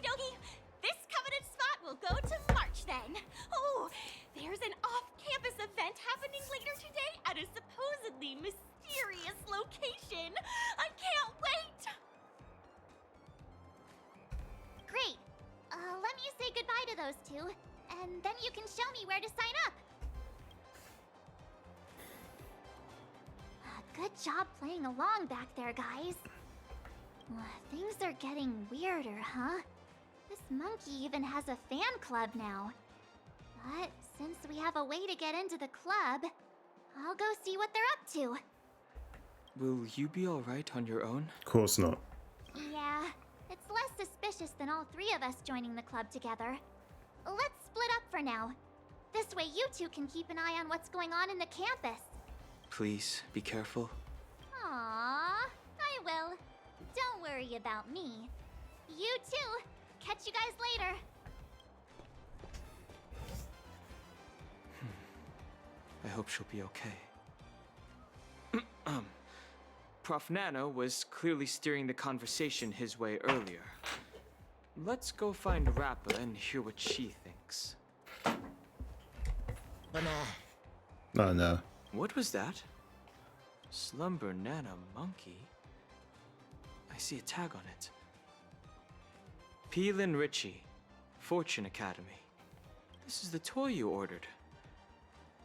dokie. This coveted spot will go to March then. Oh, there's an off-campus event happening later today at a supposedly mysterious location. I can't wait. Great. Let me say goodbye to those two, and then you can show me where to sign up. Good job playing along back there, guys. Things are getting weirder, huh? This monkey even has a fan club now. But since we have a way to get into the club, I'll go see what they're up to. Will you be alright on your own? Of course not. Yeah, it's less suspicious than all three of us joining the club together. Let's split up for now. This way you two can keep an eye on what's going on in the campus. Please, be careful. Aww, I will. Don't worry about me. You too. Catch you guys later. I hope she'll be okay. Prof. Nano was clearly steering the conversation his way earlier. Let's go find Rappa and hear what she thinks. Oh no. What was that? Slumber Nana Monkey? I see a tag on it. Peelin Ritchie, Fortune Academy. This is the toy you ordered.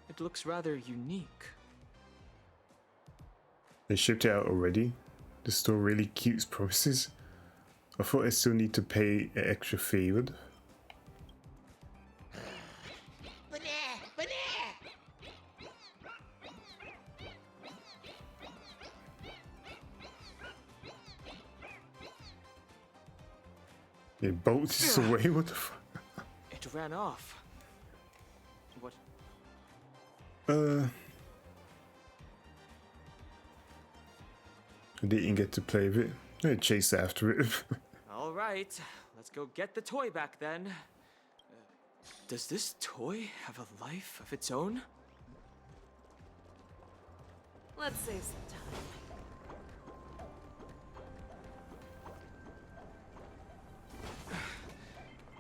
It looks rather unique. They shipped it out already? The store really keeps promises? I thought I still need to pay an extra fee. What? It bolts away? What the fuck? It ran off. What? I didn't get to play with it. I chased after it. All right, let's go get the toy back then. Does this toy have a life of its own? Let's save some time.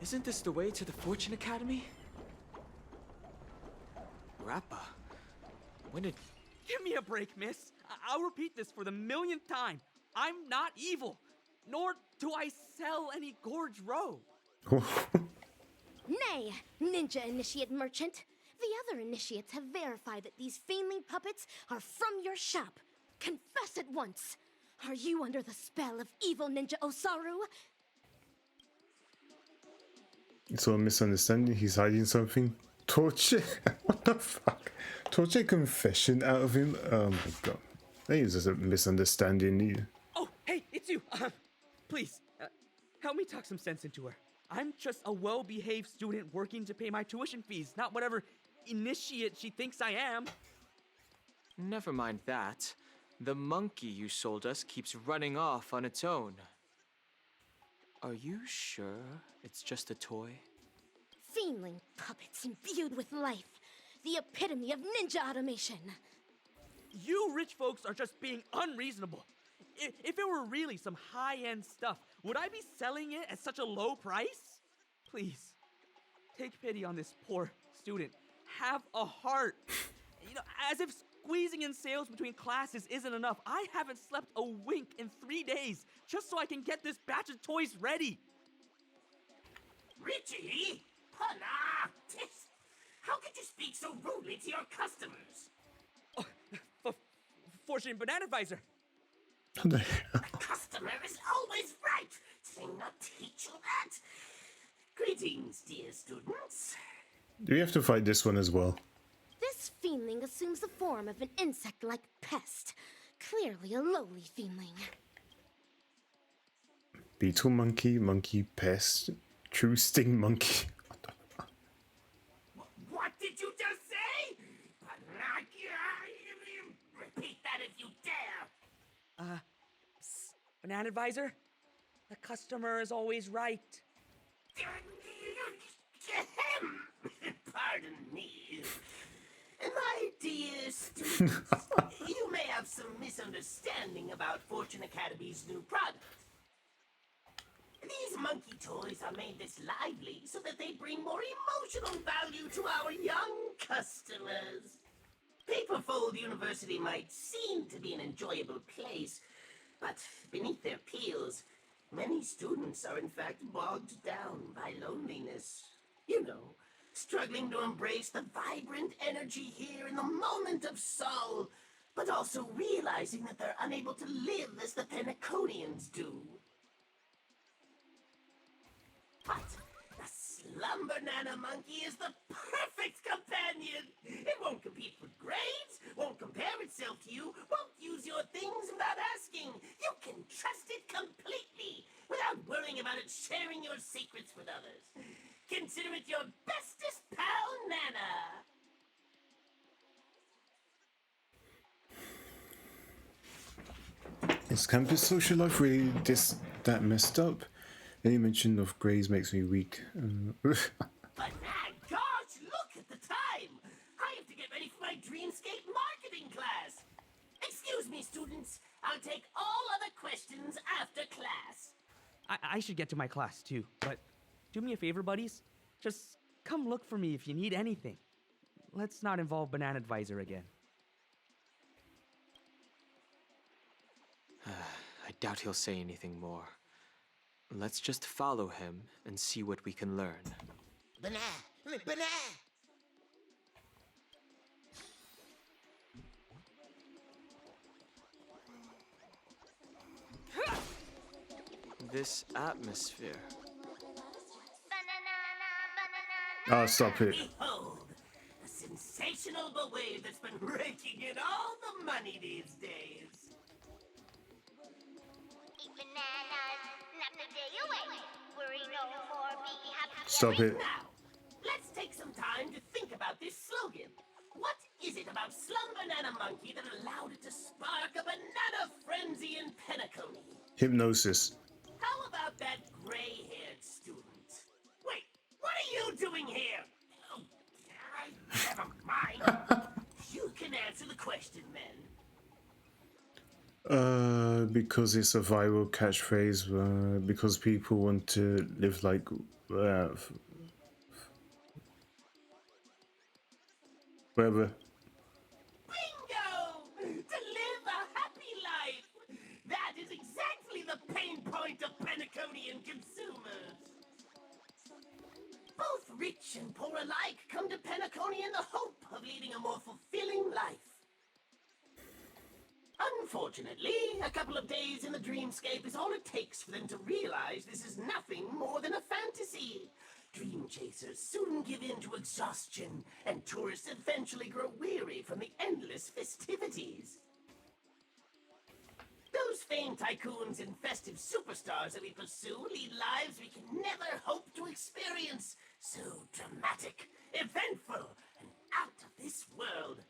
Isn't this the way to the Fortune Academy? Rappa, when did... Give me a break, miss. I'll repeat this for the millionth time. I'm not evil, nor do I sell any Gorge Row. Nay, Ninja Initiate Merchant. The other initiates have verified that these fiendling puppets are from your shop. Confess at once. Are you under the spell of evil Ninja Osaru? It's all a misunderstanding. He's hiding something. Torture? What the fuck? Torture a confession out of him? Oh my god. I think it's just a misunderstanding. Oh, hey, it's you. Please, help me talk some sense into her. I'm just a well-behaved student working to pay my tuition fees, not whatever initiate she thinks I am. Never mind that. The monkey you sold us keeps running off on its own. Are you sure it's just a toy? Fiendling puppets imbued with life. The epitome of ninja automation. You rich folks are just being unreasonable. If it were really some high-end stuff, would I be selling it at such a low price? Please, take pity on this poor student. Have a heart. You know, as if squeezing in sales between classes isn't enough, I haven't slept a wink in 3 days just so I can get this batch of toys ready. Richie? Hola! How could you speak so rudely to your customers? Oh, Fortune Banana Advisor. The customer is always right. Did I not teach you that? Greetings, dear students. Do we have to fight this one as well? This fiendling assumes the form of an insect-like pest. Clearly a lowly fiendling. Beetle monkey, monkey pest, true sting monkey. What did you just say? Repeat that if you dare. Banana Advisor? The customer is always right. Pardon me. My dear students, you may have some misunderstanding about Fortune Academy's new product. These monkey toys are made this lively so that they bring more emotional value to our young customers. Paperfold University might seem to be an enjoyable place, but beneath their peels, many students are in fact bogged down by loneliness. You know, struggling to embrace the vibrant energy here in the moment of soul, but also realizing that they're unable to live as the Penaconians do. But the Slumber Nana Monkey is the perfect companion! It won't compete for grades, won't compare itself to you, won't use your things without asking. You can trust it completely, without worrying about it sharing your secrets with others. Consider it your bestest pal, Nana! Is campus social life really that messed up? Any mention of grades makes me weak. But my gosh, look at the time! I have to get ready for my Dreamscape marketing class! Excuse me, students. I'll take all other questions after class. I should get to my class too, but do me a favor, buddies. Just come look for me if you need anything. Let's not involve Banana Advisor again. I doubt he'll say anything more. Let's just follow him and see what we can learn. Banana! This atmosphere. Ah, stop it. Behold, a sensational wave that's been raking in all the money these days. Stop it. Now, let's take some time to think about this slogan. What is it about Slum Banana Monkey that allowed it to spark a banana frenzy in Penacony? Hypnosis. How about that gray-haired student? Wait, what are you doing here? Oh, never mind. You can answer the question then. Because it's a viral catchphrase, because people want to live like, whatever. Bingo! To live a happy life! That is exactly the pain point of Penaconian consumers. Both rich and poor alike come to Penacony in the hope of leading a more fulfilling life. Unfortunately, a couple of days in the dreamscape is all it takes for them to realize this is nothing more than a fantasy. Dream chasers soon give in to exhaustion, and tourists eventually grow weary from the endless festivities. Those famed tycoons and festive superstars that we pursue lead lives we can never hope to experience. So dramatic, eventful, and out of this world.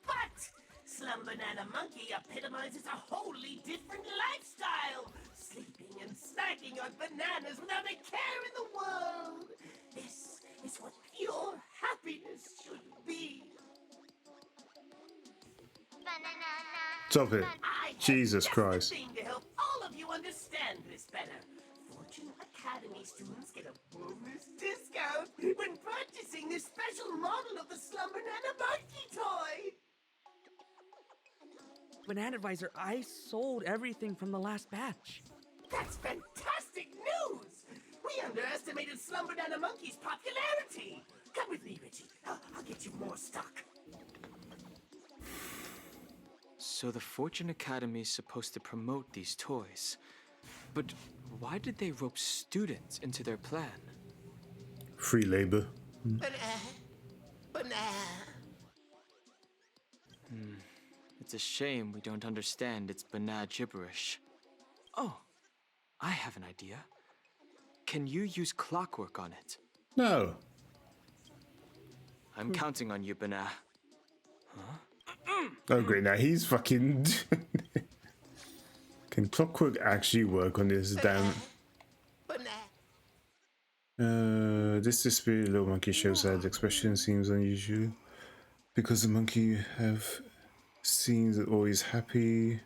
But Slum Banana Monkey epitomizes a wholly different lifestyle. Sleeping and snacking on bananas without a care in the world. This is what pure happiness should be. Stop it. I have Jesus just Christ. the thing to help all of you understand this better. Fortune Academy students get a bonus discount when purchasing this special model of the Slum Banana Monkey toy. Banana Advisor, I sold everything from the last batch. That's fantastic news! We underestimated Slum Banana Monkey's popularity. Come with me, Richie. I'll get you more stock. So the Fortune Academy is supposed to promote these toys. But why did they rope students into their plan? Free labor. Banana. It's a shame we don't understand its banana gibberish. Oh, I have an idea. Can you use clockwork on it? No. I'm counting on you, Banana. Oh great, now he's fucking... Can clockwork actually work on this damn... This dispirited little monkey shows that expression seems unusual. Because the monkey have scenes that always happy.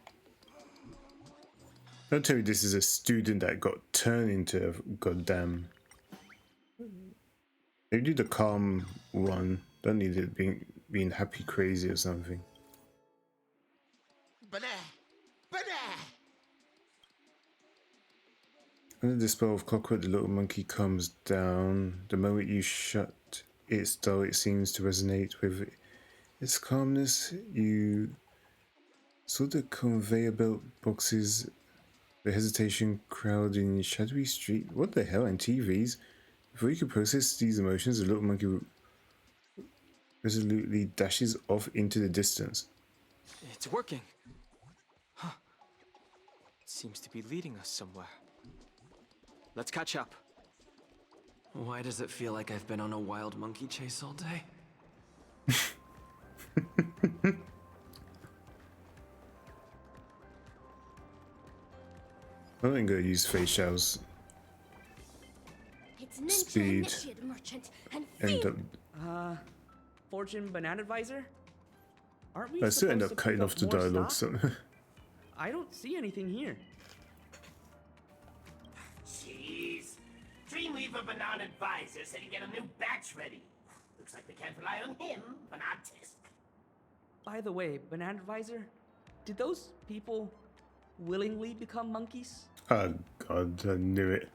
Don't tell me this is a student that got turned into a goddamn. They do the calm one. Don't need it being happy crazy or something. Under the spell of clockwork, the little monkey comes down. The moment you shut its door, it seems to resonate with its calmness. You saw the conveyor belt boxes, the hesitation crowd in shadowy street. What the hell? And TVs. Before you can process these emotions, the little monkey resolutely dashes off into the distance. It's working. Huh. It seems to be leading us somewhere. Let's catch up. Why does it feel like I've been on a wild monkey chase all day? I'm gonna go use facials. It's Ninja Speed. Initiate Merchant and End up. Fortune Banana Advisor? Aren't we I still end supposed up to cutting pick off up the more dialogue. stock? So I don't see anything here. Jeez. Dreamweaver Banana Advisor said he'd get a new batch ready. Looks like we can't rely on him, but not test. By the way, Banana Advisor, did those people willingly become monkeys? oh god, I knew it.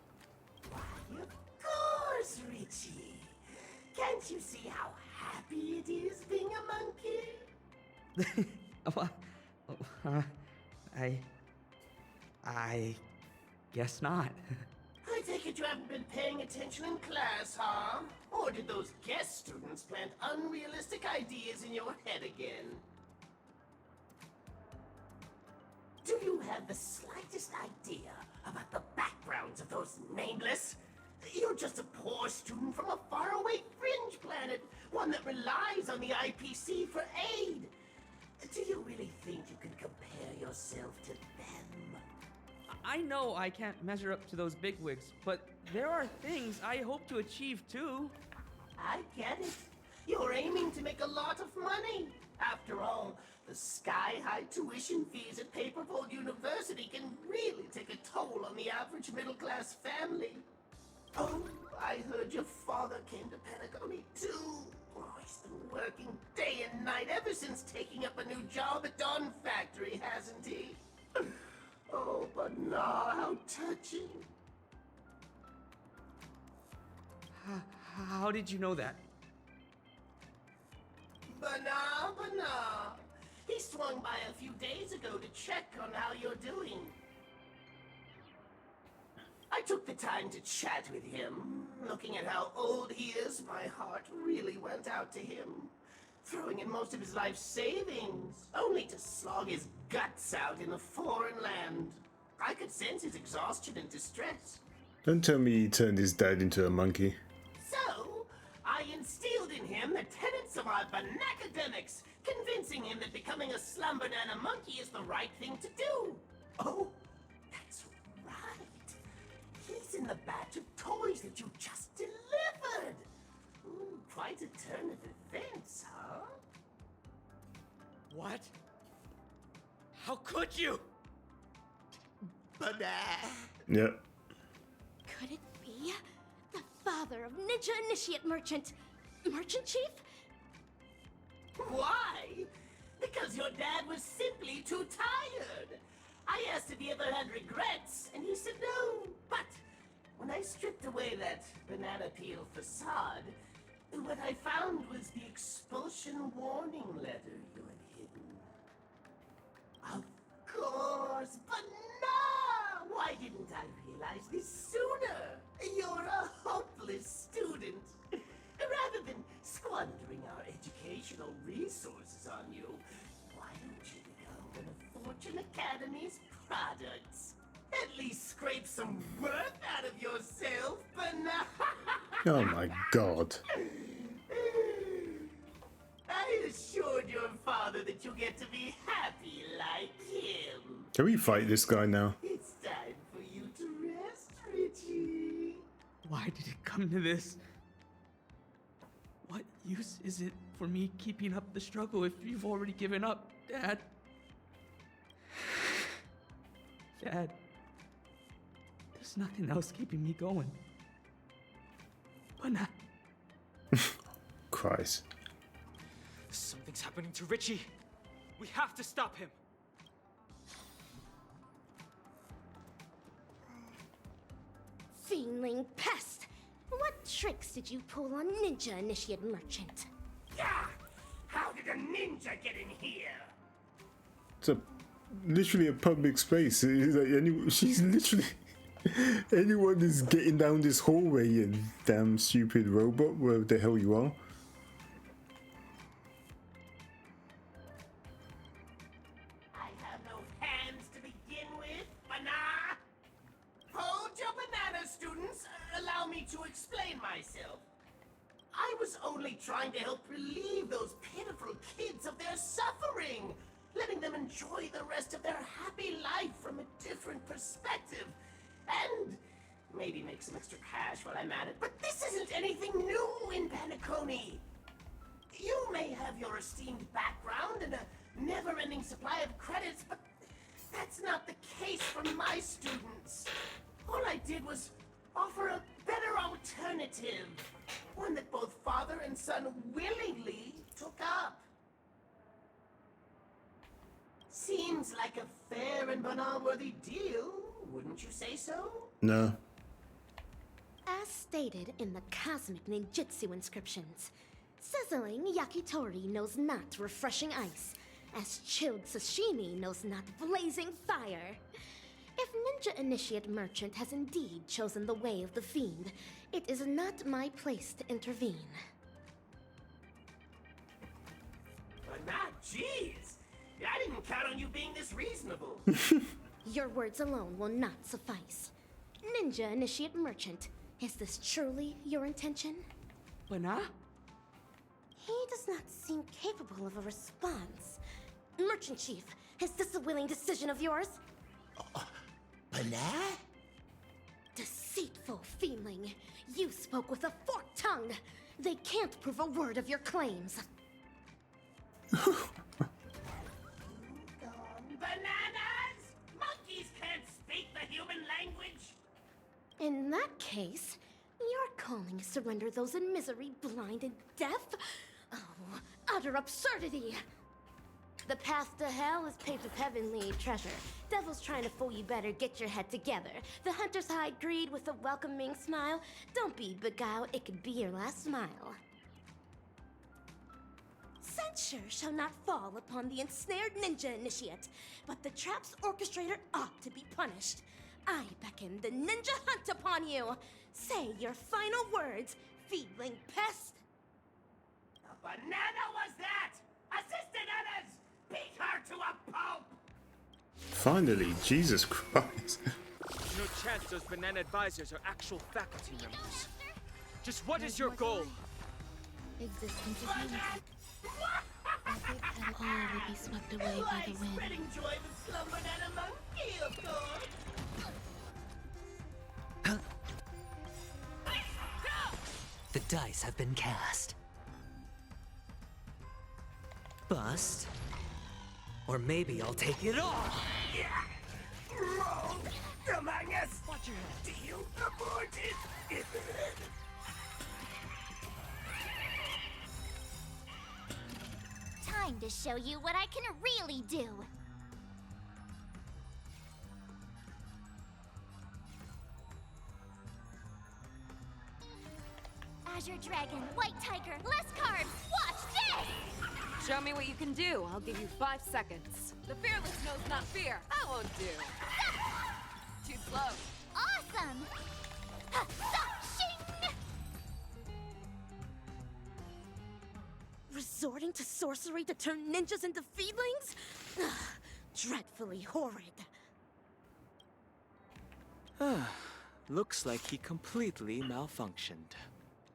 Of course, Richie. Can't you see how happy it is being a monkey? I guess not. I take it you haven't been paying attention in class, huh? Or did those guest students plant unrealistic ideas in your head again? Do you have the slightest idea about the backgrounds of those nameless? You're just a poor student from a faraway fringe planet, one that relies on the IPC for aid. Do you really think you can compare yourself to them? I know I can't measure up to those bigwigs, but there are things I hope to achieve too. I get it. You're aiming to make a lot of money. After all, the sky-high tuition fees at Paperfold University can really take a toll on the average middle-class family. Oh, I heard your father came to Patagonia too. Oh, he's been working day and night ever since taking up a new job at Dawn Factory, hasn't he? Oh, but nah, how touching. How did you know that? Bana. He swung by a few days ago to check on how you're doing. I took the time to chat with him. Looking at how old he is, my heart really went out to him. Throwing in most of his life savings, only to slog his guts out in a foreign land. I could sense his exhaustion and distress. Don't tell me he turned his dad into a monkey. So, I instilled in him the tenets of our banacademics, convincing him that becoming a slum banana monkey is the right thing to do. Oh, that's right. He's in the batch of toys that you just delivered. Ooh, quite a turn of events, huh? What? How could you? Yep. could it be the father of Ninja Initiate Merchant Chief? Why? Because your dad was simply too tired. I asked if he ever had regrets, and he said no. But when I stripped away that banana peel facade, what I found was the expulsion warning letter you had hidden. Of course, but no! Why didn't I realize this sooner? You're a hopeless student. Rather than squandering our educational resources on you, why don't you become one of Fortune Academy's products? At least scrape some worth out of yourself, but now... Oh my god. I assured your father that you'll get to be happy like him. Can we fight this guy now? It's time for you to rest, Richie. Why did it come to this? What use is it for me keeping up the struggle if you've already given up, Dad? Dad, There's nothing else keeping me going. But Christ. Something's happening to Richie. We have to stop him. Fiendling pest! What tricks did you pull on Ninja Initiate Merchant? Yeah! How did a ninja get in here? It's literally a public space. It's like she's literally anyone is getting down this hallway, you damn stupid robot, wherever the hell you are. I have no hands to begin with, banana! Hold your banana, students! Allow me to explain myself. I was only trying to help relieve those pitiful kids of their suffering, letting them enjoy the rest of their happy life from a different perspective, and maybe make some extra cash while I'm at it. But this isn't anything new in Paniconi. You may have your esteemed background and a never-ending supply of credits, but that's not the case for my students. All I did was offer a better alternative, one that both father and son willingly took up. Seems like a fair and banal-worthy deal, wouldn't you say so? No. As stated in the cosmic ninjutsu inscriptions, sizzling yakitori knows not refreshing ice, as chilled sashimi knows not blazing fire. If Ninja Initiate Merchant has indeed chosen the way of the fiend, it is not my place to intervene. But not, jeez! I didn't count on you being this reasonable. Your words alone will not suffice. Ninja Initiate Merchant, is this truly your intention? Lena? He does not seem capable of a response. Merchant Chief, is this a willing decision of yours? Banana? Deceitful fiendling, you spoke with a forked tongue. They can't prove a word of your claims. Bananas! Monkeys can't speak the human language! In that case, your calling is to render those in misery blind and deaf? Oh, utter absurdity! The path to hell is paved with heavenly treasure. Devil's trying to fool you, better get your head together. The hunters hide greed with a welcoming smile. Don't be beguiled, it could be your last smile. Censure shall not fall upon the ensnared ninja initiate, but the trap's orchestrator ought to be punished. I beckon the ninja hunt upon you. Say your final words, fiendling pest. A banana was that! Assistant others! Beat her to a pulp! Finally, Jesus Christ. No chance those banana advisors are actual faculty members. Just what is your goal? Existence of unity. Every petal will be swept away by the wind. Spreading joy with slumbered at a monkey, of course! The dice have been cast. Bust. Or maybe I'll take it all. Wrong! Among us! Watch your head. Deal aborted! Time to show you what I can really do. Azure Dragon, White Tiger, less carbs. Watch this! Show me what you can do. I'll give you 5 seconds. The fearless knows not fear. I won't do. Too slow. Awesome! Ha, sa, shing! Resorting to sorcery to turn ninjas into fiendlings? Ugh, dreadfully horrid. Looks like he completely malfunctioned.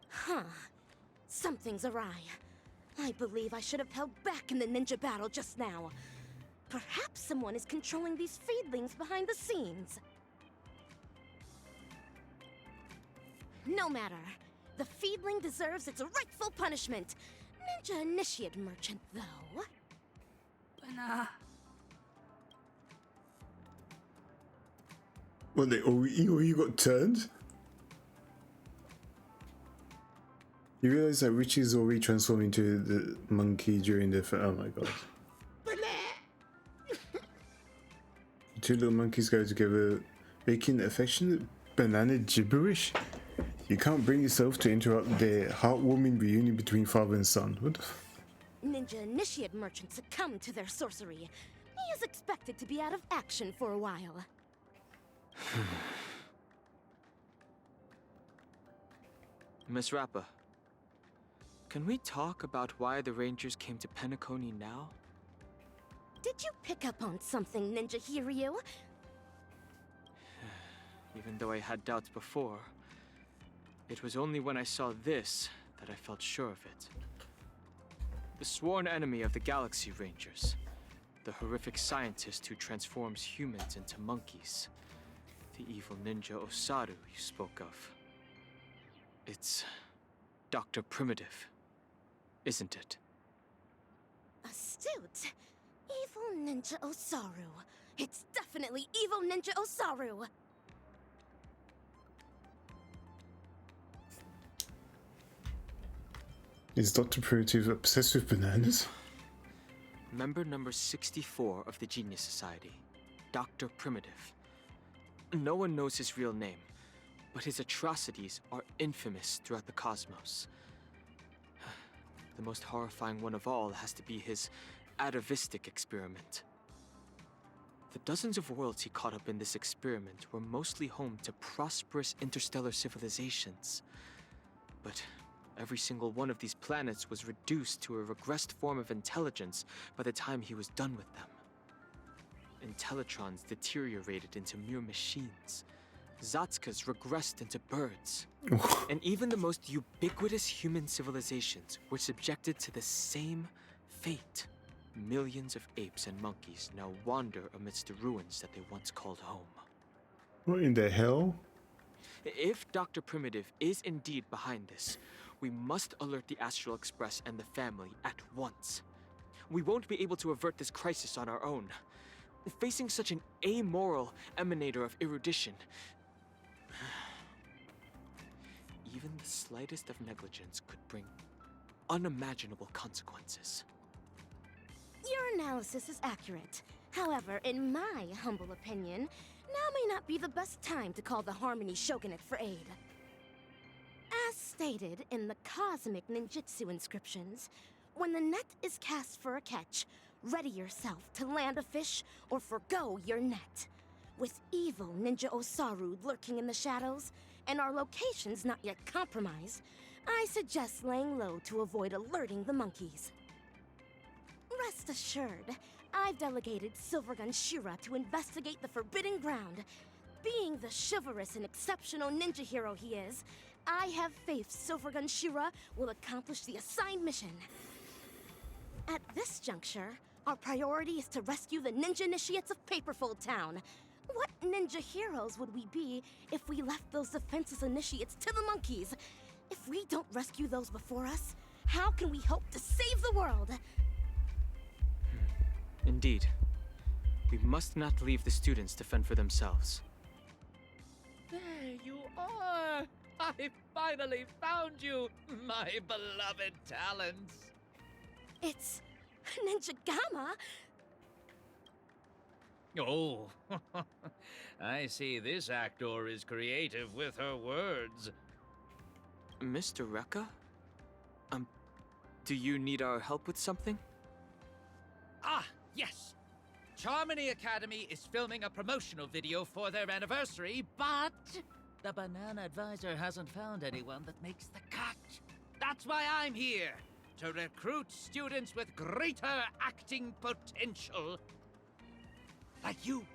Huh. Something's awry. I believe I should have held back in the ninja battle just now. Perhaps someone is controlling these fiendlings behind the scenes. No matter. The fiendling deserves its rightful punishment. Ninja Initiate Merchant, though. What, you got turned? You realize that Richie's already transformed into the monkey during the... Oh my god. The two little monkeys go together, making affectionate banana gibberish. You can't bring yourself to interrupt their heartwarming reunion between father and son. What the Ninja initiate merchant succumbed to their sorcery. He is expected to be out of action for a while. Miss Rappa, can we talk about why the Rangers came to Penacony now? Did you pick up on something, Ninja Hiryu? Even though I had doubts before, it was only when I saw this that I felt sure of it. The sworn enemy of the Galaxy Rangers. The horrific scientist who transforms humans into monkeys. The evil ninja Osaru you spoke of. It's Dr. Primitive, isn't it? Astute. Evil Ninja Osaru. It's definitely Evil Ninja Osaru. Is Dr. Primitive obsessed with bananas? Member number 64 of the Genius Society, Dr. Primitive. No one knows his real name, but his atrocities are infamous throughout the cosmos. The most horrifying one of all has to be his atavistic experiment. The dozens of worlds he caught up in this experiment were mostly home to prosperous interstellar civilizations. But every single one of these planets was reduced to a regressed form of intelligence by the time he was done with them. Intellitrons deteriorated into mere machines. Zatskas regressed into birds. And even the most ubiquitous human civilizations were subjected to the same fate. Millions of apes and monkeys now wander amidst the ruins that they once called home. What in the hell? If Dr. Primitive is indeed behind this, we must alert the Astral Express and the family at once. We won't be able to avert this crisis on our own. Facing such an amoral emanator of erudition, even the slightest of negligence could bring unimaginable consequences. Your analysis is accurate. However, in my humble opinion, now may not be the best time to call the Harmony Shogunate for aid. As stated in the cosmic ninjutsu inscriptions, when the net is cast for a catch, ready yourself to land a fish or forgo your net. With evil Ninja Osaru lurking in the shadows, and our locations not yet compromised, I suggest laying low to avoid alerting the monkeys. Rest assured, I've delegated Silvergun Shira to investigate the Forbidden Ground. Being the chivalrous and exceptional ninja hero he is, I have faith Silvergun Shira will accomplish the assigned mission. At this juncture, our priority is to rescue the ninja initiates of Paperfold Town. What ninja heroes would we be if we left those defenseless initiates to the monkeys? If we don't rescue those before us, how can we hope to save the world? Indeed. We must not leave the students to fend for themselves. There you are! I finally found you, my beloved talents! It's Ninja Gamma. Oh, I see this actor is creative with her words. Mr. Rekka? Do you need our help with something? Ah, yes! Charmony Academy is filming a promotional video for their anniversary, but the Banana Advisor hasn't found anyone that makes the cut. That's why I'm here, to recruit students with greater acting potential. Like you,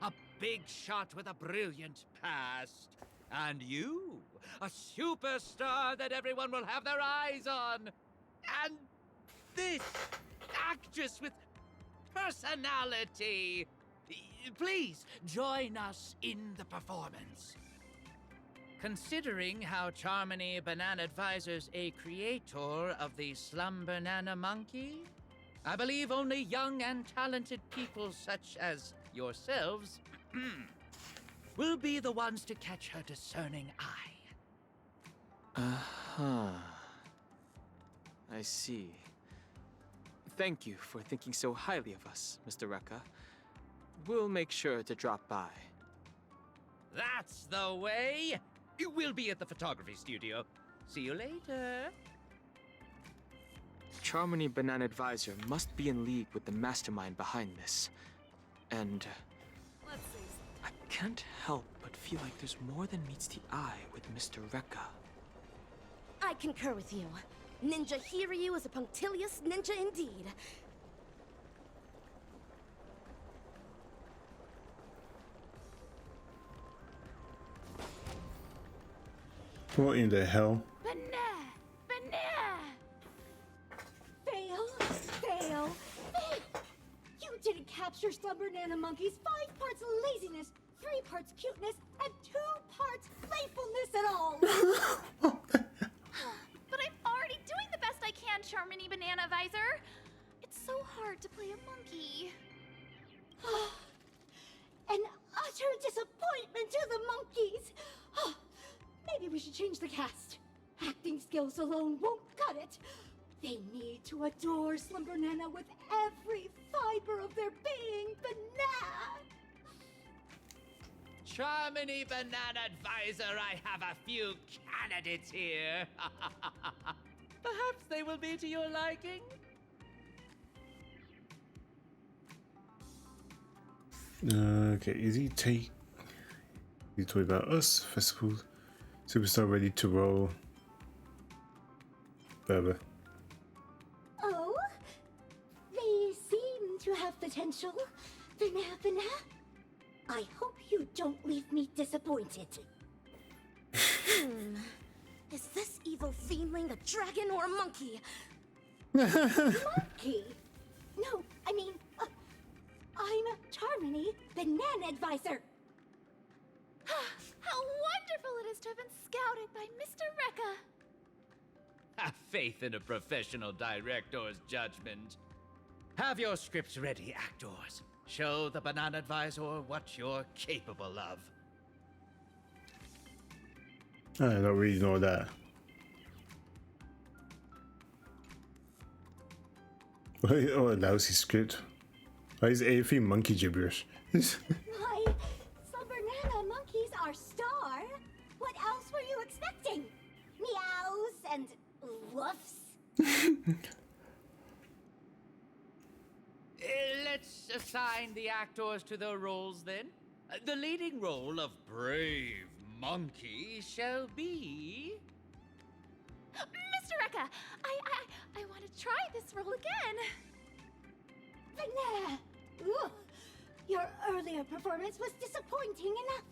a big shot with a brilliant past. And you, a superstar that everyone will have their eyes on. And this actress with personality. Please, join us in the performance. Considering how Charmony Banana Advisor's a creator of the Slum Banana Monkey, I believe only young and talented people such as yourselves will be the ones to catch her discerning eye. Uh-huh. I see. Thank you for thinking so highly of us, Mr. Rekka. We'll make sure to drop by. That's the way! We'll be at the photography studio. See you later. Charmony Banana Advisor must be in league with the mastermind behind this. And Let's see. I can't help but feel like there's more than meets the eye with Mr. Rekka. I concur with you. Ninja Hiryu is a punctilious ninja indeed. What in the hell? Fail! Fail! You didn't capture Slumber Nana Monkey's 5 parts laziness, 3 parts cuteness, and 2 parts playfulness at all! But I'm already doing the best I can, Charmony Banana Visor. It's so hard to play a monkey. An utter disappointment to the monkeys! Maybe we should change the cast. Acting skills alone won't cut it. They need to adore Slumber Nana with every fiber of their being, Banana! Charmony Banana Advisor, I have a few candidates here. Perhaps they will be to your liking? Okay, is he talking about us? Festival superstar ready to roll. Berber. Oh? They seem to have potential. Banana. I hope you don't leave me disappointed. Is this evil fiendling a dragon or a monkey? Monkey? No, I mean, I'm Charmony, Banana Advisor. How wonderful it is to have been scouted by Mr. Rekka. Have faith in a professional director's judgment. Have your scripts ready, actors. Show the Banana Advisor what you're capable of. I don't really know that. Oh, a lousy script. Why is everything monkey gibberish? Why, Slumber Nana monkeys are star. What else were you expecting? Meows and woofs? Let's assign the actors to their roles then. The leading role of Brave Monkey shall be... Mr. Rekka, I want to try this role again. Banana! Ugh. Your earlier performance was disappointing enough.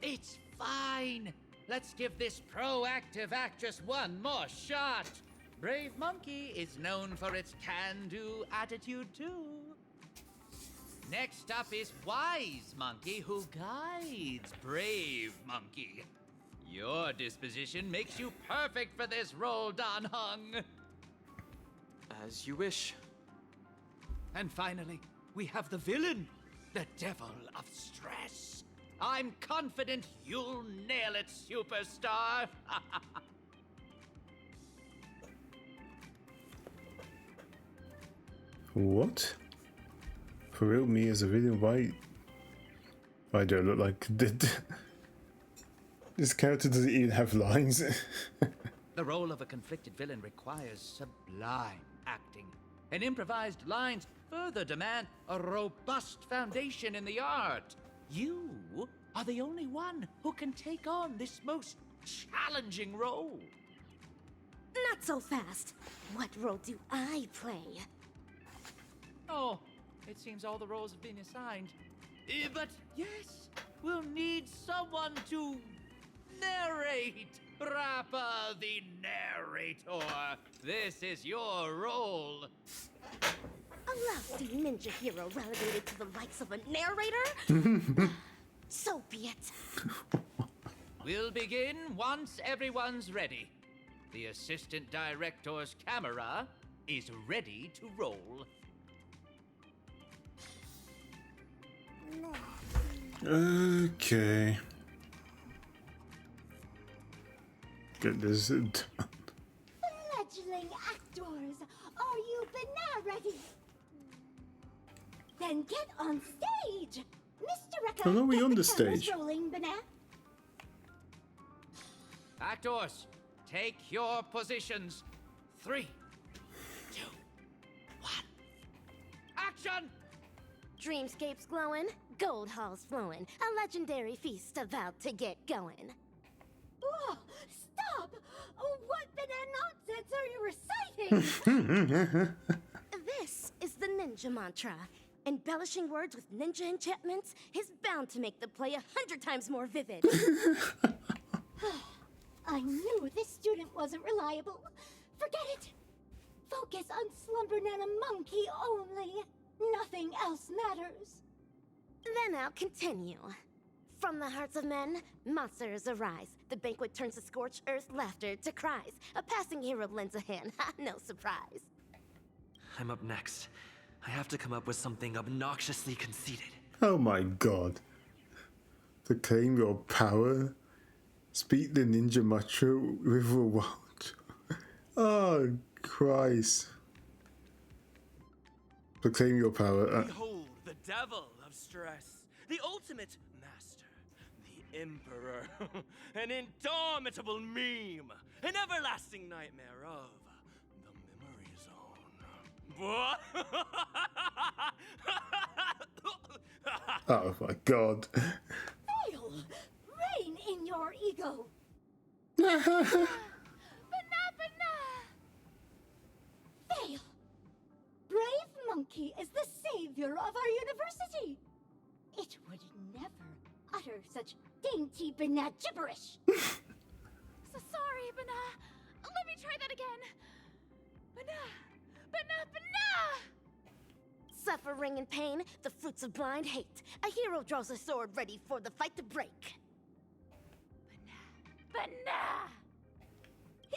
It's fine. Let's give this proactive actress one more shot. Brave Monkey is known for its can-do attitude too. Next up is Wise Monkey, who guides Brave Monkey. Your disposition makes you perfect for this role, Dan Hung. As you wish. And finally, we have the villain, the Devil of Stress. I'm confident you'll nail it, superstar. What? For real, me as a villain? Why do I look like this character doesn't even have lines? The role of a conflicted villain requires sublime acting, and improvised lines further demand a robust foundation in the art. You are the only one who can take on this most challenging role. Not so fast. What role do I play? Oh, it seems all the roles have been assigned. But yes, we'll need someone to narrate. Rappa the narrator. This is your role. A lousy ninja hero relegated to the likes of a narrator? So be it. We'll begin once everyone's ready. The assistant director's camera is ready to roll. Okay. Get this done. Fledgling actors, are you banana ready? Then get on stage! Mr. Rekka, How are we get on the the cameras stage? rolling, banana. Actors, take your positions. 3, 2, 1. Action! Dreamscapes glowing, gold halls flowing, a legendary feast about to get going. Oh, stop! Oh, what banana nonsense are you reciting? This is the ninja mantra. Embellishing words with ninja enchantments is bound to make the play 100 times more vivid. I knew this student wasn't reliable. Forget it. Focus on Slumber Nana Monkey only. Nothing else matters. Then I'll continue. From the hearts of men, monsters arise. The banquet turns to scorched earth, laughter to cries. A passing hero lends a hand, no surprise. I'm up next. I have to come up with something obnoxiously conceited. Oh my god. Proclaim your power. Speak the ninja mantra with a wild. Oh, Christ. Proclaim your power. Behold the devil of stress, the ultimate master, the emperor, an indomitable meme, an everlasting nightmare of the memory zone. Oh my god. Fail! Rein in your ego! Fail! Brave Monkey is the savior of our university! It would never utter such dainty banana gibberish! So sorry, Bana. Let me try that again. Bana. Suffering and pain, the fruits of blind hate. A hero draws a sword ready for the fight to break. Bana.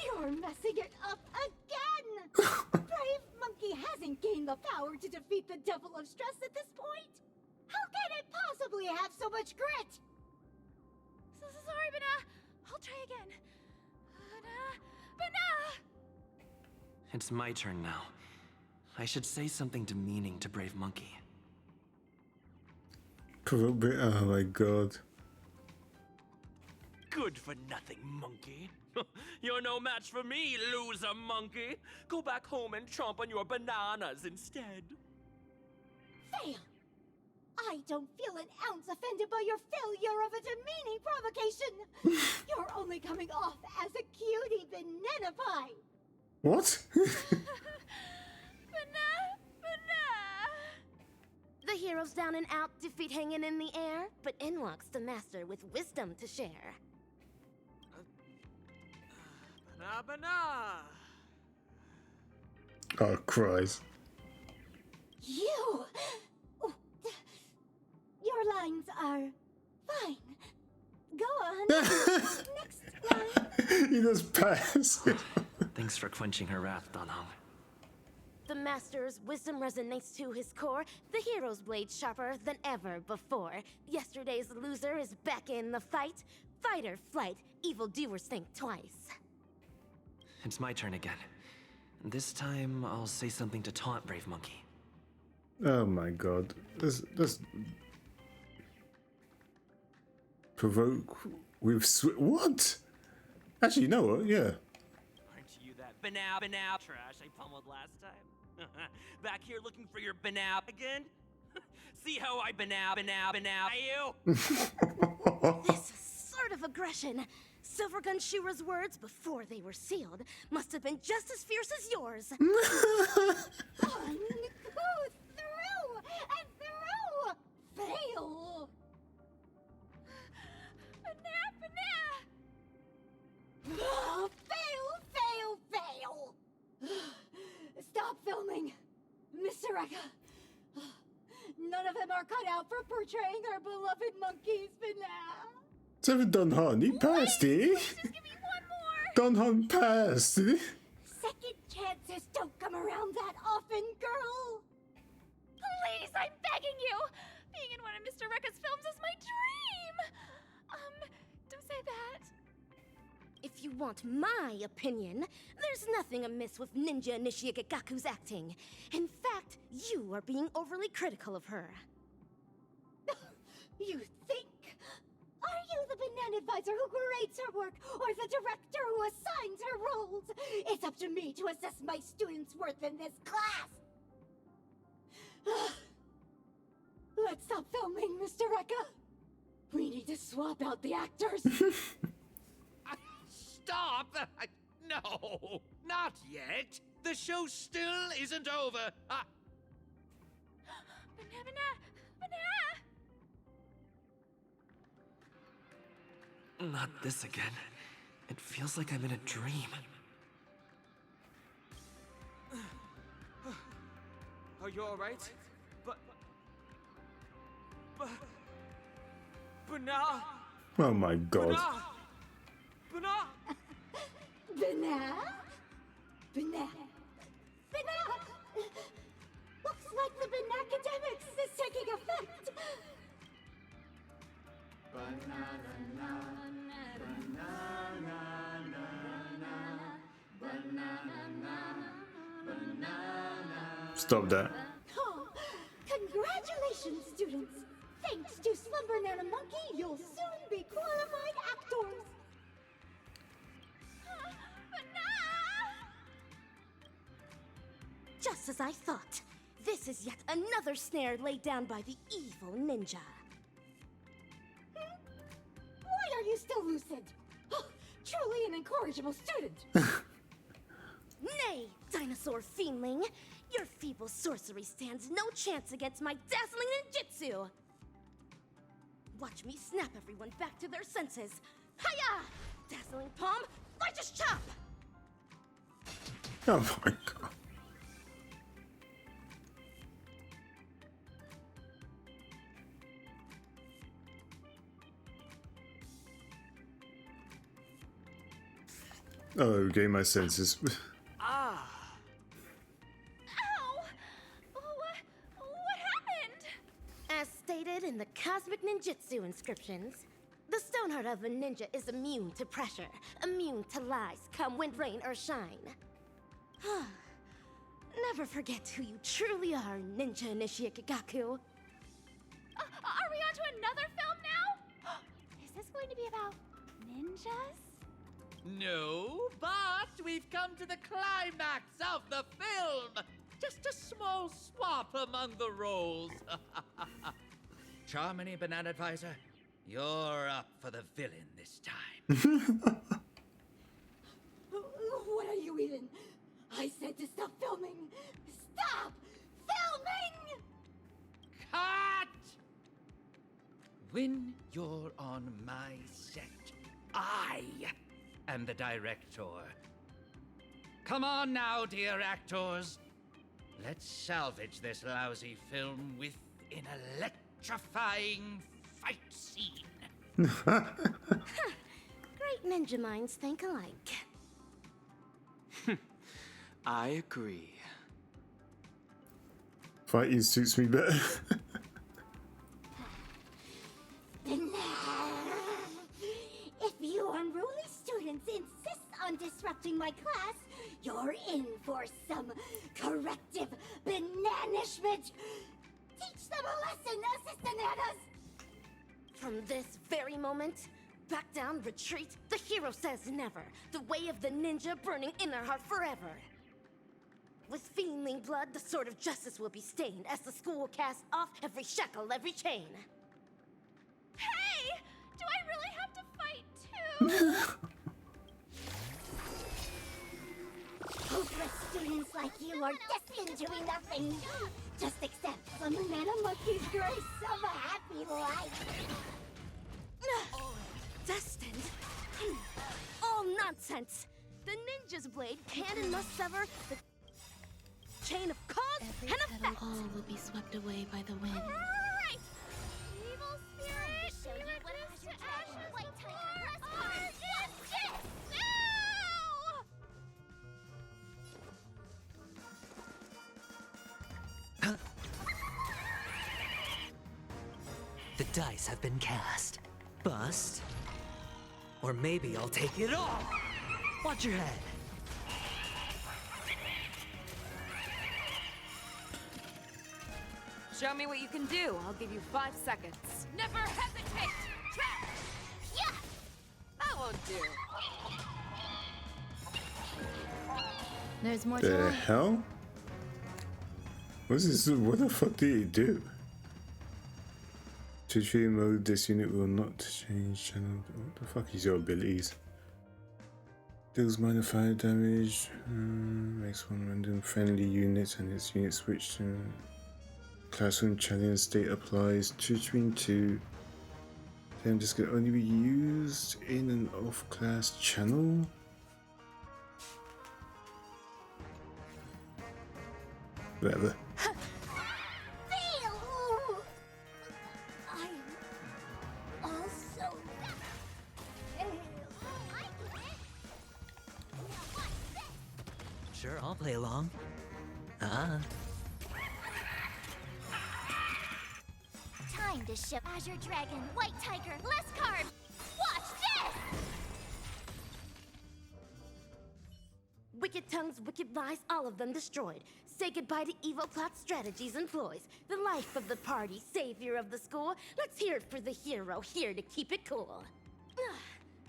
You're messing it up again! Brave Monkey hasn't gained the power to defeat the devil of stress at this point! How can it possibly have so much grit? So sorry, Bana. I'll try again. Bana. It's my turn now. I should say something demeaning to Brave Monkey. Oh my god. Good for nothing, monkey. You're no match for me, loser monkey. Go back home and chomp on your bananas instead. Fail! I don't feel an ounce offended by your failure of a demeaning provocation! You're only coming off as a cutie banana pie! What? The hero's down and out, defeat hanging in the air, but in walks the master with wisdom to share. Banana. Oh, Christ. You! Oh, your lines are fine. Go on. Next line. He just passed. Thanks for quenching her wrath, Danhong. The master's wisdom resonates to his core. The hero's blade sharper than ever before. Yesterday's loser is back in the fight. Fight or flight, evildoers think twice. It's my turn again. This time, I'll say something to taunt Brave Monkey. Oh my god. Let's provoke with what? Actually, you know what? Yeah. Aren't you that banana trash I pummeled last time? Back here looking for your banana again? See how I banana you? This sort of aggression. Silvergun Shura's words before they were sealed must have been just as fierce as yours. Go through and through! Fail! Oh, fail! Stop filming! Mr. Rekka! None of them are cut out for portraying our beloved monkey's banana! Seven Danhong, he passed it. Just give me one more. Danhong passed. Second chances don't come around that often, girl! Please, I'm begging you. Being in one of Mr. Rekka's films is my dream! Don't say that. If you want my opinion, there's nothing amiss with Ninja Initiate Gaku's acting. In fact, you are being overly critical of her. You think? Are you the banana advisor who grades her work, or the director who assigns her roles? It's up to me to assess my students' worth in this class! Let's stop filming, Mr. Rekka! We need to swap out the actors! Stop! No, not yet. The show still isn't over. Not this again. It feels like I'm in a dream. Are you alright? But now... Oh my god. Bana! Banana? Banana? Banana! Looks like the Banacademics is taking effect! Stop that. Oh, congratulations, students! Thanks to Slumber Nana Monkey, you'll soon be qualified actors! Just as I thought. This is yet another snare laid down by the evil ninja. Why are you still lucid? Oh, truly an incorrigible student! Nay, dinosaur fiendling! Your feeble sorcery stands no chance against my dazzling ninjutsu! Watch me snap everyone back to their senses! Hiya! Dazzling palm, righteous chop! Oh my god. Oh, okay, my senses. Ow! What happened? As stated in the Cosmic Ninjutsu inscriptions, the stone heart of a ninja is immune to pressure, immune to lies, come wind, rain, or shine. Never forget who you truly are, Ninja Initiate Gaku. Are we on to another film now? Is this going to be about ninjas? No, but we've come to the climax of the film. Just a small swap among the roles. Charmony, Banana Advisor, you're up for the villain this time. What are you even? I said to stop filming! Stop filming! Cut! When you're on my set, I am the director. Come on now, dear actors. Let's salvage this lousy film with an electrifying fight scene. Great ninja minds think alike. I agree. Fighting suits me better. If you unruly students insist on disrupting my class, you're in for some corrective bananishment. Teach them a lesson, assistananas! From this very moment, back down, retreat, the hero says never. The way of the ninja burning in their heart forever. With fiendling blood, the sword of justice will be stained as the school will cast off every shackle, every chain. Hey! Do I really have to fight too? Hopeless students like you are destined to be nothing. Just accept some Banana Monkey's grace of a happy life. Destined? All nonsense! The ninja's blade can and must sever the chain of cause Every and petal effect! all will be swept away by the wind. Right! Evil spirit, be reduced to ashes before our ninjutsu! dice have been cast. Bust. Or maybe I'll take it all! Watch your head. Show me what you can do. I'll give you 5 seconds. Never hesitate! Trap! Yeah! That won't do. There's more The to hell? What's this? What the fuck did it do? To treat mode, this unit will not change channel. What the fuck is your abilities? Deals minor fire damage. Makes one random friendly unit and its unit switch to classroom challenge state applies. Tutoring to them just can only be used in an off-class channel. Whatever. I'm also Sure, I'll play along. Time to ship Azure Dragon, White Tiger, less carb. Watch this! Wicked tongues, wicked lies, all of them destroyed. Say goodbye to evil plot strategies and ploys. The life of the party, savior of the school. Let's hear it for the hero, here to keep it cool.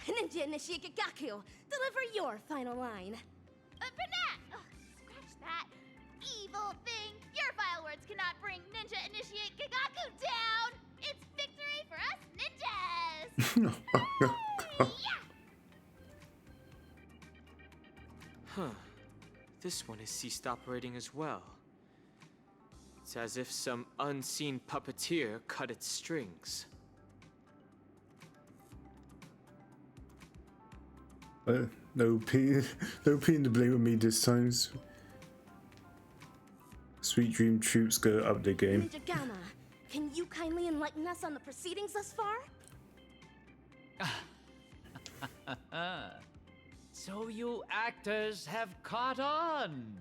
Ninja Initiate Gagaku, deliver your final line. Banat! Scratch that. Evil thing! Your vile words cannot bring Ninja Initiate Gagaku down! It's victory for us ninjas! Yeah! Huh. This one has ceased operating as well. It's as if some unseen puppeteer cut its strings. No pin to blame on me this time. Sweet Dream troops go up the game. Ninja Gamma, can you kindly enlighten us on the proceedings thus far? So you actors have caught on.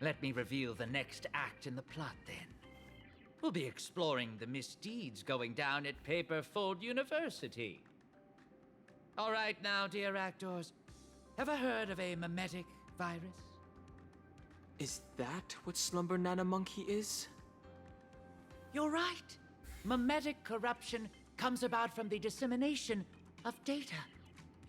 Let me reveal the next act in the plot then. We'll be exploring the misdeeds going down at Paperfold University. All right now, dear actors. Ever heard of a mimetic virus? Is that what Slumber Nana Monkey is? You're right. Mimetic corruption comes about from the dissemination of data.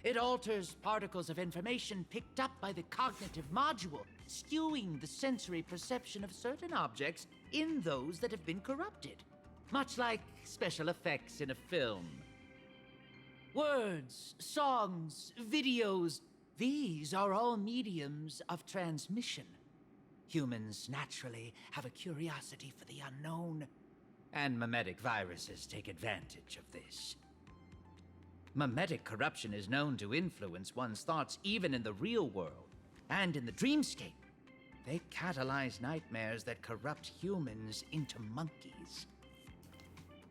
It alters particles of information picked up by the cognitive module, skewing the sensory perception of certain objects in those that have been corrupted. Much like special effects in a film. Words, songs, videos, these are all mediums of transmission. Humans naturally have a curiosity for the unknown, and mimetic viruses take advantage of this. Mimetic corruption is known to influence one's thoughts even in the real world, and in the dreamscape. They catalyze nightmares that corrupt humans into monkeys.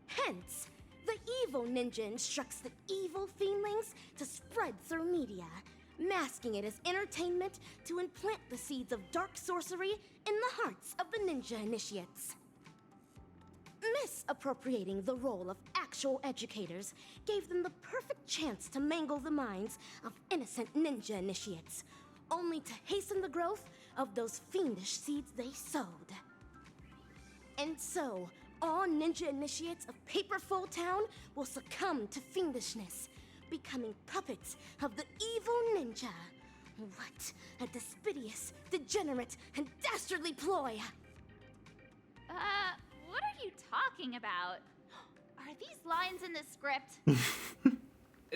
Hence, the evil ninja instructs the evil fiendlings to spread through media, masking it as entertainment to implant the seeds of dark sorcery in the hearts of the ninja initiates. Misappropriating the role of actual educators gave them the perfect chance to mangle the minds of innocent ninja initiates, only to hasten the growth of those fiendish seeds they sowed. And so, all ninja initiates of Paperfold Town will succumb to fiendishness, becoming puppets of the evil ninja. What a despicable, degenerate, and dastardly ploy! What are you talking about? Are these lines in the script?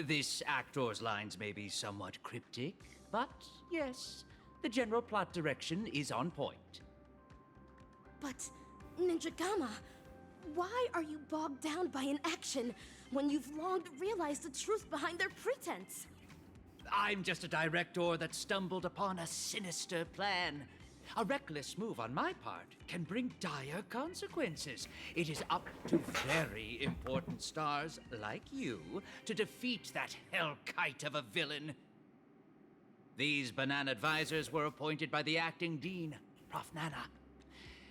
This actor's lines may be somewhat cryptic, but yes, the general plot direction is on point. But, Ninja Gamma, why are you bogged down by an action when you've long realized the truth behind their pretense? I'm just a director that stumbled upon a sinister plan. A reckless move on my part can bring dire consequences. It is up to very important stars like you to defeat that hell-kite of a villain. These banana advisors were appointed by the acting dean, Prof. Nana.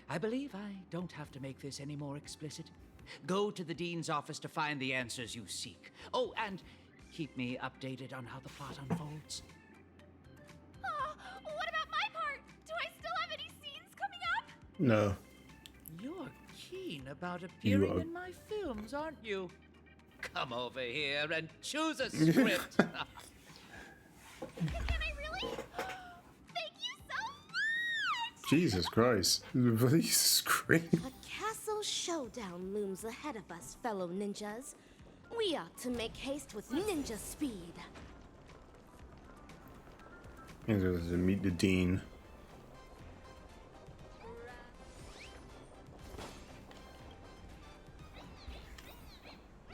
I believe I don't have to make this any more explicit. Go to the Dean's office to find the answers you seek. Oh, and keep me updated on how the plot unfolds. What about my part? Do I still have any scenes coming up? No. You're keen about appearing are- in my films, aren't you? Come over here and choose a script. Can I really? Thank you so much! Jesus Christ. Release scream. A castle showdown looms ahead of us, fellow ninjas. We ought to make haste with ninja speed. And to meet the Dean.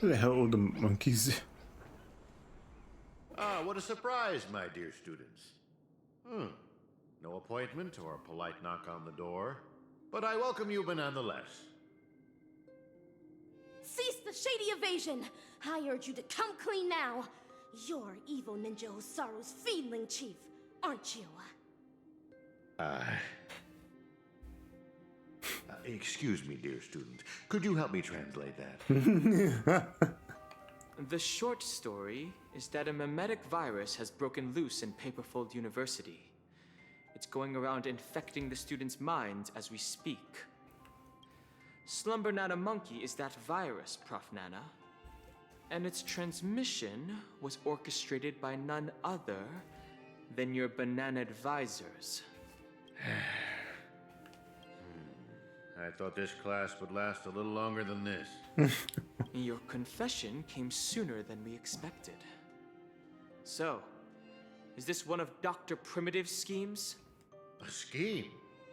Where the hell are all the monkeys? Ah, what a surprise, my dear students. No appointment or a polite knock on the door, but I welcome you nonetheless. Cease the shady evasion! I urge you to come clean now. You're evil ninja Osaru's fiendling chief, aren't you? Excuse me, dear student. Could you help me translate that? The short story is that a mimetic virus has broken loose in Paperfold University. It's going around infecting the students' minds as we speak. Slumber Nana Monkey is that virus, Prof. Nana. And its transmission was orchestrated by none other than your banana advisors. I thought this class would last a little longer than this. Your confession came sooner than we expected. So, is this one of Dr. Primitive's schemes? A scheme?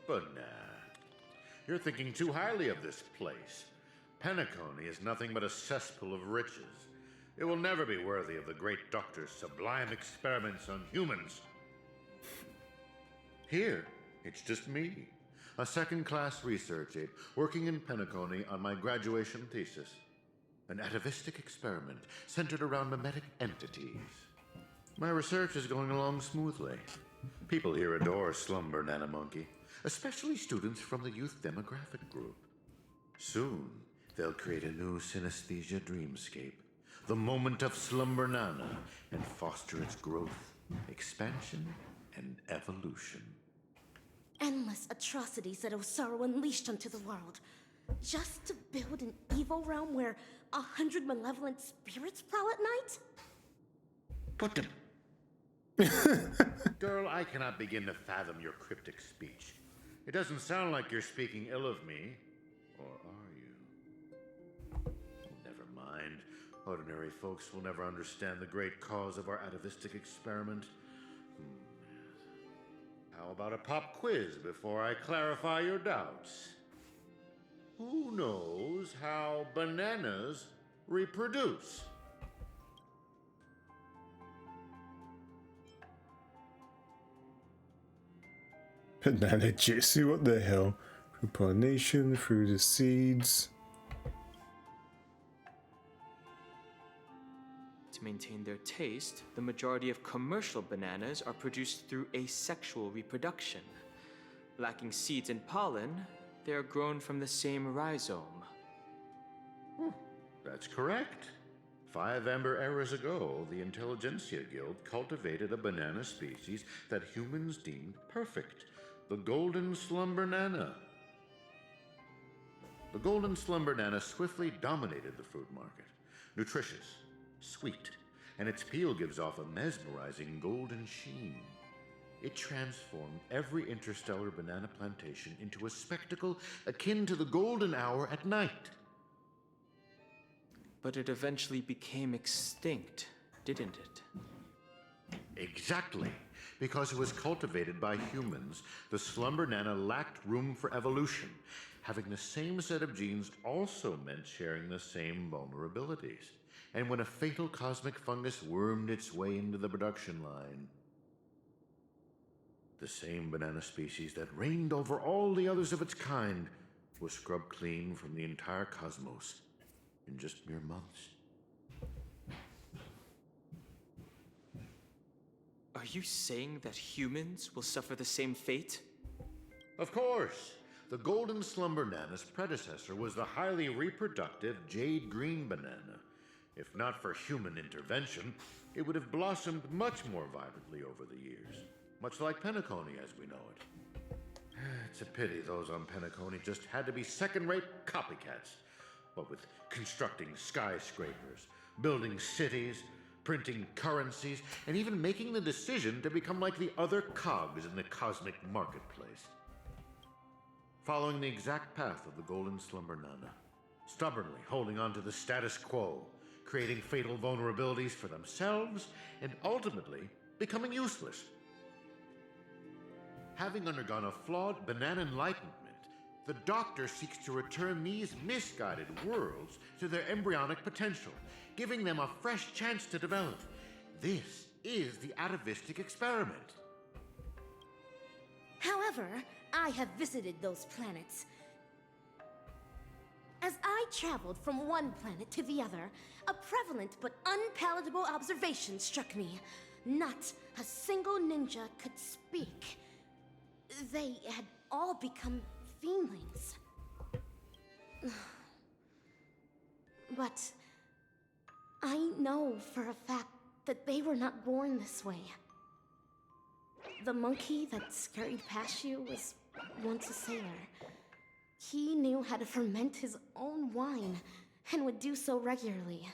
But nah. You're thinking too highly of this place. Penacony is nothing but a cesspool of riches. It will never be worthy of the great doctor's sublime experiments on humans. Here, it's just me, a second-class research aide working in Penacony on my graduation thesis. An atavistic experiment centered around mimetic entities. My research is going along smoothly. People here adore Slumber Nana Monkey, especially students from the youth demographic group. Soon, they'll create a new synesthesia dreamscape, the moment of Slumber Nana, and foster its growth, expansion, and evolution. Endless atrocities that Osaru unleashed onto the world, just to build an evil realm where 100 malevolent spirits prowl at night? But the... Girl, I cannot begin to fathom your cryptic speech. It doesn't sound like you're speaking ill of me. Or are you? Never mind. Ordinary folks will never understand the great cause of our atavistic experiment. How about a pop quiz before I clarify your doubts? Who knows how bananas reproduce? Banana Jitsu, what the hell? Through pollination, through the seeds. To maintain their taste, the majority of commercial bananas are produced through asexual reproduction. Lacking seeds and pollen, they are grown from the same rhizome. That's correct. 5 Amber Eras ago, the Intelligentsia Guild cultivated a banana species that humans deemed perfect. The Golden Slumber Nana. The Golden Slumber Nana swiftly dominated the fruit market. Nutritious, sweet, and its peel gives off a mesmerizing golden sheen. It transformed every interstellar banana plantation into a spectacle akin to the golden hour at night. But it eventually became extinct, didn't it? Exactly. Because it was cultivated by humans, the Slumber Nana lacked room for evolution. Having the same set of genes also meant sharing the same vulnerabilities. And when a fatal cosmic fungus wormed its way into the production line, the same banana species that reigned over all the others of its kind was scrubbed clean from the entire cosmos in just mere months. Are you saying that humans will suffer the same fate? Of course. the golden slumber nana's predecessor was the highly reproductive jade green banana. If not for human intervention, it would have blossomed much more vibrantly over the years, much like Penacony as we know it. It's a pity those on Penacony just had to be second-rate copycats. What with constructing skyscrapers, building cities, printing currencies, and even making the decision to become like the other cogs in the cosmic marketplace. Following the exact path of the golden slumber nana, stubbornly holding on to the status quo, creating fatal vulnerabilities for themselves, and ultimately becoming useless. Having undergone a flawed banana enlightenment, the Doctor seeks to return these misguided worlds to their embryonic potential, giving them a fresh chance to develop. This is the atavistic experiment. However, I have visited those planets. As I traveled from one planet to the other, a prevalent but unpalatable observation struck me. Not a single ninja could speak. They had all become fiendlings. But I know for a fact that they were not born this way. The monkey that scurried past you was once a sailor. He knew how to ferment his own wine and would do so regularly.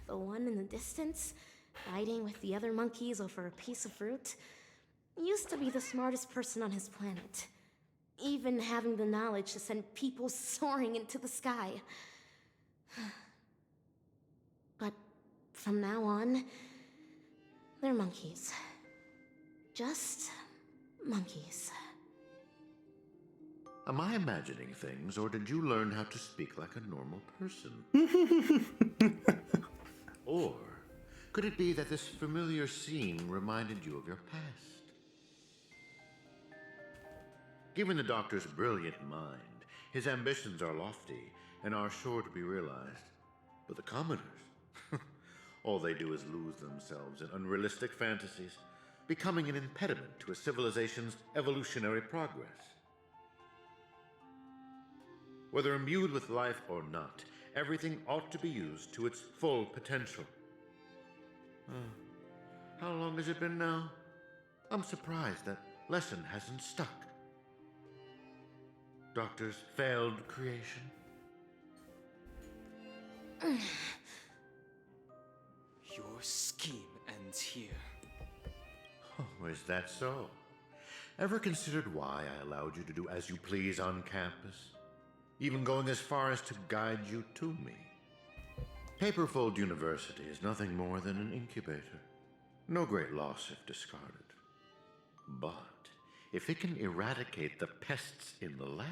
The one in the distance, fighting with the other monkeys over a piece of fruit, used to be the smartest person on his planet, even having the knowledge to send people soaring into the sky. But from now on, they're monkeys. Just monkeys. Am I imagining things, or did you learn how to speak like a normal person? Or could it be that this familiar scene reminded you of your past? Given the Doctor's brilliant mind, his ambitions are lofty and are sure to be realized. But the commoners, all they do is lose themselves in unrealistic fantasies, becoming an impediment to a civilization's evolutionary progress. Whether imbued with life or not, everything ought to be used to its full potential. How long has it been now? I'm surprised that lesson hasn't stuck. Doctor's failed creation. Your scheme ends here. Oh, is that so? Ever considered why I allowed you to do as you please on campus? Even going as far as to guide you to me? Paperfold University is nothing more than an incubator. No great loss if discarded. But if it can eradicate the pests in the lab,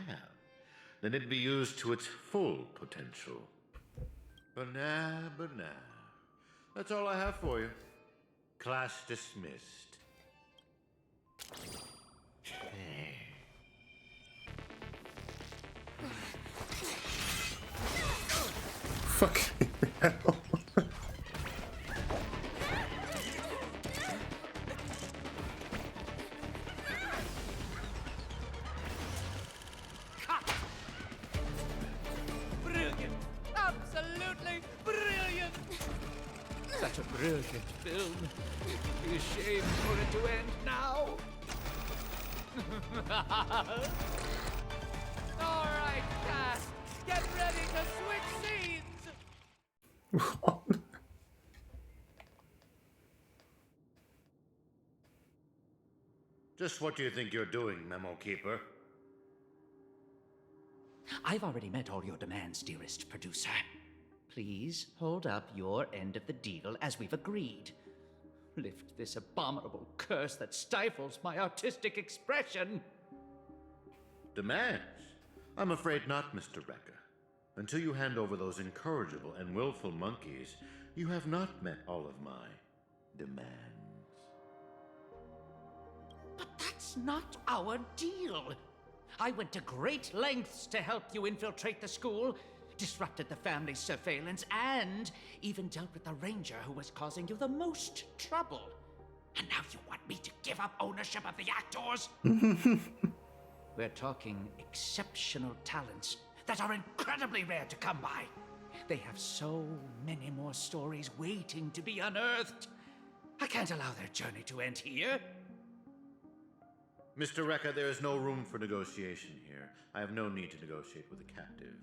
then it'd be used to its full potential. Banana. That's all I have for you. Class dismissed. Fucking hell. Brilliant! Absolutely brilliant! Such a brilliant film. It'd be a shame for it to end now. All right, cast. Get ready to switch scenes. What? Just what do you think you're doing, Memo Keeper? I've already met all your demands, dearest producer. Please hold up your end of the deal as we've agreed. Lift this abominable curse that stifles my artistic expression. Demands? I'm afraid not, Mr. Recker. Until you hand over those incorrigible and willful monkeys, you have not met all of my demands. But that's not our deal. I went to great lengths to help you infiltrate the school, disrupted the family's surveillance, and even dealt with the ranger who was causing you the most trouble. And now you want me to give up ownership of the actors? We're talking exceptional talents that are incredibly rare to come by. They have so many more stories waiting to be unearthed. I can't allow their journey to end here. Mr. Rekka, there is no room for negotiation here. I have no need to negotiate with a captive.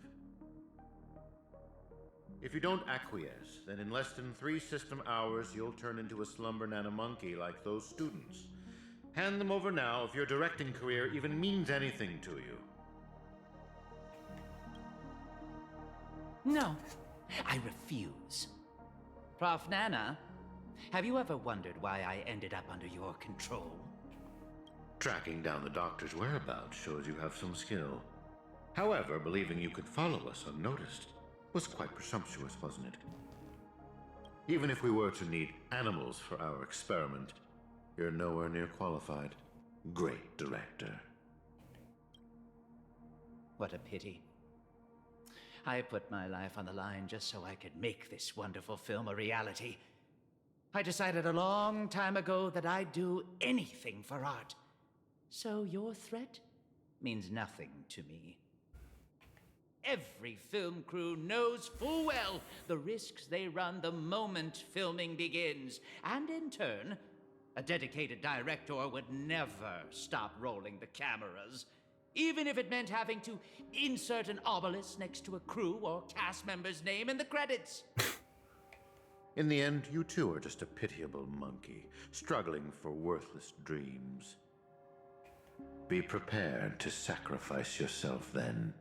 If you don't acquiesce, then in less than 3 system hours, you'll turn into a slumber nana monkey like those students. Hand them over now if your directing career even means anything to you. No, I refuse. Prof. Nana, have you ever wondered why I ended up under your control? Tracking down the doctor's whereabouts shows you have some skill. However, believing you could follow us unnoticed was quite presumptuous, wasn't it? Even if we were to need animals for our experiment, you're nowhere near qualified. Great director. What a pity. I put my life on the line just so I could make this wonderful film a reality. I decided a long time ago that I'd do anything for art. So your threat means nothing to me. Every film crew knows full well the risks they run the moment filming begins. And in turn, a dedicated director would never stop rolling the cameras, even if it meant having to insert an obelisk next to a crew or cast member's name in the credits. In the end, you too are just a pitiable monkey, struggling for worthless dreams. Be prepared to sacrifice yourself then.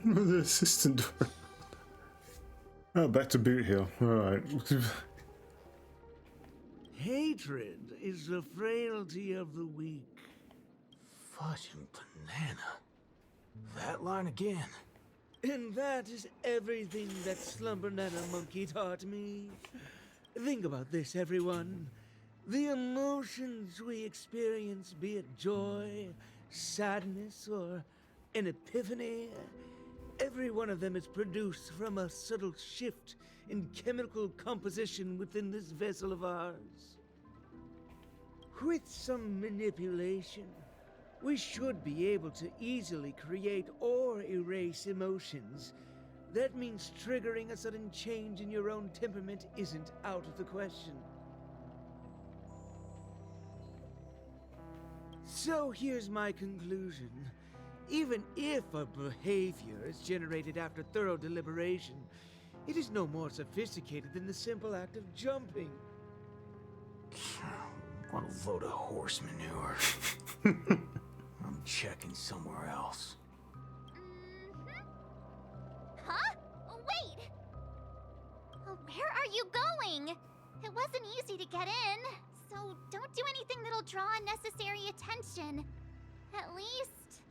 The assistant. Oh, back to Boot Hill. Alright. Hatred is the frailty of the weak. Fudging banana. That line again. And that is everything that Slumber Nana Monkey taught me. Think about this, everyone. The emotions we experience, be it joy, sadness, or an epiphany, every one of them is produced from a subtle shift in chemical composition within this vessel of ours. With some manipulation, we should be able to easily create or erase emotions. That means triggering a sudden change in your own temperament isn't out of the question. So here's my conclusion. Even if a behavior is generated after thorough deliberation, it is no more sophisticated than the simple act of jumping. What a load of horse manure. I'm checking somewhere else. Huh? Wait! Where are you going? It wasn't easy to get in, so don't do anything that'll draw unnecessary attention. At least,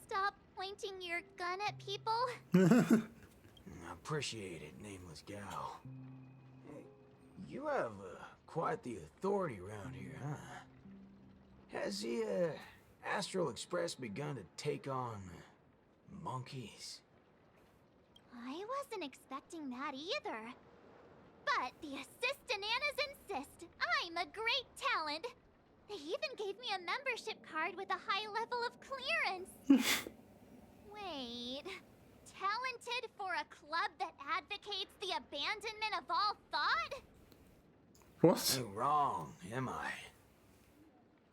stop pointing your gun at people. I appreciate it, nameless gal. Hey, you have quite the authority around here, huh? Has the Astral Express begun to take on monkeys? I wasn't expecting that either. But the Assistananas insist I'm a great talent. They even gave me a membership card with a high level of clearance. Wait, talented for a club that advocates the abandonment of all thought? What? Ain't wrong, am I?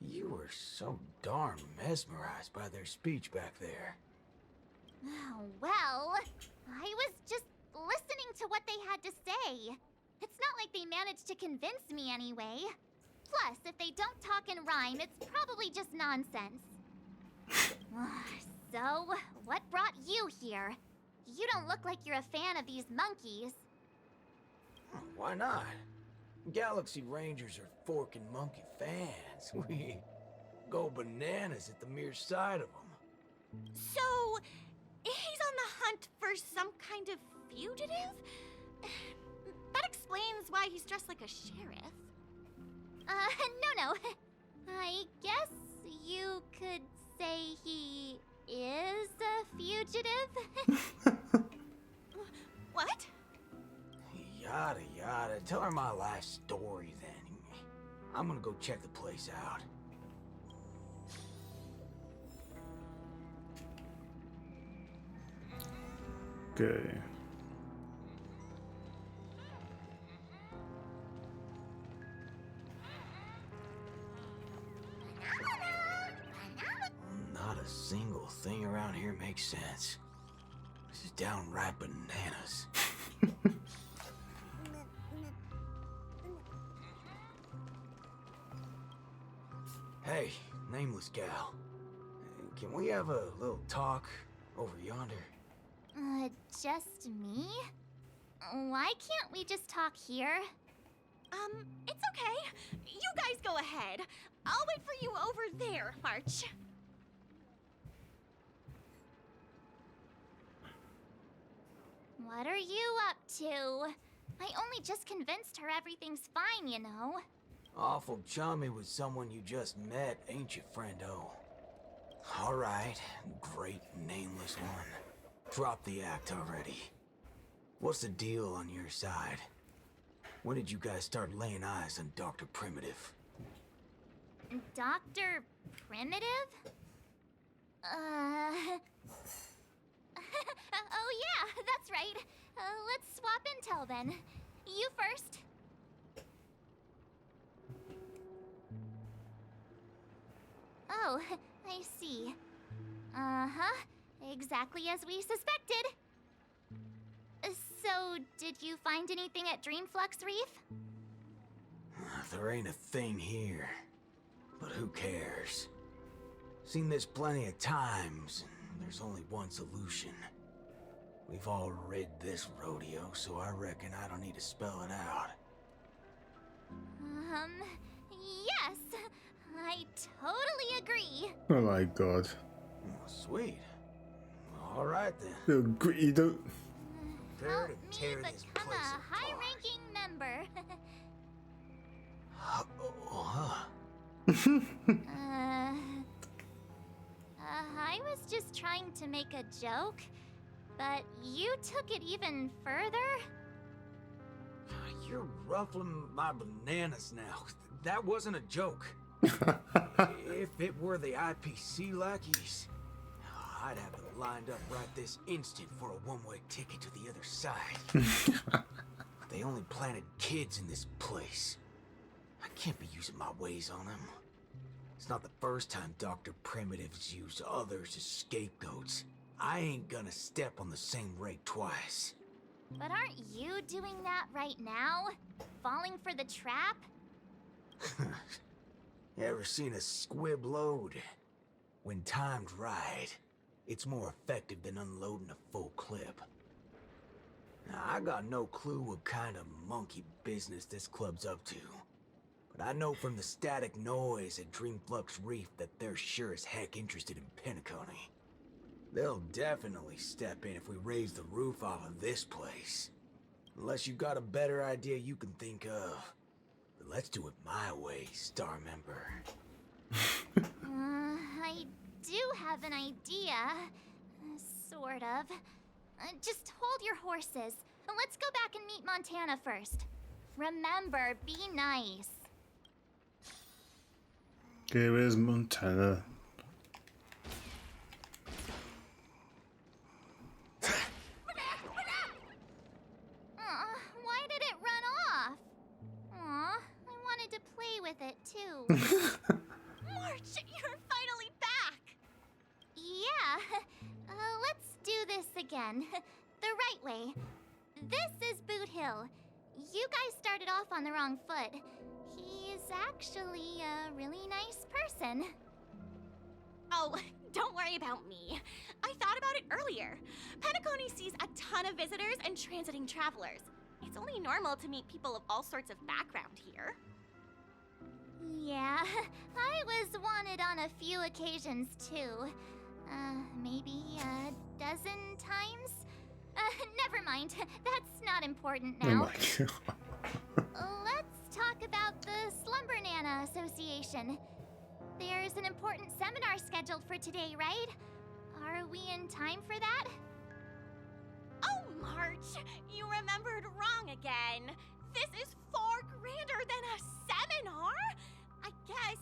You were so darn mesmerized by their speech back there. Oh, well, I was just listening to what they had to say. It's not like they managed to convince me anyway. Plus, if they don't talk in rhyme, it's probably just nonsense. So, what brought you here? You don't look like you're a fan of these monkeys. Why not? Galaxy Rangers are forking monkey fans. We go bananas at the mere sight of them. So, he's on the hunt for some kind of fugitive? That explains why he's dressed like a sheriff. No. I guess you could say he is a fugitive. What? tell her my life story then. I'm gonna go check the place out. Okay. Not a single thing around here makes sense. This is downright bananas. Hey, nameless gal. Can we have a little talk over yonder? Just me? Why can't we just talk here? It's okay. You guys go ahead. I'll wait for you over there, March. What are you up to? I only just convinced her everything's fine, you know. Awful chummy with someone you just met, ain't you, friendo? Alright, great nameless one. Drop the act already. What's the deal on your side? When did you guys start laying eyes on Dr. Primitive? Dr. Primitive? Oh yeah, that's right. Let's swap intel then. You first. Oh, I see. Uh-huh. Exactly as we suspected. So, did you find anything at Dreamflux Reef? There ain't a thing here. But who cares? Seen this plenty of times, and there's only one solution. We've all rid this rodeo, so I reckon I don't need to spell it out. Yes. I totally agree. Oh my god. Oh, sweet. All right then. You don't. Prepare to Help tear me this become place a high-ranking member. I was just trying to make a joke, but you took it even further? You're ruffling my bananas now. That wasn't a joke. If it were the IPC lackeys, I'd have them lined up right this instant for a one-way ticket to the other side. They only planted kids in this place. I can't be using my ways on them. It's not the first time Dr. Primitive's used others as scapegoats. I ain't gonna step on the same rake twice. But aren't you doing that right now? Falling for the trap? Ever seen a squib load? When timed right, it's more effective than unloading a full clip. Now, I got no clue what kind of monkey business this club's up to. But I know from the static noise at Dreamflux Reef that they're sure as heck interested in Penacony. They'll definitely step in if we raise the roof off of this place. Unless you got a better idea you can think of. But let's do it my way, Star Member. I do have an idea. Sort of. Just hold your horses. Let's go back and meet Montana first. Remember, be nice. Okay, where's Montana? Why did it run off? Aw, I wanted to play with it too. March, you're finally back! Yeah, let's do this again. The right way. This is Boot Hill. You guys started off on the wrong foot. He's actually a really nice person. Oh, don't worry about me. I thought about it earlier. Penacony sees a ton of visitors and transiting travelers. It's only normal to meet people of all sorts of background here. Yeah, I was wanted on a few occasions too. Maybe a dozen times? Never mind. That's not important now. Oh my god. Let's talk about the Slumber Nana Association. There's an important seminar scheduled for today, right? Are we in time for that? Oh, March! You remembered wrong again. this is far grander than a seminar. I guess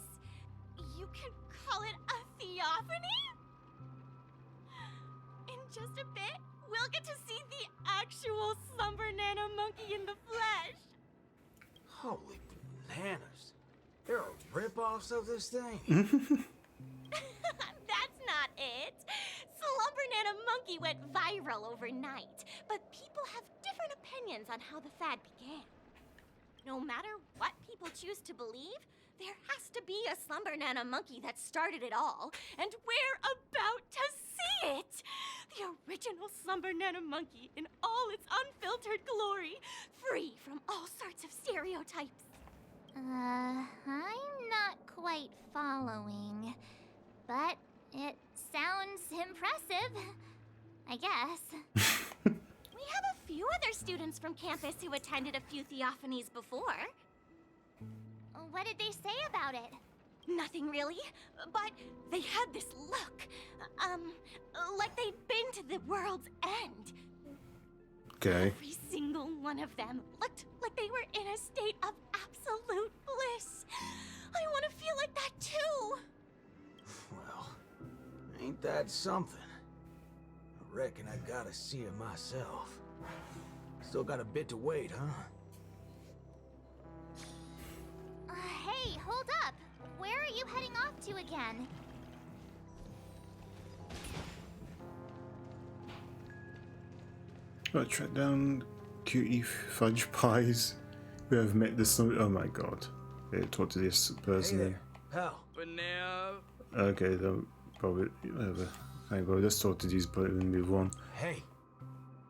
you could call it a theophany? In just a bit, we'll get to see the actual Slumber Nana monkey in the flesh. Holy bananas. There are rip-offs of this thing? That's not it. Slumber Nana monkey went viral overnight, but people have different opinions on how the fad began. No matter what people choose to believe, there has to be a Slumber Nana monkey that started it all, and we're about to see it! The original Slumber Nana monkey in all its unfiltered glory, free from all sorts of stereotypes. I'm not quite following, but it sounds impressive, I guess. We have a few other students from campus who attended a few theophanies before. What did they say about it? Nothing really, but they had this look. Like they'd been to the world's end. Okay. Every single one of them looked like they were in a state of absolute bliss. I want to feel like that too. Well, ain't that something? I reckon I gotta see it myself. Still got a bit to wait, huh? Hey, hold up! Where are you heading off to again? Right, track down cutie fudge pies who have met the oh my god. Yeah, talk to this personally. Pal. Banana. Okay, then probably whatever. Thank God, let's talk to these but then move on. Hey.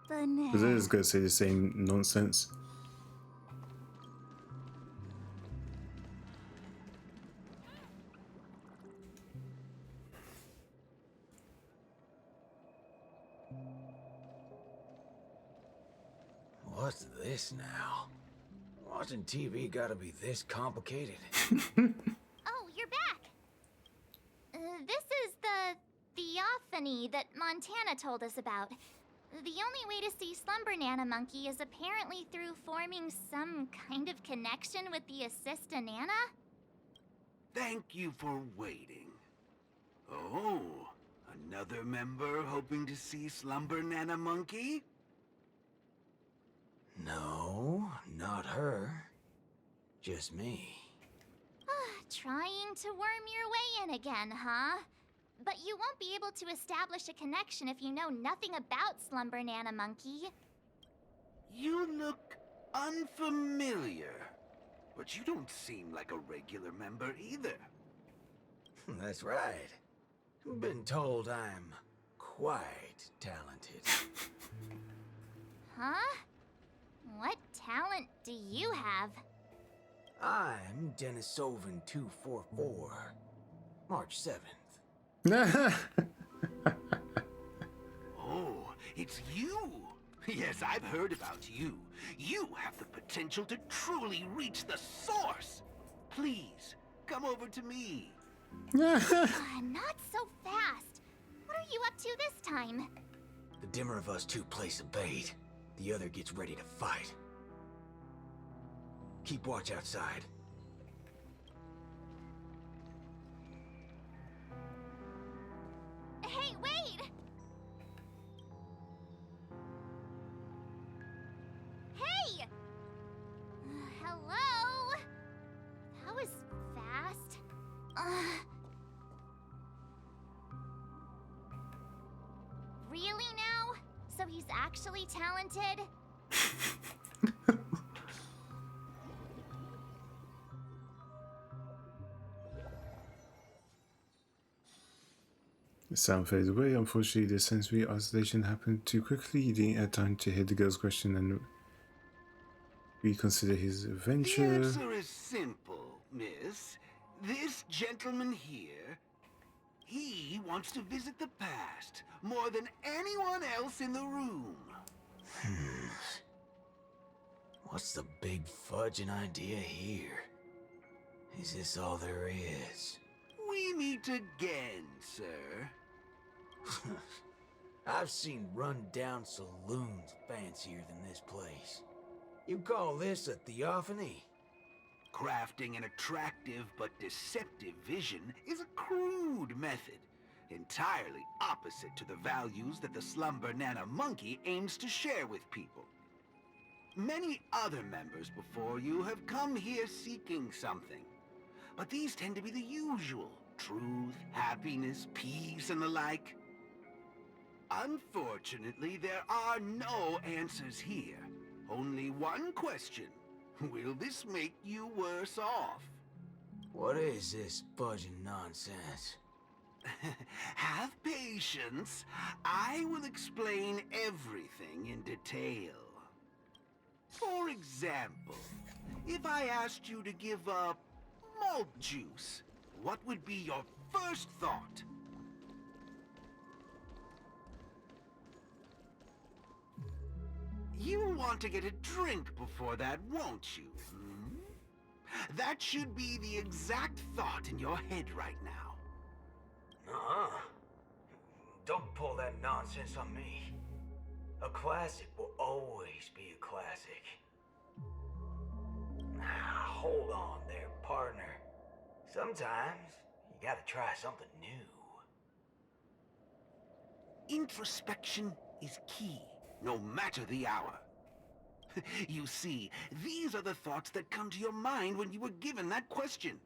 Because they're just gonna say the same nonsense. What's this now? Watching TV gotta be this complicated? Oh, you're back! This is the theophany that Montana told us about. The only way to see Slumber Nana Monkey is apparently through forming some kind of connection with the Assista Nana? Thank you for waiting. Oh, another member hoping to see Slumber Nana Monkey? No, not her. Just me. Trying to worm your way in again, huh? But you won't be able to establish a connection if you know nothing about Slumber Nana Monkey. You look unfamiliar, but you don't seem like a regular member either. That's right. Been told I'm quite talented. Huh? What talent do you have? I'm Denisovan 244. March 7th. Oh, it's you! Yes, I've heard about you. You have the potential to truly reach the source. Please, come over to me. Not so fast. What are you up to this time? The dimmer of us two plays a bait. The other gets ready to fight. Keep watch outside. Hey, wait! Hey! Hello? That was fast. Really now? So he's actually talented? The sound fades away. Unfortunately, the sensory isolation happened too quickly. He didn't have time to hear the girl's question and reconsider his The adventure. answer is simple, miss. This gentleman here, he wants to visit the past more than anyone else in the room. What's the big fudging idea here? Is this all there is? We meet again, sir. I've seen run-down saloons fancier than this place. You call this a theophany? Crafting an attractive but deceptive vision is a crude method, entirely opposite to the values that the Slumber Nana Monkey aims to share with people. Many other members before you have come here seeking something, but these tend to be the usual: truth, happiness, peace, and the like. Unfortunately, there are no answers here. Only one question. Will this make you worse off? What is this budging nonsense? Have patience. I will explain everything in detail. For example, if I asked you to give up malt juice, what would be your first thought? You'll want to get a drink before that, won't you? Hmm? That should be the exact thought in your head right now. Uh-uh. Don't pull that nonsense on me. A classic will always be a classic. Hold on there, partner. Sometimes you gotta try something new. Introspection is key, no matter the hour. You see, these are the thoughts that come to your mind when you were given that question.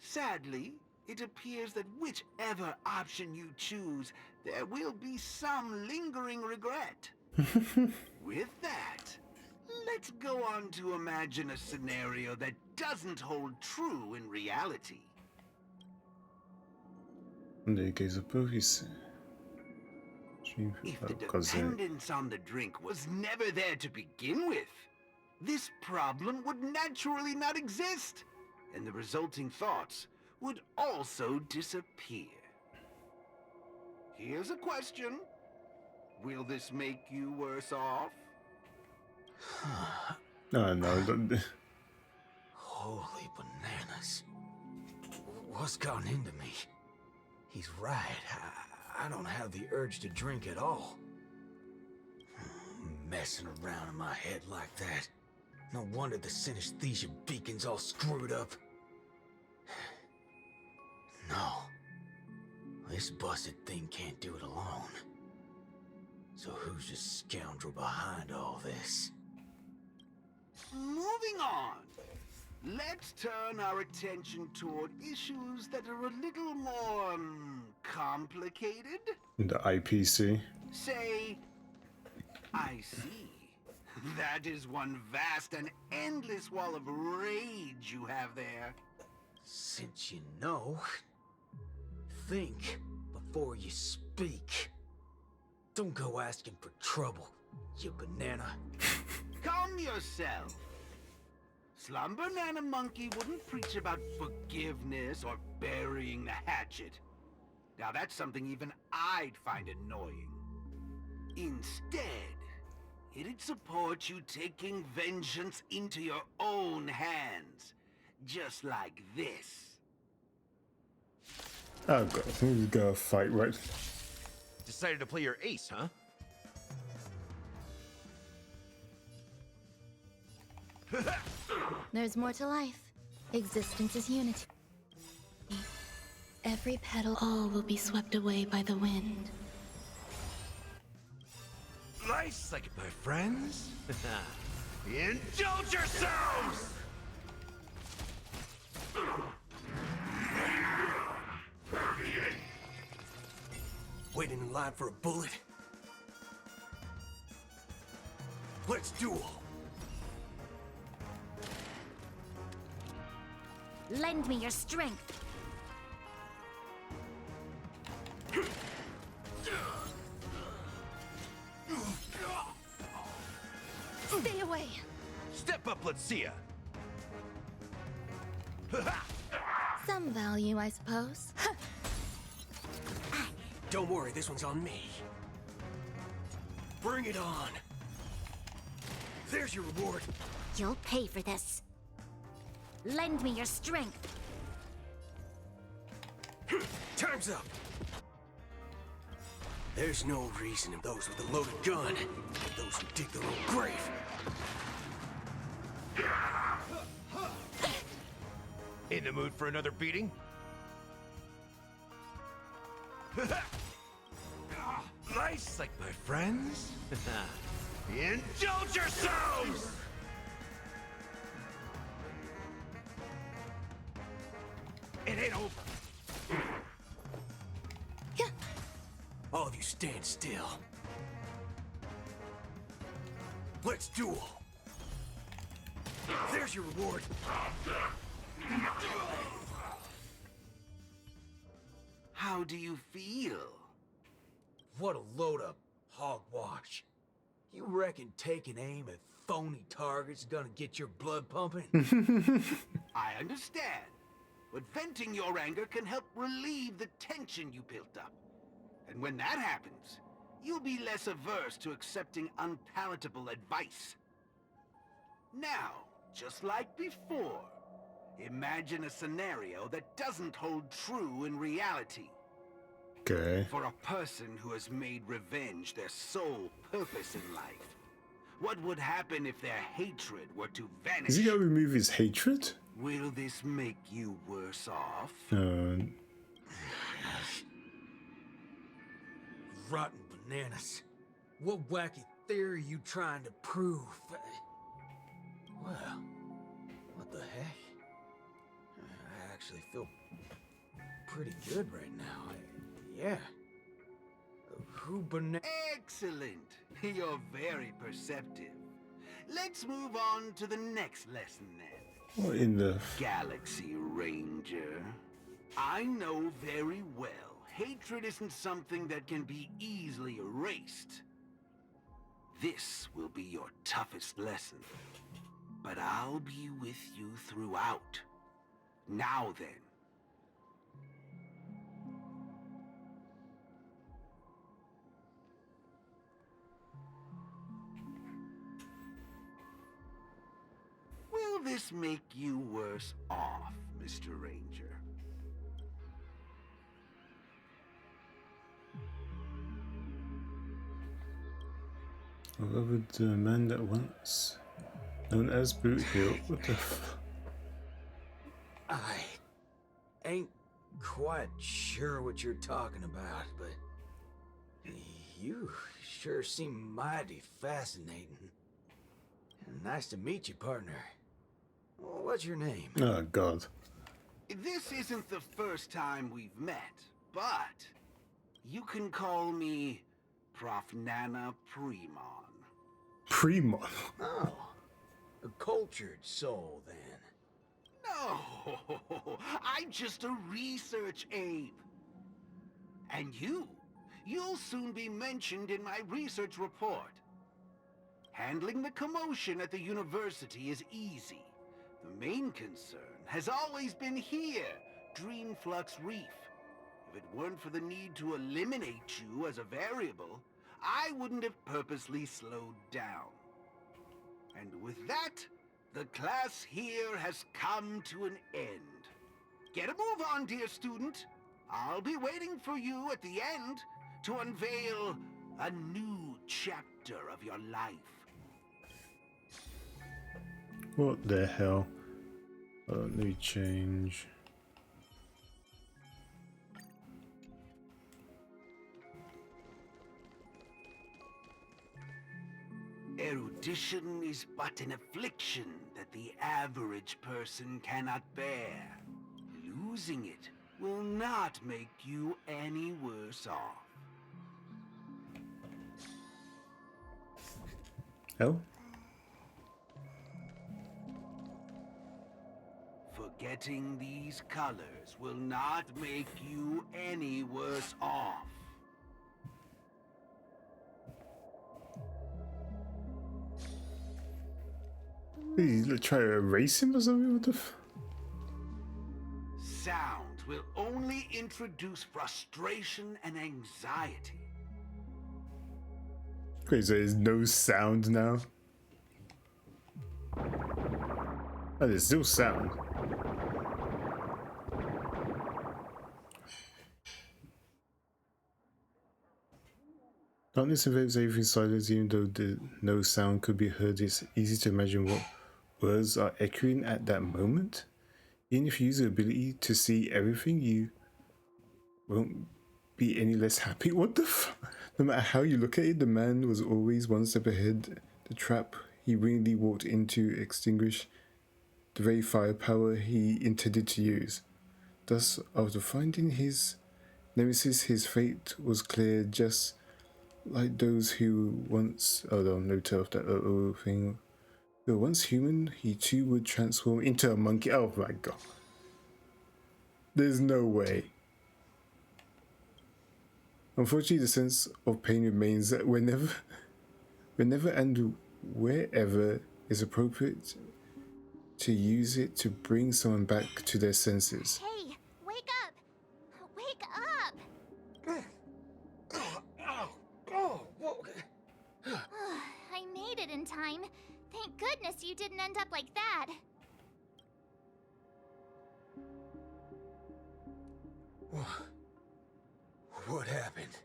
Sadly, it appears that whichever option you choose, there will be some lingering regret. With that, let's go on to imagine a scenario that doesn't hold true in reality. Onde é que é por isso? If the dependence on the drink was never there to begin with, this problem would naturally not exist, and the resulting thoughts would also disappear. Here's a question. Will this make you worse off? No, don't. Holy bananas. What's gotten into me? He's right. I don't have the urge to drink at all. Messing around in my head like that. No wonder the synesthesia beacon's all screwed up. No. This busted thing can't do it alone. So who's the scoundrel behind all this? Moving on. Let's turn our attention toward issues that are a little more complicated. The IPC. Say, I see. That is one vast and endless wall of rage you have there. Since you know, think before you speak. Don't go asking for trouble, you banana. Calm yourself. Slumber Nana Monkey wouldn't preach about forgiveness or burying the hatchet. Now that's something even I'd find annoying. Instead, it'd support you taking vengeance into your own hands. Just like this. Oh god, I think we got a fight right. Decided to play your ace, huh? There's more to life. Existence is unity. Every petal, all will be swept away by the wind. Nice, like my friends. Indulge yourselves! Waiting in line for a bullet? Let's duel! Lend me your strength. Stay away! Step up, let's see ya! Some value, I suppose. Don't worry, this one's on me. Bring it on! There's your reward. You'll pay for this. Lend me your strength. Time's up! There's no reason if those with a loaded gun, those who dig their own grave. In the mood for another beating? Nice, like my friends? Indulge yourselves! It ain't over. All of you stand still. Let's duel. There's your reward. How do you feel? What a load of hogwash. You reckon taking aim at phony targets is gonna get your blood pumping? I understand. But venting your anger can help relieve the tension you built up. And when that happens, you'll be less averse to accepting unpalatable advice. Now, just like before, imagine a scenario that doesn't hold true in reality. Okay. For a person who has made revenge their sole purpose in life, what would happen if their hatred were to vanish? Is he gonna remove his hatred? Will this make you worse off? Rotten bananas. What wacky theory are you trying to prove? Well, what the heck? I actually feel pretty good right now. Yeah. Excellent. You're very perceptive. Let's move on to the next lesson then. What in the... Galaxy Ranger. I know very well hatred isn't something that can be easily erased. This will be your toughest lesson. But I'll be with you throughout. Now then. Will this make you worse off, Mr. Ranger? Over the man that once known as Boot Hill. What the f... I ain't quite sure what you're talking about, but you sure seem mighty fascinating. Nice to meet you, partner. What's your name? Oh, God. This isn't the first time we've met, but you can call me Prof. Nana Premon. Premon? Oh, a cultured soul, then. No, I'm just a research ape. And you'll soon be mentioned in my research report. Handling the commotion at the university is easy. The main concern has always been here, Dreamflux Reef. If it weren't for the need to eliminate you as a variable, I wouldn't have purposely slowed down. And with that, the class here has come to an end. Get a move on, dear student. I'll be waiting for you at the end to unveil a new chapter of your life. What the hell? Let me change. Erudition is but an affliction that the average person cannot bear. Losing it will not make you any worse off. Oh? Forgetting these colors will not make you any worse off. Did you try to erase him or something? What the f... Sound will only introduce frustration and anxiety. Okay, so there's no sound now? Oh, there's still sound. Darkness invades everything silence, even though no sound could be heard. It's easy to imagine what words are echoing at that moment. Even if you use the ability to see everything, you won't be any less happy. What the fuck? No matter how you look at it, the man was always one step ahead. The trap he willingly walked into extinguished the very firepower he intended to use. Thus, after finding his nemesis, his fate was clear, just like those who once... Oh no, no tell of that thing. Though once human, he too would transform into a monkey. Oh my god. There's no way. Unfortunately, the sense of pain remains that whenever and wherever is appropriate to use it to bring someone back to their senses. Hey, wake up! Wake up! I made it in time. Thank goodness you didn't end up like that. What happened?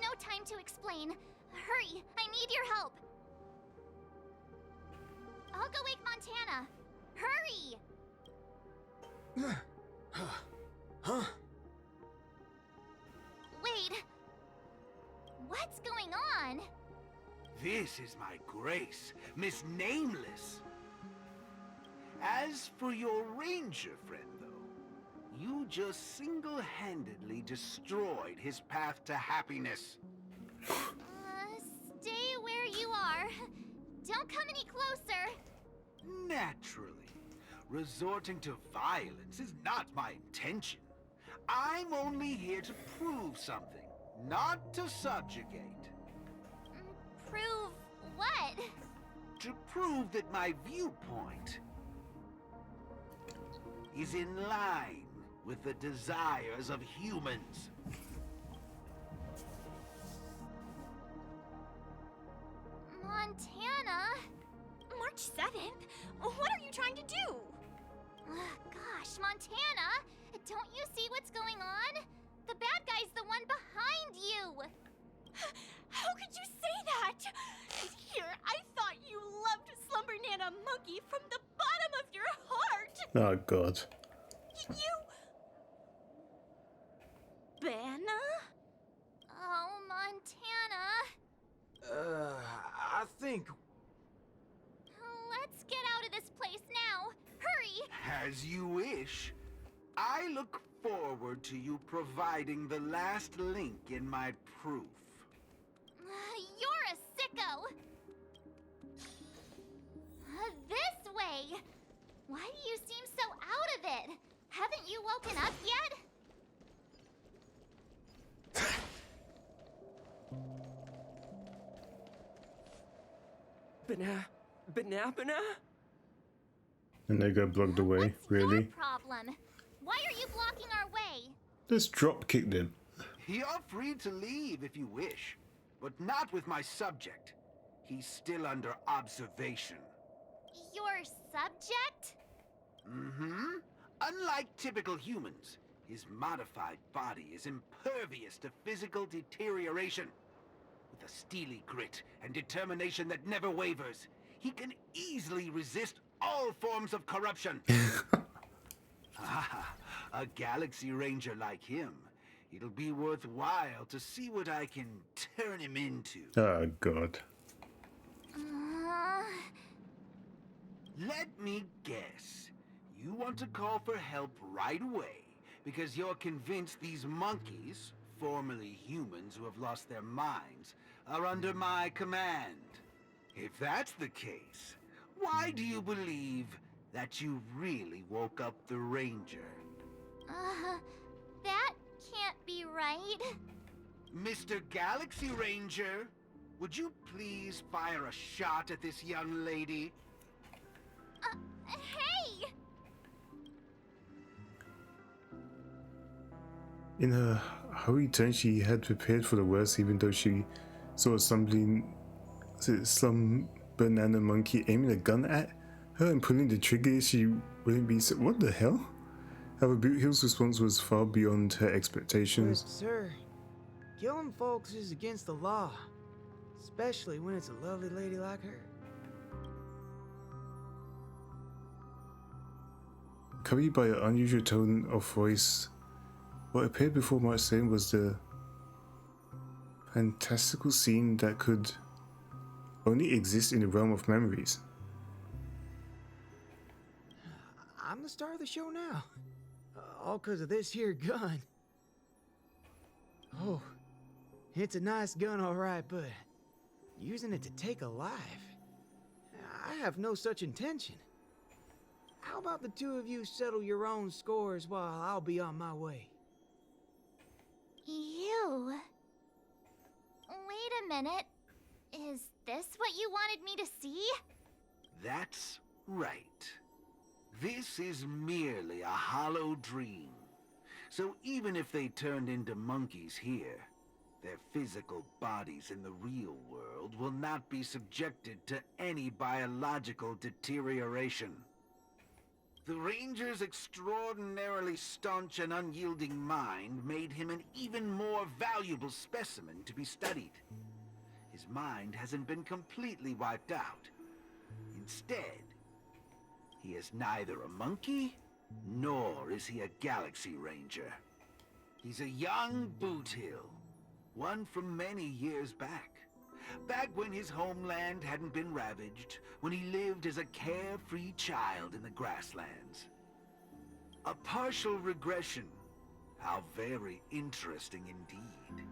No time to explain. Hurry, I need your help. I'll go wake Montana. Hurry! Huh? Wait. What's going on? This is my grace, Miss Nameless. As for your ranger friend, though, you just single-handedly destroyed his path to happiness. Stay where you are. Don't come any closer. Naturally. Resorting to violence is not my intention. I'm only here to prove something, not to subjugate. Prove what? To prove that my viewpoint is in line with the desires of humans. Montana? March 7th? What are you trying to do? Gosh, Montana! Don't you see what's going on? The bad guy's the one behind you! How could you say that? Here, I thought you loved Slumber Nana Monkey from the bottom of your heart! Oh god. You... Banna? Oh, Montana. I think... Let's get out of this place now. Hurry! As you wish. I look forward to you providing the last link in my proof. You're a sicko! This way! Why do you seem so out of it? Haven't you woken up yet? Banana? And they got blocked away, really? Your problem. Why are you blocking our way? Let's drop kick them. You're free to leave if you wish, but not with my subject. He's still under observation. Your subject? Mm-hmm. Unlike typical humans, his modified body is impervious to physical deterioration. With a steely grit and determination that never wavers, he can easily resist all forms of corruption. A Galaxy Ranger like him. It'll be worthwhile to see what I can turn him into. Oh god. Let me guess. You want to call for help right away because you're convinced these monkeys, formerly humans who have lost their minds, are under my command. If that's the case, why do you believe that you really woke up the Ranger? That can't be right. Mr. Galaxy Ranger, would you please fire a shot at this young lady? Hey! In her hurried turn, she had prepared for the worst, even though she saw some banana monkey aiming a gun at her and pulling the trigger. She wouldn't be so. What the hell? However, Boot Hill's response was far beyond her expectations. But, sir, killing folks is against the law. Especially when it's a lovely lady like her. Accompanied by an unusual tone of voice, what appeared before much saying was the fantastical scene that could only exist in the realm of memories. I'm the star of the show now. All because of this here gun. Oh, it's a nice gun, all right, but using it to take a life? I have no such intention. How about the two of you settle your own scores while I'll be on my way? You... Wait a minute. Is this what you wanted me to see? That's right. This is merely a hollow dream. So even if they turned into monkeys here, their physical bodies in the real world will not be subjected to any biological deterioration. The Ranger's extraordinarily staunch and unyielding mind made him an even more valuable specimen to be studied. His mind hasn't been completely wiped out. Instead, he is neither a monkey, nor is he a Galaxy Ranger. He's a young Boothill, one from many years back. Back when his homeland hadn't been ravaged, when he lived as a carefree child in the grasslands. A partial regression. How very interesting indeed.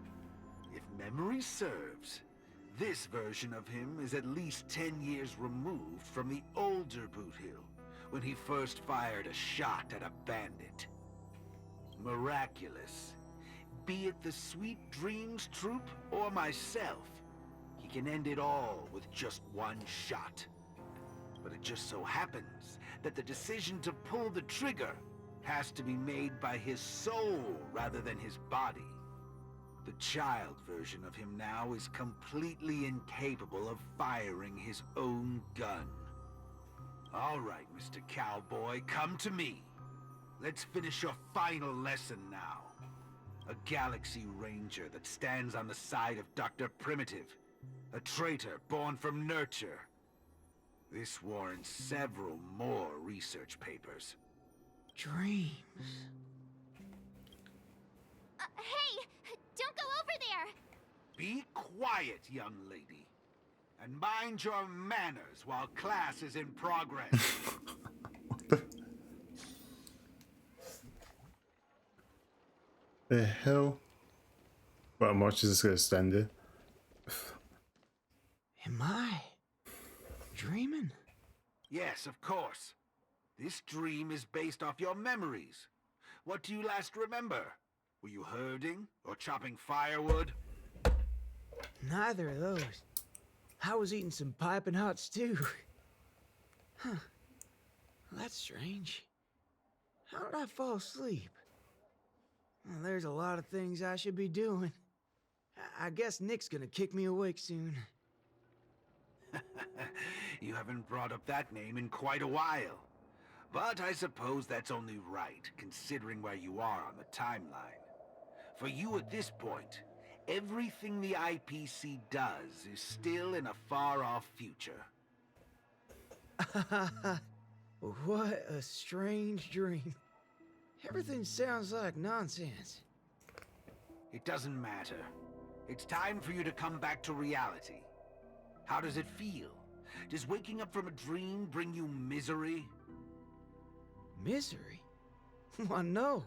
If memory serves, this version of him is at least 10 years removed from the older Boothill, when he first fired a shot at a bandit. Miraculous. Be it the Sweet Dreams Troop or myself, he can end it all with just one shot. But it just so happens that the decision to pull the trigger has to be made by his soul rather than his body. The child version of him now is completely incapable of firing his own gun. All right, Mr. Cowboy, come to me. Let's finish your final lesson now. A Galaxy Ranger that stands on the side of Dr. Primitive. A traitor born from nurture. This warrants several more research papers. Dreams. Hey! Don't go over there! Be quiet, young lady. And mind your manners while class is in progress. The hell? Well, March is just gonna stand there. Am I dreaming? Yes, of course. This dream is based off your memories. What do you last remember? Were you herding or chopping firewood? Neither of those. I was eating some piping hot stew. Huh. That's strange. How did I fall asleep? Well, there's a lot of things I should be doing. I guess Nick's gonna kick me awake soon. You haven't brought up that name in quite a while. But I suppose that's only right, considering where you are on the timeline. For you at this point, everything the IPC does is still in a far-off future. What a strange dream. Everything sounds like nonsense. It doesn't matter. It's time for you to come back to reality. How does it feel? Does waking up from a dream bring you misery? Misery? Why, no.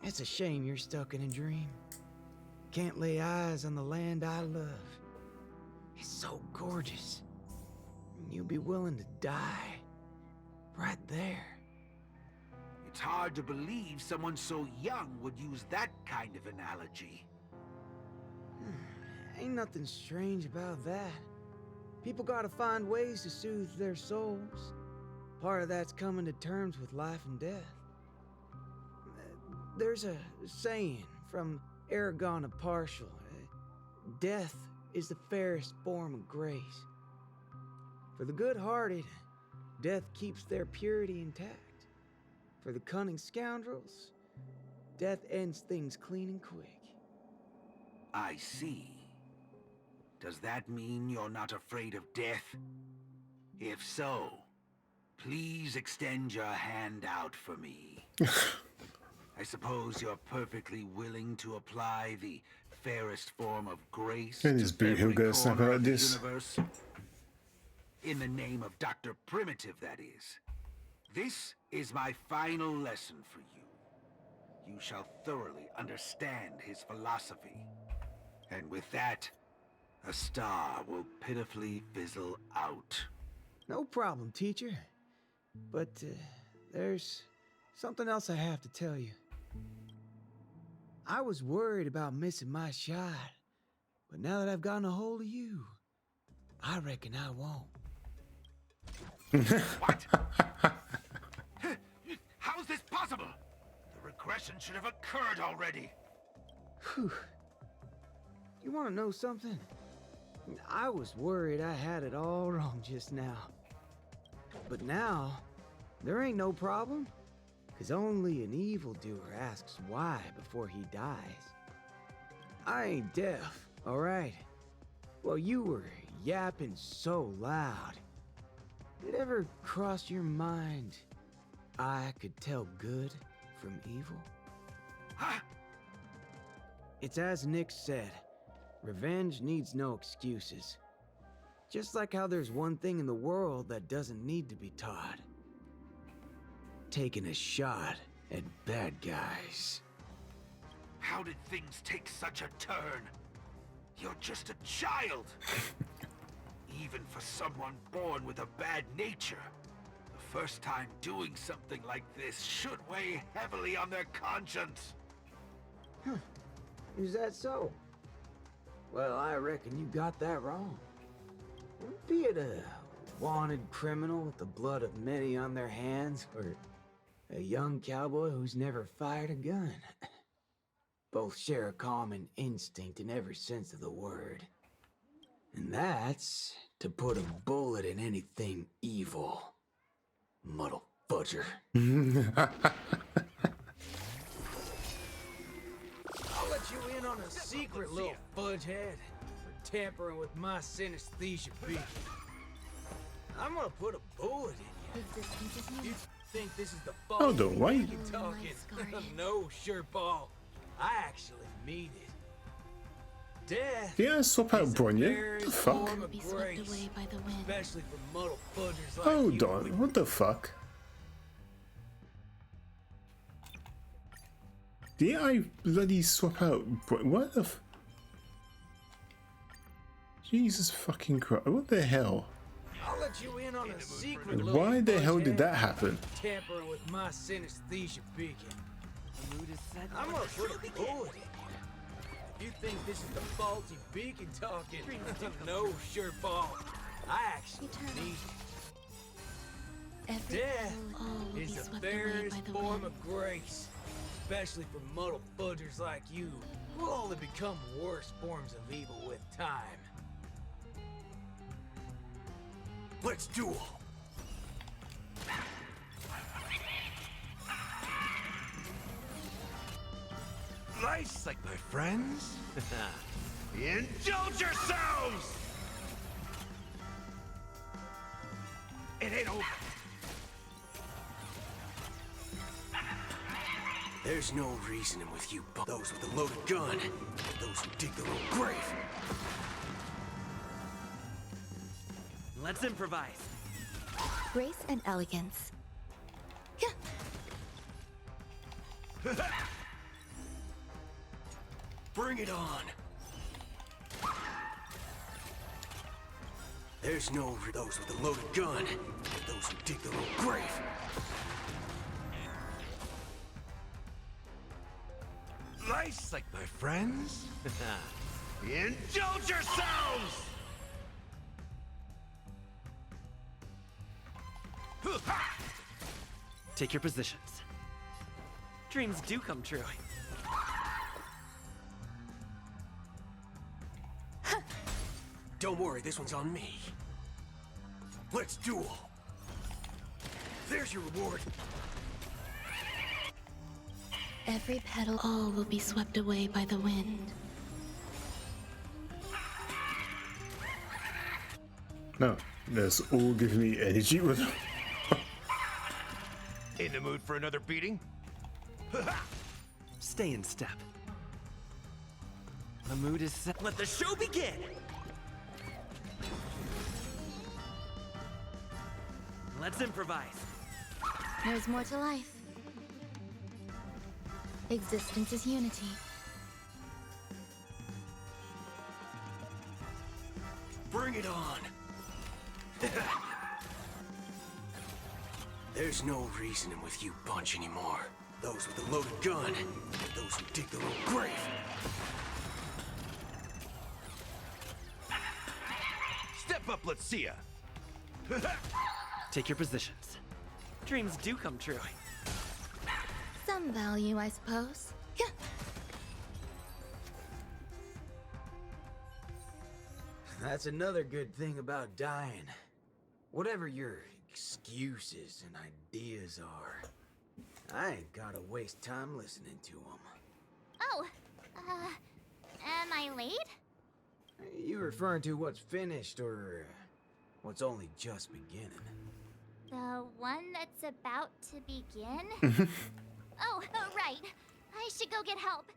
It's a shame you're stuck in a dream. Can't lay eyes on the land I love. It's so gorgeous. You'd be willing to die right there. It's hard to believe someone so young would use that kind of analogy. Ain't nothing strange about that. People gotta find ways to soothe their souls. Part of that's coming to terms with life and death. There's a saying from Aragon of Partial. Death is the fairest form of grace. For the good-hearted, death keeps their purity intact. For the cunning scoundrels, death ends things clean and quick. I see. Does that mean you're not afraid of death? If so, please extend your hand out for me. I suppose you're perfectly willing to apply the fairest form of grace And his to boot, he'll every get a snap corner out of of the this. universe? In the name of Dr. Primitive, that is. This is my final lesson for you. You shall thoroughly understand his philosophy. And with that, a star will pitifully fizzle out. No problem, teacher. But there's something else I have to tell you. I was worried about missing my shot, but now that I've gotten a hold of you, I reckon I won't. What? How's this possible? The regression should have occurred already. Whew. You want to know something? I was worried I had it all wrong just now. But now, there ain't no problem. Because only an evildoer asks why before he dies. I ain't deaf, alright? Well, you were yapping so loud. Did it ever cross your mind I could tell good from evil? Huh? It's as Nick said. Revenge needs no excuses. Just like how there's one thing in the world that doesn't need to be taught. Taking a shot at bad guys. How did things take such a turn? You're just a child. Even for someone born with a bad nature, the first time doing something like this should weigh heavily on their conscience. Huh. Is that so? Well, I reckon you got that wrong. Be it a wanted criminal with the blood of many on their hands, or a young cowboy who's never fired a gun. Both share a common instinct in every sense of the word. And that's to put a bullet in anything evil. Muddle fudger. I'll let you in on a secret, little fudgehead, for tampering with my synesthesia beacon. I'm gonna put a bullet in you. You think this is the fault? Hold on, why? You talking? No, sure, ball. I actually mean it. Death. Yeah, swap out Bronya. What the fuck? Especially for muddle fudgers like Hold you. on, what the fuck? Did I bloody swap out what the f— Jesus fucking Christ, what the hell? I'll let you in on a secret, And little why the hell did fudgehead. that happen? Tampering with my synesthesia beacon. I'm gonna put a bullet in you. You think this is the faulty beacon talking? No, sure, ball. I actually need it. Death is the fairest form of grace. Especially for muddle fudgers like you, who will only become worse forms of evil with time. Let's duel. Nice, like my friends. Indulge yourselves! It ain't over. There's no reasoning with you, those with a loaded gun, those who dig their own grave. Let's improvise. Grace and elegance. Bring it on. There's no those with a loaded gun, those who dig their own grave. Nice, like my friends. Indulge yourselves! Take your positions. Dreams do come true. Don't worry, this one's on me. Let's duel. There's your reward. Every petal, all will be swept away by the wind. No, that's all giving me energy. In the mood for another beating? Stay in step. The mood is set. Let the show begin! Let's improvise. There's more to life. Existence is unity. Bring it on! There's no reasoning with you bunch anymore. Those with a loaded gun, those who dig their own grave. Step up, let's see ya! Take your positions. Dreams do come true. Some value, I suppose. That's another good thing about dying. Whatever your excuses and ideas are, I ain't gotta waste time listening to them. Oh, am I late? You referring to what's finished or what's only just beginning? The one that's about to begin? Oh, right. I should go get help.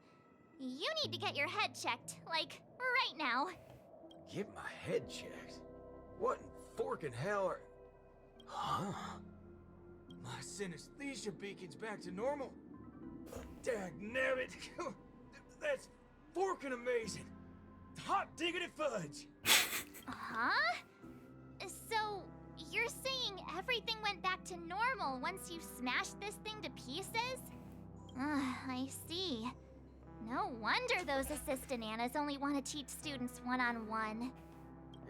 You need to get your head checked, like, right now. Get my head checked? What in forking hell are... Huh? My synesthesia beacon's back to normal? Dagnabbit! That's forking amazing! Hot diggity fudge! Huh? So, you're saying everything went back to normal once you smashed this thing to pieces? I see. No wonder those assistant Annas only want to teach students one-on-one.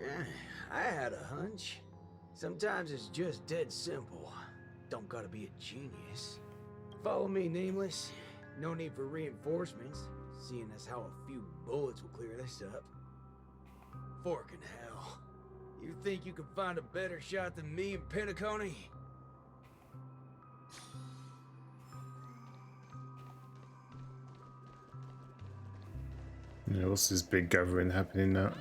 Yeah, I had a hunch. Sometimes it's just dead simple. Don't gotta be a genius. Follow me, Nameless. No need for reinforcements, seeing as how a few bullets will clear this up. Forking hell. You think you can find a better shot than me and Pentacone? Yeah, what's this big gathering happening now?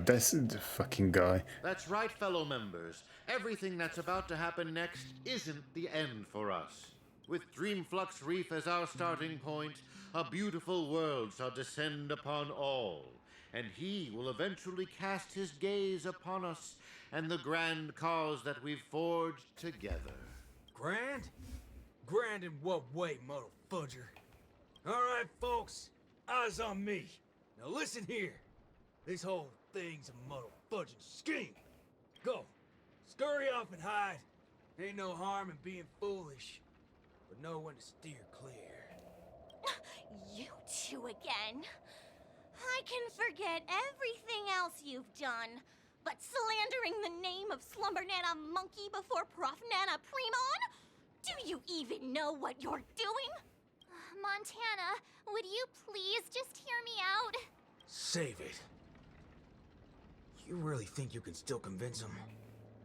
That's the fucking guy. That's right, fellow members. Everything that's about to happen next isn't the end for us. With Dreamflux Reef as our starting point, a beautiful world shall descend upon all, and he will eventually cast his gaze upon us and the grand cause that we've forged together. Grand? Grand in what way, muddle fudger? Alright, folks, eyes on me. Now listen here. This whole thing's a muddle fudging scheme. Go. Scurry off and hide. Ain't no harm in being foolish, but know when to steer clear. You two again. I can forget everything else you've done, but slandering the name of Slumber Nana Monkey before Prof Nana Premon? Do you even know what you're doing? Montana, would you please just hear me out? Save it. You really think you can still convince him?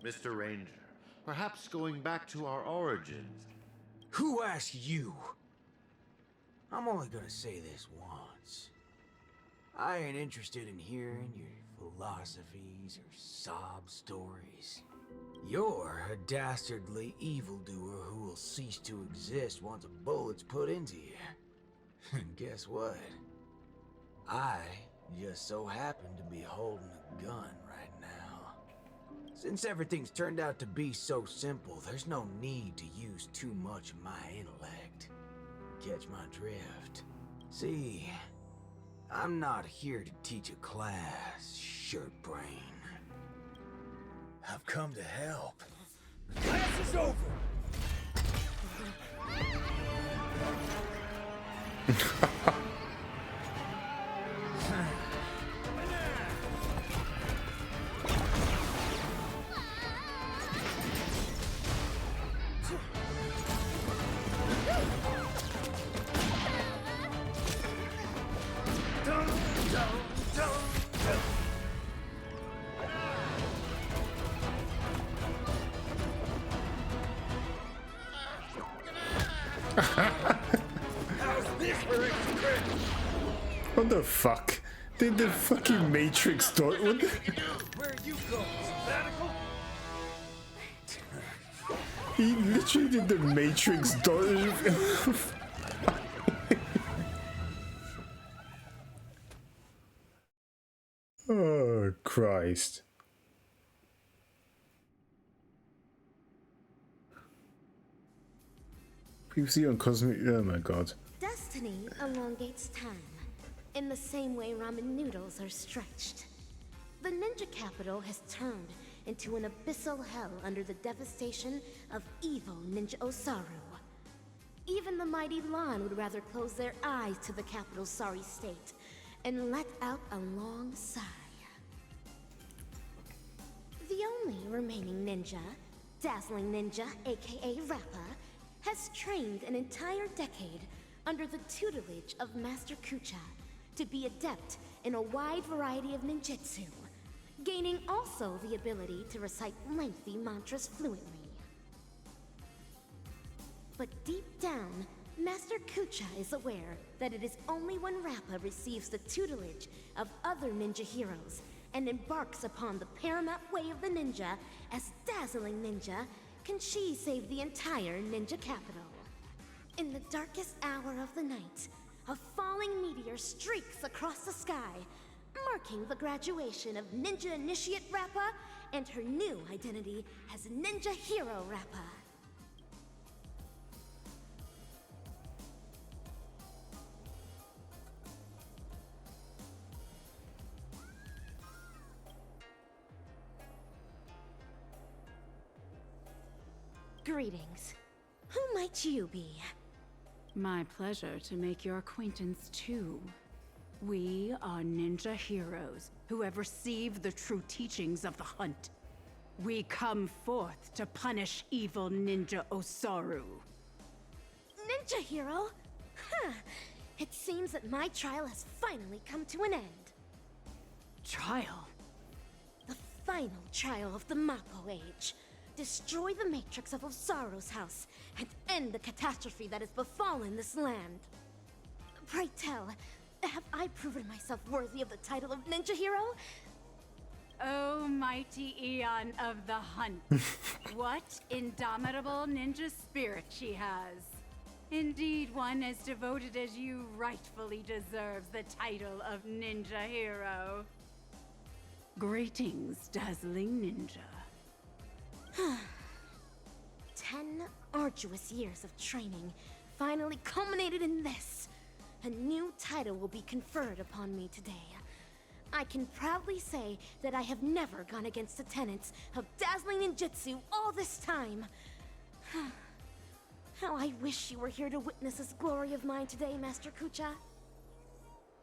Mr. Ranger, perhaps going back to our origins. Who asked you? I'm only gonna say this once. I ain't interested in hearing your philosophies or sob stories. You're a dastardly evildoer who will cease to exist once a bullet's put into you. And guess what? I just so happen to be holding a gun right now. Since everything's turned out to be so simple, there's no need to use too much of my intellect. Catch my drift? See, I'm not here to teach a class, shirt brain. I've come to help. Class is over! What the fuck? Did the fucking Matrix start? What the... Where you going? Sabbatical? He literally did the Matrix dodge. Oh, Christ. Previously on Cosmic... Oh my god. Destiny elongates time, in the same way ramen noodles are stretched. The ninja capital has turned into an abyssal hell under the devastation of evil Ninja Osaru. Even the mighty Lan would rather close their eyes to the capital's sorry state and let out a long sigh. The only remaining ninja, Dazzling Ninja, aka Rappa, has trained an entire decade under the tutelage of Master Kucha to be adept in a wide variety of ninjutsu, gaining also the ability to recite lengthy mantras fluently. But deep down, Master Kucha is aware that it is only when Rappa receives the tutelage of other ninja heroes and embarks upon the paramount way of the ninja as Dazzling Ninja can she save the entire ninja capital. In the darkest hour of the night, a falling meteor streaks across the sky, marking the graduation of Ninja Initiate Rappa and her new identity as Ninja Hero Rappa. Greetings. Who might you be? My pleasure to make your acquaintance too. We are ninja heroes who have received the true teachings of the hunt. We come forth to punish evil Ninja Osaru. Ninja hero? Huh. It seems that my trial has finally come to an end. Trial? The final trial of the Mappo Age. Destroy the matrix of Osaru's house and end the catastrophe that has befallen this land. Pray tell, have I proven myself worthy of the title of Ninja Hero? Oh, mighty Eon of the Hunt. What indomitable ninja spirit she has. Indeed, one as devoted as you rightfully deserves the title of Ninja Hero. Greetings, Dazzling Ninja. 10 arduous years of training finally culminated in this. A new title will be conferred upon me today. I can proudly say that I have never gone against the tenets of dazzling ninjutsu all this time. How I wish you were here to witness this glory of mine today, Master Kucha.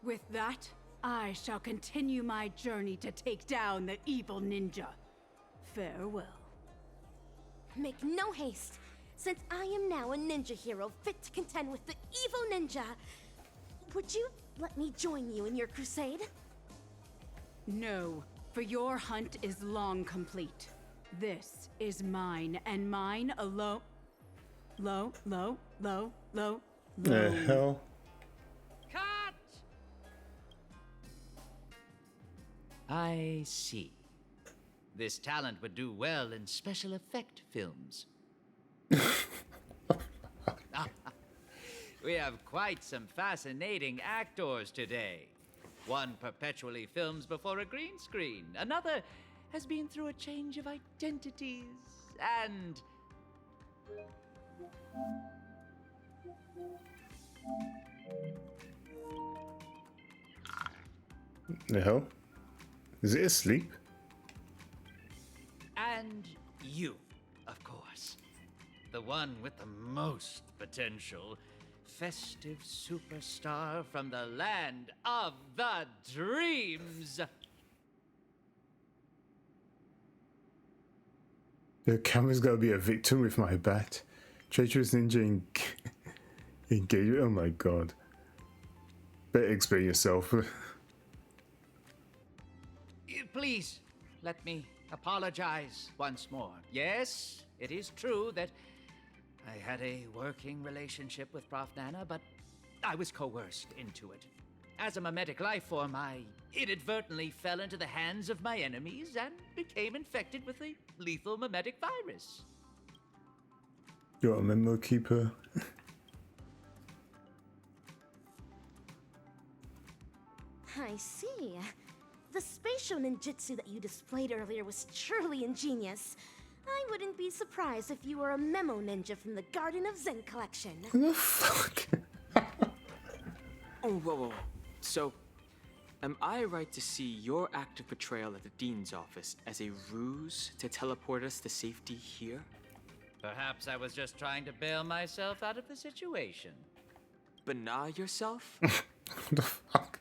With that, I shall continue my journey to take down the evil ninja. Farewell. Make no haste, since I am now a ninja hero fit to contend with the evil ninja. Would you let me join you in your crusade? No, for your hunt is long complete. This is mine, and mine alone. Low. The hell? Cut! I see. This talent would do well in special effect films. We have quite some fascinating actors today. One perpetually films before a green screen. Another has been through a change of identities. And... The hell? Is it asleep? And you, of course. The one with the most potential. Festive superstar from the land of the dreams. The camera's gotta be a victim with my bat. Treacherous ninja engagement. Oh my god. Better explain yourself. Please, let me apologize once more. Yes, it is true that I had a working relationship with Prof. Nana, but I was coerced into it. As a mimetic life form, I inadvertently fell into the hands of my enemies and became infected with a lethal mimetic virus. You're a memo keeper. I see. The spatial ninjutsu that you displayed earlier was truly ingenious. I wouldn't be surprised if you were a memo ninja from the Garden of Zen collection. What the fuck? Oh, whoa. So, am I right to see your active portrayal at the Dean's office as a ruse to teleport us to safety here? Perhaps I was just trying to bail myself out of the situation. Bana yourself? What the fuck?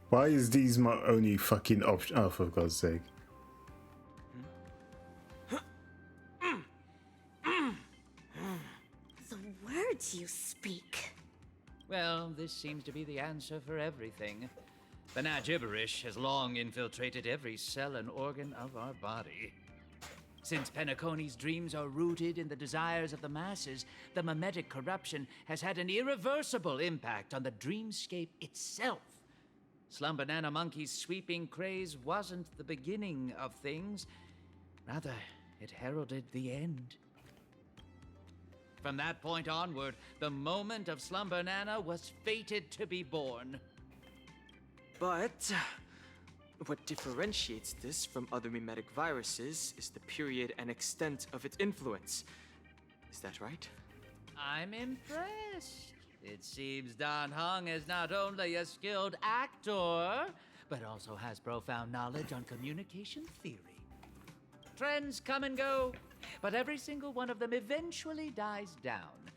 Why is these my only fucking option? Oh, for God's sake. The words you speak. Well, this seems to be the answer for everything. Bana gibberish has long infiltrated every cell and organ of our body. Since Penacony's dreams are rooted in the desires of the masses, the mimetic corruption has had an irreversible impact on the dreamscape itself. Slum Banana Monkey's sweeping craze wasn't the beginning of things. Rather, it heralded the end. From that point onward, the moment of Slum Banana was fated to be born. But what differentiates this from other mimetic viruses is the period and extent of its influence. Is that right? I'm impressed. It seems Dan Heng is not only a skilled actor, but also has profound knowledge on communication theory. Trends come and go, but every single one of them eventually dies down,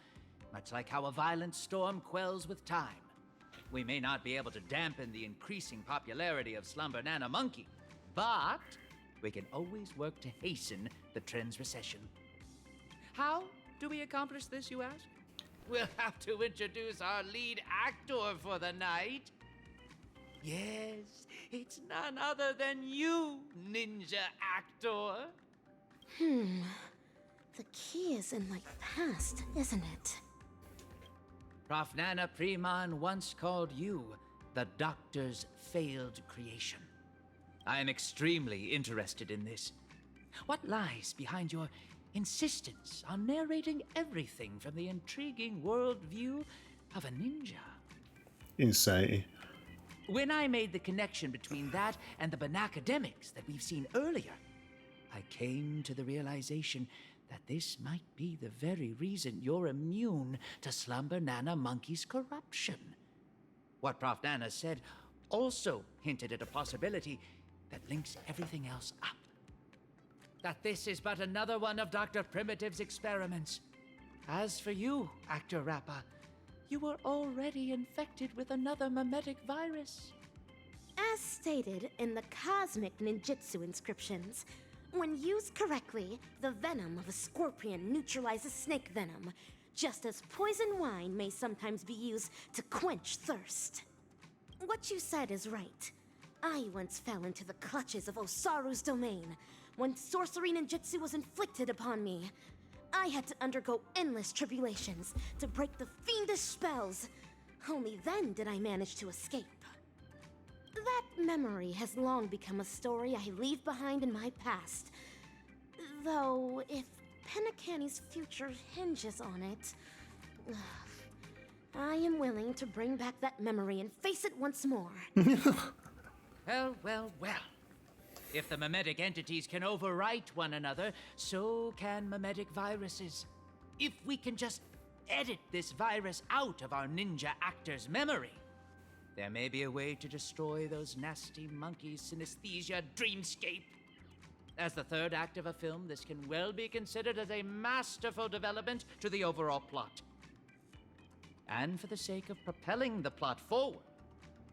much like how a violent storm quells with time. We may not be able to dampen the increasing popularity of Slum Banana Monkey, but we can always work to hasten the trend's recession. How do we accomplish this, you ask? We'll have to introduce our lead actor for the night. Yes, it's none other than you, ninja actor. The key is in my past, isn't it? Prof. Nana Preman once called you the Doctor's failed creation. I am extremely interested in this. What lies behind your insistence on narrating everything from the intriguing worldview of a ninja? Insanity. When I made the connection between that and the Banacademics that we've seen earlier, I came to the realization that this might be the very reason you're immune to Slum Banana Monkey's corruption. What Prof. Nana said also hinted at a possibility that links everything else up. That this is but another one of Dr. Primitive's experiments. As for you, Actor Rappa, you were already infected with another mimetic virus. As stated in the cosmic ninjutsu inscriptions, when used correctly, the venom of a scorpion neutralizes snake venom, just as poison wine may sometimes be used to quench thirst. What you said is right. I once fell into the clutches of Osaru's domain, when sorcery ninjutsu was inflicted upon me. I had to undergo endless tribulations to break the fiendish spells. Only then did I manage to escape. That memory has long become a story I leave behind in my past. Though, if Penacony's future hinges on it, I am willing to bring back that memory and face it once more. Well. If the mimetic entities can overwrite one another, so can mimetic viruses. If we can just edit this virus out of our ninja actor's memory, there may be a way to destroy those nasty monkeys' synesthesia dreamscape. As the third act of a film, this can well be considered as a masterful development to the overall plot. And for the sake of propelling the plot forward,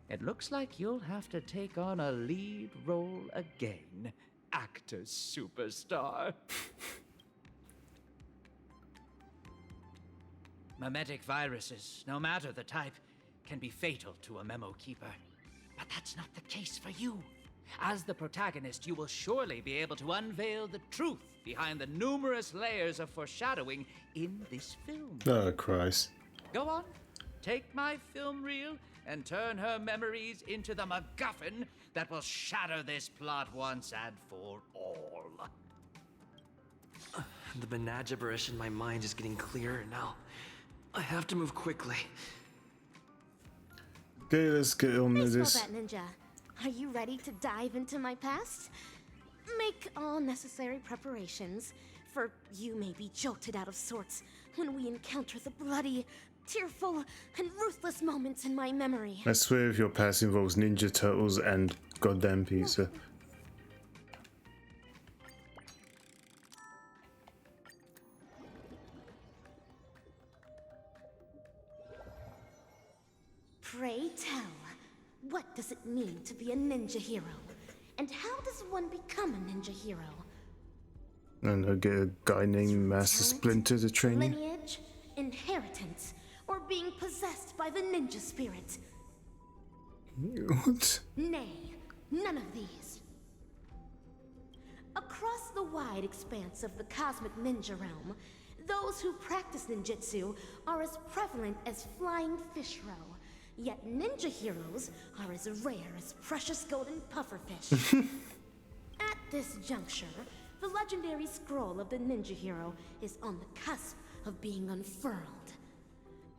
it looks like you'll have to take on a lead role again, actor superstar. Mimetic viruses, no matter the type, can be fatal to a memo keeper. But that's not the case for you. As the protagonist, you will surely be able to unveil the truth behind the numerous layers of foreshadowing in this film. Oh, Christ. Go on, take my film reel and turn her memories into the MacGuffin that will shatter this plot once and for all. The banal gibberish in my mind is getting clearer now. I have to move quickly. Okay, let's get on with Nice this. Bat Ninja. Are you ready to dive into my past? Make all necessary preparations, for you may be jolted out of sorts when we encounter the bloody, tearful, and ruthless moments in my memory. I swear if your past involves Ninja Turtles and goddamn pizza. Pray tell, what does it mean to be a ninja hero? And how does one become a ninja hero? And I get a guy named Master Splinter to train you. Lineage, inheritance, or being possessed by the ninja spirit? What? Nay, none of these. Across the wide expanse of the cosmic ninja realm, those who practice ninjutsu are as prevalent as flying fish roe. Yet ninja heroes are as rare as precious golden pufferfish. At this juncture, the legendary scroll of the ninja hero is on the cusp of being unfurled.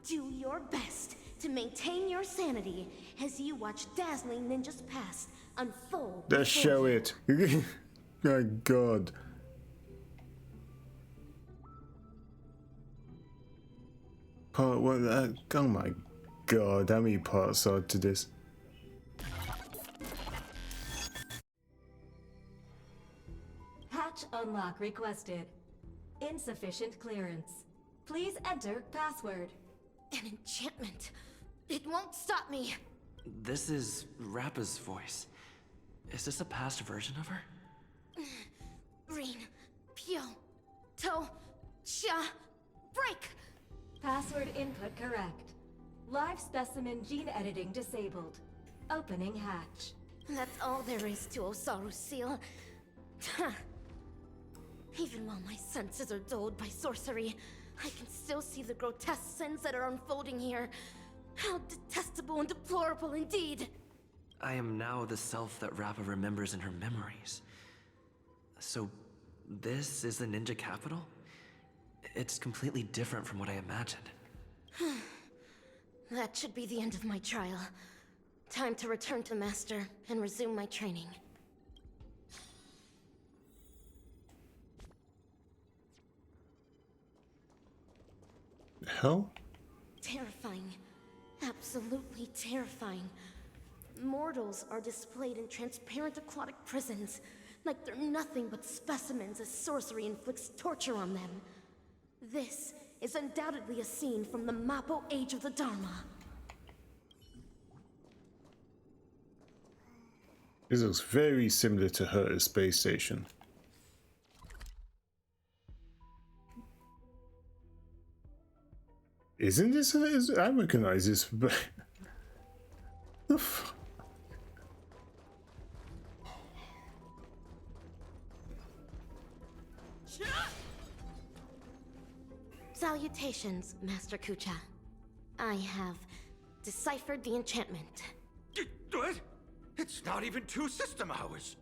Do your best to maintain your sanity as you watch dazzling ninjas past unfold. Let's show it. My god. Part one. Oh my god, how many parts are to this? Hatch unlock requested. Insufficient clearance. Please enter password. An enchantment. It won't stop me. This is Rappa's voice. Is this a past version of her? Rin, Pyo, To, Sha, break! Password input correct. Live specimen gene editing disabled. Opening hatch. That's all there is to Osaru's seal. Even while my senses are dulled by sorcery, I can still see the grotesque sins that are unfolding here. How detestable and deplorable indeed! I am now the self that Rappa remembers in her memories. So, this is the ninja capital? It's completely different from what I imagined. That should be the end of my trial. Time to return to Master and resume my training. Hell? Terrifying. Absolutely terrifying. Mortals are displayed in transparent aquatic prisons, like they're nothing but specimens as sorcery inflicts torture on them. This is undoubtedly a scene from the Mappo Age of the Dharma. This looks very similar to Herta's space station. Isn't this Herta's? I recognize this, but the fuck? Salutations, Master Kucha. I have deciphered the enchantment. What? It's not even 2 system hours.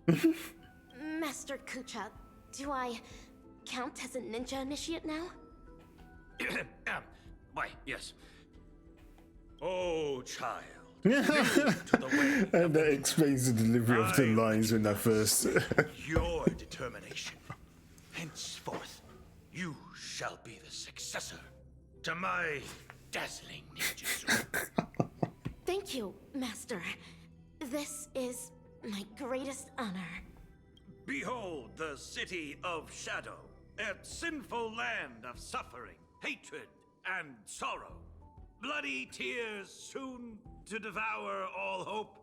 Master Kucha, do I count as a ninja initiate now? Why, yes. Oh, child. And that explains the delivery of the lines when I first. Your determination. Henceforth, you shall be the successor to my dazzling ninjutsu. Thank you, Master. This is my greatest honor. Behold the city of shadow, a sinful land of suffering, hatred, and sorrow. Bloody tears soon to devour all hope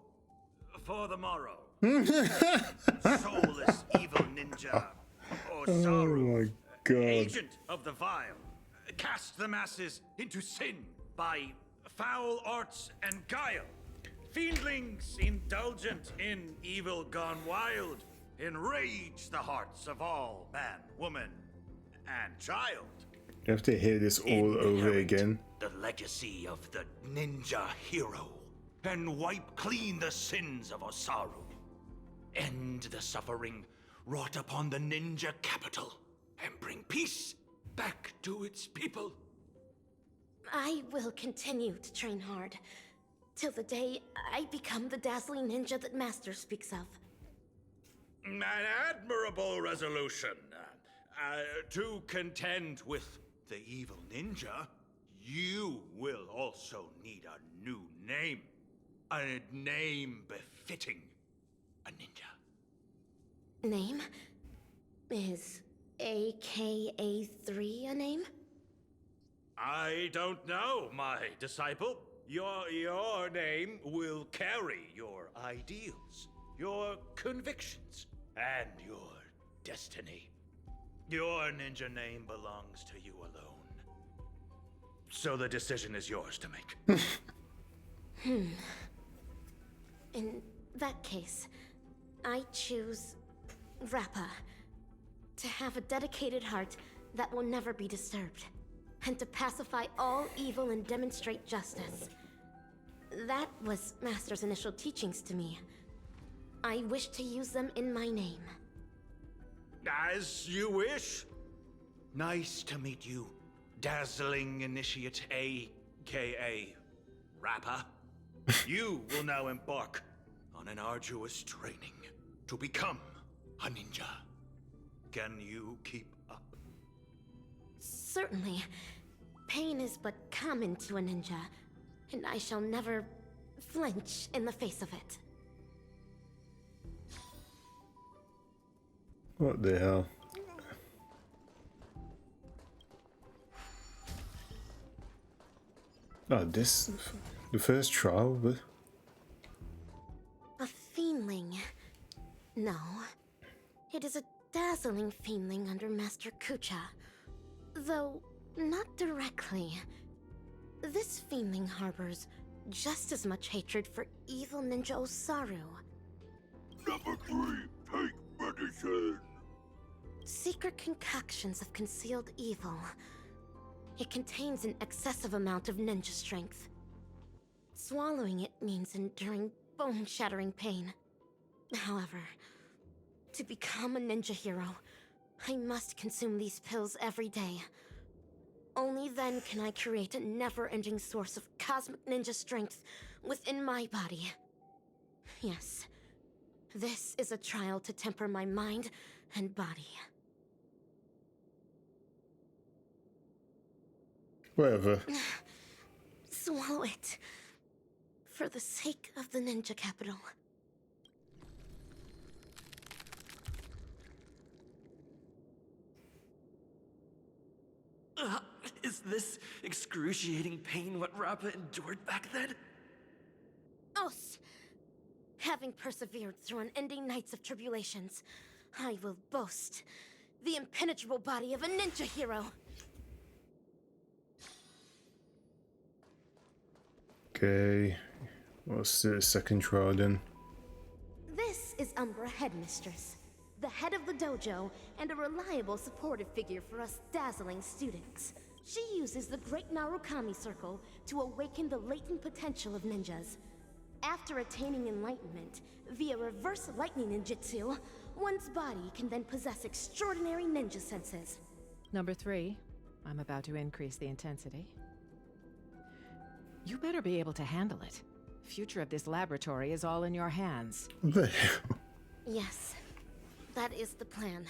for the morrow. Soulless evil ninja, or sorrow, Oh my god. agent of the vile, cast the masses into sin by foul arts and guile. Fiendlings indulgent in evil gone wild, enrage the hearts of all man, woman, and child. You have to hear this all over again. The legacy of the ninja hero, and wipe clean the sins of Osaru. end the suffering wrought upon the ninja capital, and bring peace back to its people. I will continue to train hard, till the day I become the dazzling ninja that Master speaks of. An admirable resolution. To contend with the evil ninja, you will also need a new name. A name befitting a ninja. Name? Is AKA3 a name? I don't know, my disciple. Your name will carry your ideals, your convictions, and your destiny. Your ninja name belongs to you alone. So the decision is yours to make. In that case, I choose Rappa. To have a dedicated heart that will never be disturbed. And to pacify all evil and demonstrate justice. That was Master's initial teachings to me. I wish to use them in my name. As you wish. Nice to meet you, dazzling initiate AKA Rappa. You will now embark on an arduous training to become a ninja. Can you keep up? Certainly. Pain is but common to a ninja, and I shall never flinch in the face of it. What the hell? Oh, this... the first trial? But... A fiendling. No. It is a dazzling fiendling under Master Kucha. Though, not directly. This fiendling harbors just as much hatred for evil ninja Osaru. Number 3, take medicine. Secret concoctions of concealed evil. It contains an excessive amount of ninja strength. Swallowing it means enduring bone-shattering pain. However, to become a ninja hero, I must consume these pills every day. Only then can I create a never-ending source of cosmic ninja strength within my body. Yes, this is a trial to temper my mind and body. Whatever. Swallow it. For the sake of the ninja capital. Is this excruciating pain what Rappa endured back then? Os! Having persevered through unending nights of tribulations, I will boast the impenetrable body of a ninja hero. Okay. What's the second trial then? This is Umbra Headmistress, the head of the dojo and a reliable supportive figure for us dazzling students. She uses the Great Narukami Circle to awaken the latent potential of ninjas. After attaining enlightenment via reverse lightning ninjutsu, one's body can then possess extraordinary ninja senses. Number 3, I'm about to increase the intensity. You better be able to handle it. Future of this laboratory is all in your hands. Yes, that is the plan.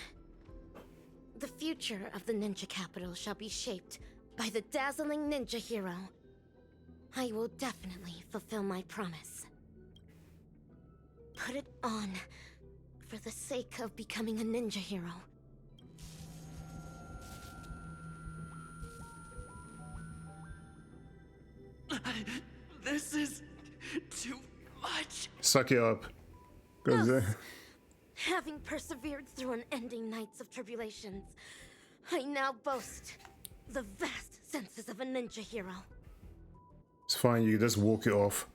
The future of the ninja capital shall be shaped by the dazzling ninja hero. I will definitely fulfill my promise. Put it on for the sake of becoming a ninja hero. This is too much. Suck it up. Goes there. Having persevered through unending nights of tribulations, I now boast the vast senses of a ninja hero. It's fine, you just walk it off.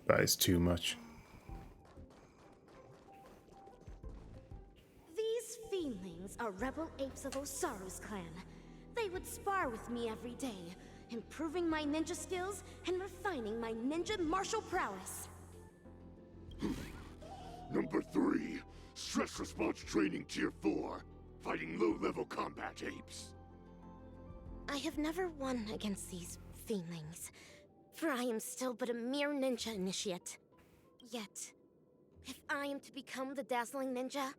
That is too much. These fiendlings are rebel apes of Osaru's clan. They would spar with me every day, improving my ninja skills and refining my ninja martial prowess. Number 3, stress response training tier 4, fighting low-level combat apes. I have never won against these feelings, for I am still but a mere ninja initiate. Yet, if I am to become the dazzling ninja,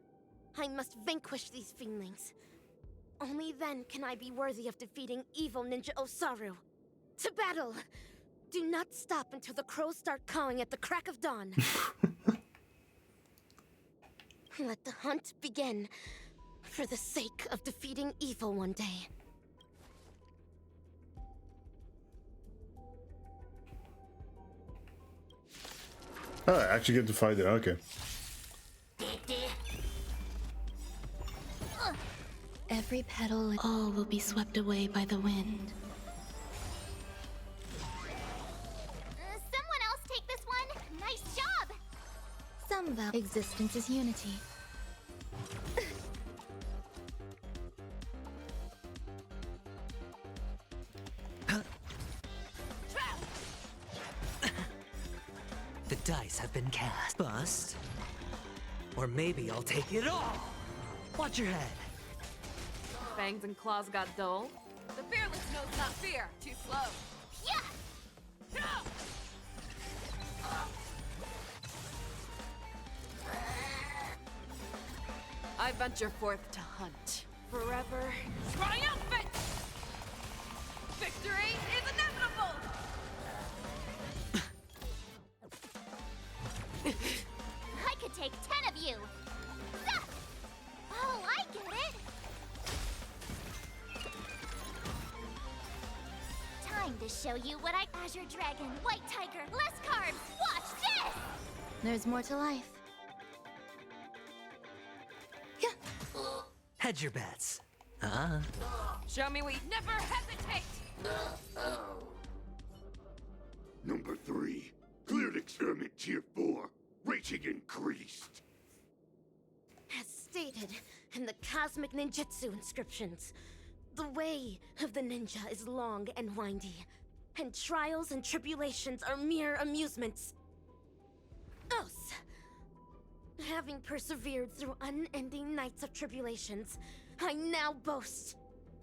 I must vanquish these feelings. Only then can I be worthy of defeating evil Ninja Osaru. To battle! Do not stop until the crows start cawing at the crack of dawn. Let the hunt begin, for the sake of defeating evil one day. Oh, I actually get to fight it. Okay. Every petal, all will be swept away by the wind. Someone else take this one. Nice job. Some existence is unity. The dice have been cast. Bust. Or maybe I'll take it all. Watch your head. Fangs and claws got dull. The fearless knows not fear. Too slow. Yeah. I venture forth to hunt. Forever triumphant! Victory is inevitable! I could take 10 of you. Zah! Oh, I get it. Time to show you what I... Azure Dragon, White Tiger, less carbs. Watch this! There's more to life. Hedge your bets. Show me what you never hesitate! Number 3, cleared experiment tier 4, rating increased. As stated in the Cosmic Ninjutsu inscriptions, the way of the ninja is long and windy, and trials and tribulations are mere amusements. Us! Having persevered through unending nights of tribulations, I now boast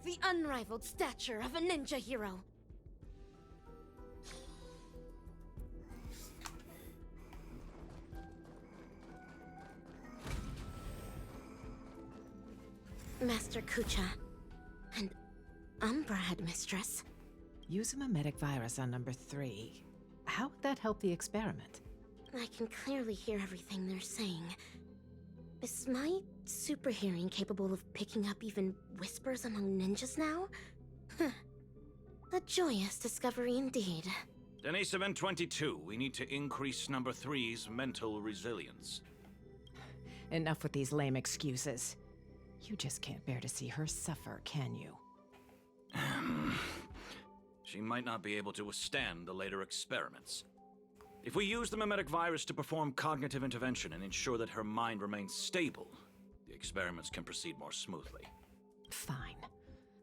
the unrivaled stature of a ninja hero. Master Kucha, and Umbra Headmistress. Use a mimetic virus on number 3. How would that help the experiment? I can clearly hear everything they're saying. Is my super hearing capable of picking up even whispers among ninjas now? Huh. A joyous discovery indeed. Denise Event 22, we need to increase number 3's mental resilience. Enough with these lame excuses. You just can't bear to see her suffer, can you? She might not be able to withstand the later experiments. If we use the mimetic virus to perform cognitive intervention and ensure that her mind remains stable, the experiments can proceed more smoothly. Fine.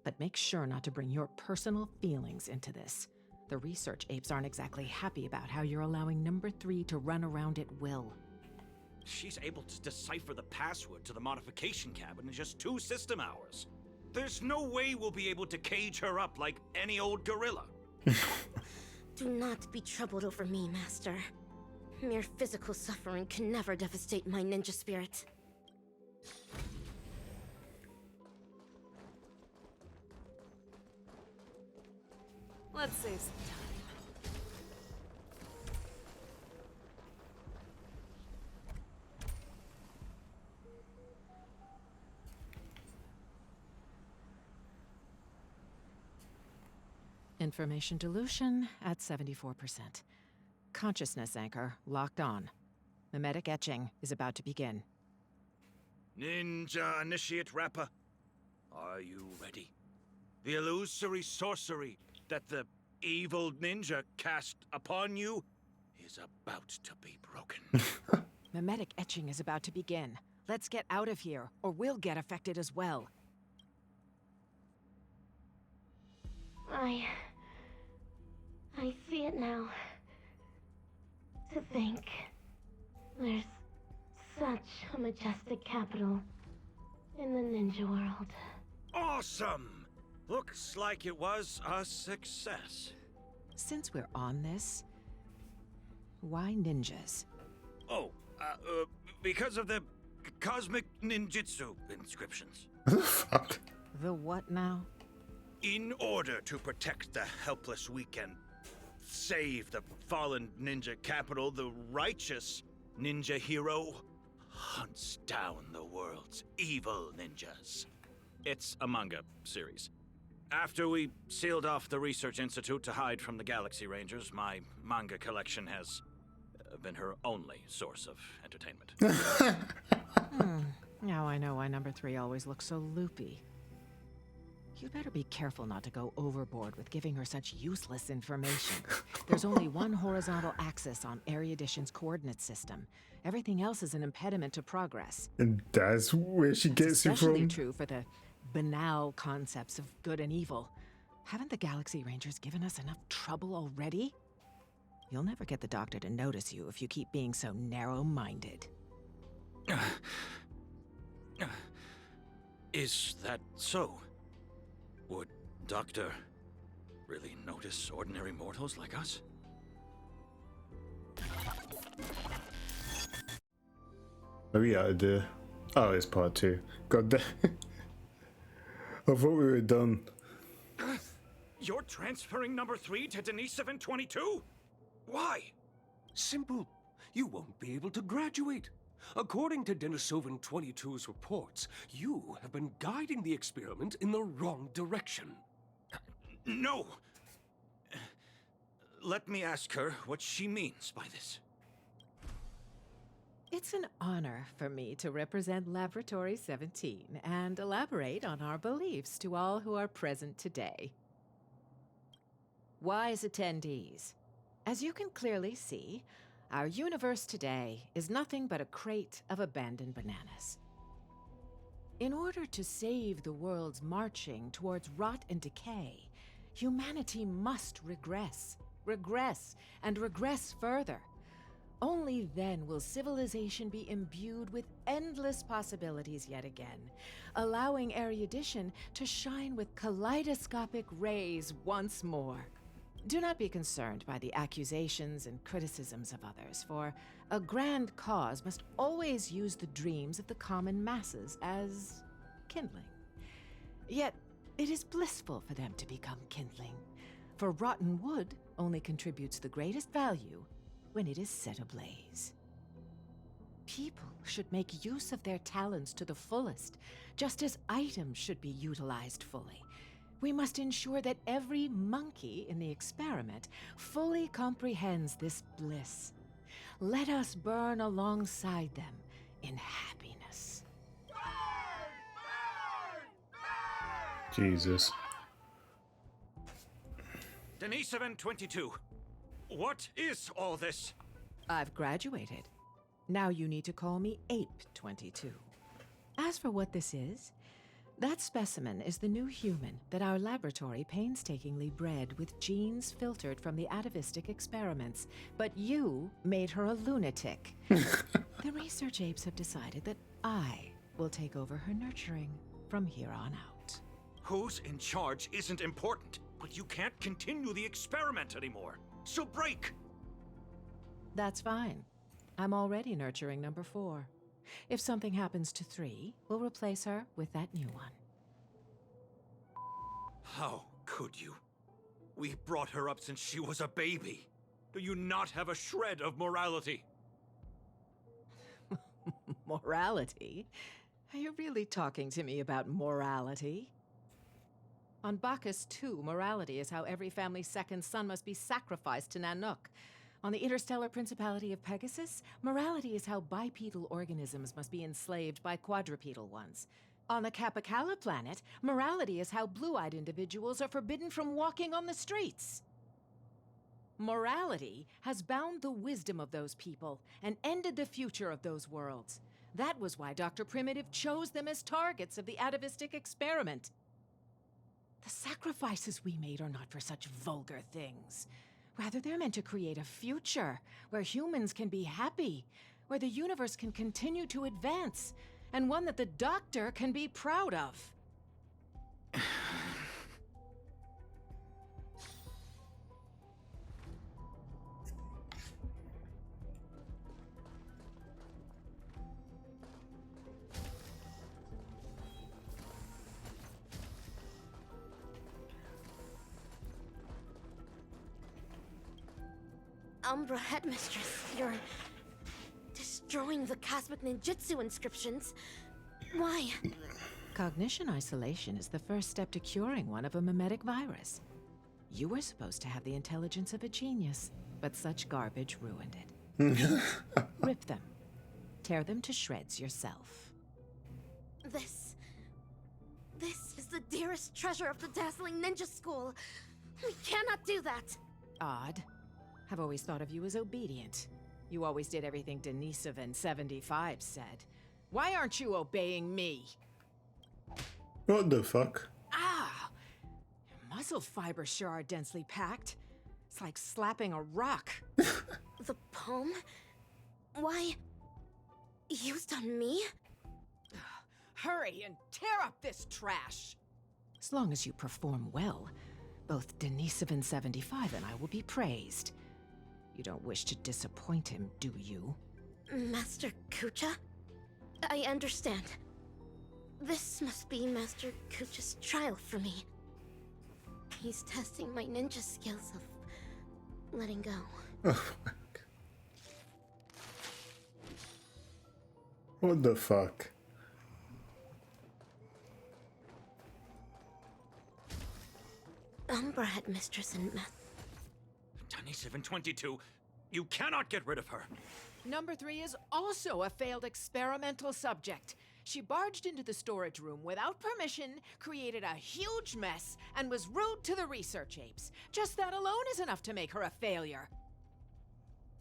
But make sure not to bring your personal feelings into this. The research apes aren't exactly happy about how you're allowing number 3 to run around at will. She's able to decipher the password to the modification cabin in just 2 system hours. There's no way we'll be able to cage her up like any old gorilla. Do not be troubled over me, Master. Mere physical suffering can never devastate my ninja spirit. Let's save some time. Information dilution at 74%. Consciousness anchor locked on. Mimetic etching is about to begin. Ninja Initiate Rapper, are you ready? The illusory sorcery that the evil ninja cast upon you is about to be broken. Mimetic etching is about to begin. Let's get out of here, or we'll get affected as well. I see it now. To think, there's Such a majestic capital in the ninja world. Awesome! Looks like it was a success. Since we're on this, why ninjas? Oh, because of the cosmic ninjutsu inscriptions. The what now? In order to protect the helpless weak and save the fallen ninja capital, the righteous ninja hero hunts down the world's evil ninjas. It's a manga series. After we sealed off the research institute to hide from the Galaxy Rangers, my manga collection has been her only source of entertainment. Now I know why number 3 always looks so loopy. You'd better be careful not to go overboard with giving her such useless information. There's only one horizontal axis on Ariadition's coordinate system. Everything else is an impediment to progress. And that's where she gets it Especially from. true for the banal concepts of good and evil. Haven't the Galaxy Rangers given us enough trouble already? You'll never get the Doctor to notice you if you keep being so narrow-minded. Is that so? Would Doctor really notice ordinary mortals like us? Are we out of there? Oh, it's part 2. God damn. I thought we were done. You're transferring number 3 to Denisovan 22? Why? Simple. You won't be able to graduate. According to Denisovan 22's reports, you have been guiding the experiment in the wrong direction. No! Let me ask her what she means by this. It's an honor for me to represent Laboratory 17 and elaborate on our beliefs to all who are present today. Wise attendees, as you can clearly see, our universe today is nothing but a crate of abandoned bananas. In order to save the world's marching towards rot and decay, humanity must regress, and regress further. Only then will civilization be imbued with endless possibilities yet again, allowing Ariadition to shine with kaleidoscopic rays once more. Do not be concerned by the accusations and criticisms of others, for a grand cause must always use the dreams of the common masses as kindling. Yet, it is blissful for them to become kindling, for rotten wood only contributes the greatest value when it is set ablaze. People should make use of their talents to the fullest, just as items should be utilized fully. We must ensure that every monkey in the experiment fully comprehends this bliss. Let us burn alongside them in happiness. Jesus. Denisovan 22. What is all this? I've graduated. Now you need to call me Ape 22. As for what this is, that specimen is the new human that our laboratory painstakingly bred with genes filtered from the atavistic experiments. But you made her a lunatic. The research apes have decided that I will take over her nurturing from here on out. Who's in charge isn't important, but you can't continue the experiment anymore. So break! That's fine. I'm already nurturing number 4. If something happens to 3, we'll replace her with that new one. How could you? We brought her up since she was a baby. Do you not have a shred of morality? Morality? Are you really talking to me about morality? On Bacchus 2, morality is how every family's second son must be sacrificed to Nanook. On the interstellar principality of Pegasus, morality is how bipedal organisms must be enslaved by quadrupedal ones. On the Capicala planet, morality is how blue-eyed individuals are forbidden from walking on the streets. Morality has bound the wisdom of those people and ended the future of those worlds. That was why Dr. Primitive chose them as targets of the atavistic experiment. The sacrifices we made are not for such vulgar things. Rather, they're meant to create a future where humans can be happy, where the universe can continue to advance, and one that the Doctor can be proud of. Umbra Headmistress, you're destroying the cosmic ninjutsu inscriptions. Why? Cognition isolation is the first step to curing one of a mimetic virus. You were supposed to have the intelligence of a genius, but such garbage ruined it. Rip them. Tear them to shreds yourself. This is the dearest treasure of the dazzling ninja school. We cannot do that. Odd. I've always thought of you as obedient. You always did everything Denisovan 75 said. Why aren't you obeying me? What the fuck? Ah! Your muscle fibers sure are densely packed. It's like slapping a rock. The poem? Why? Used on me? Hurry and tear up this trash! As long as you perform well, both Denisovan 75 and I will be praised. You don't wish to disappoint him, do you? Master Kucha? I understand. This must be Master Kucha's trial for me. He's testing my ninja skills of letting go. Oh, what the fuck? Umbra Headmistress and Denisovan 22, you cannot get rid of her. Number 3 is also a failed experimental subject. She barged into the storage room without permission, created a huge mess, and was rude to the research apes. Just that alone is enough to make her a failure.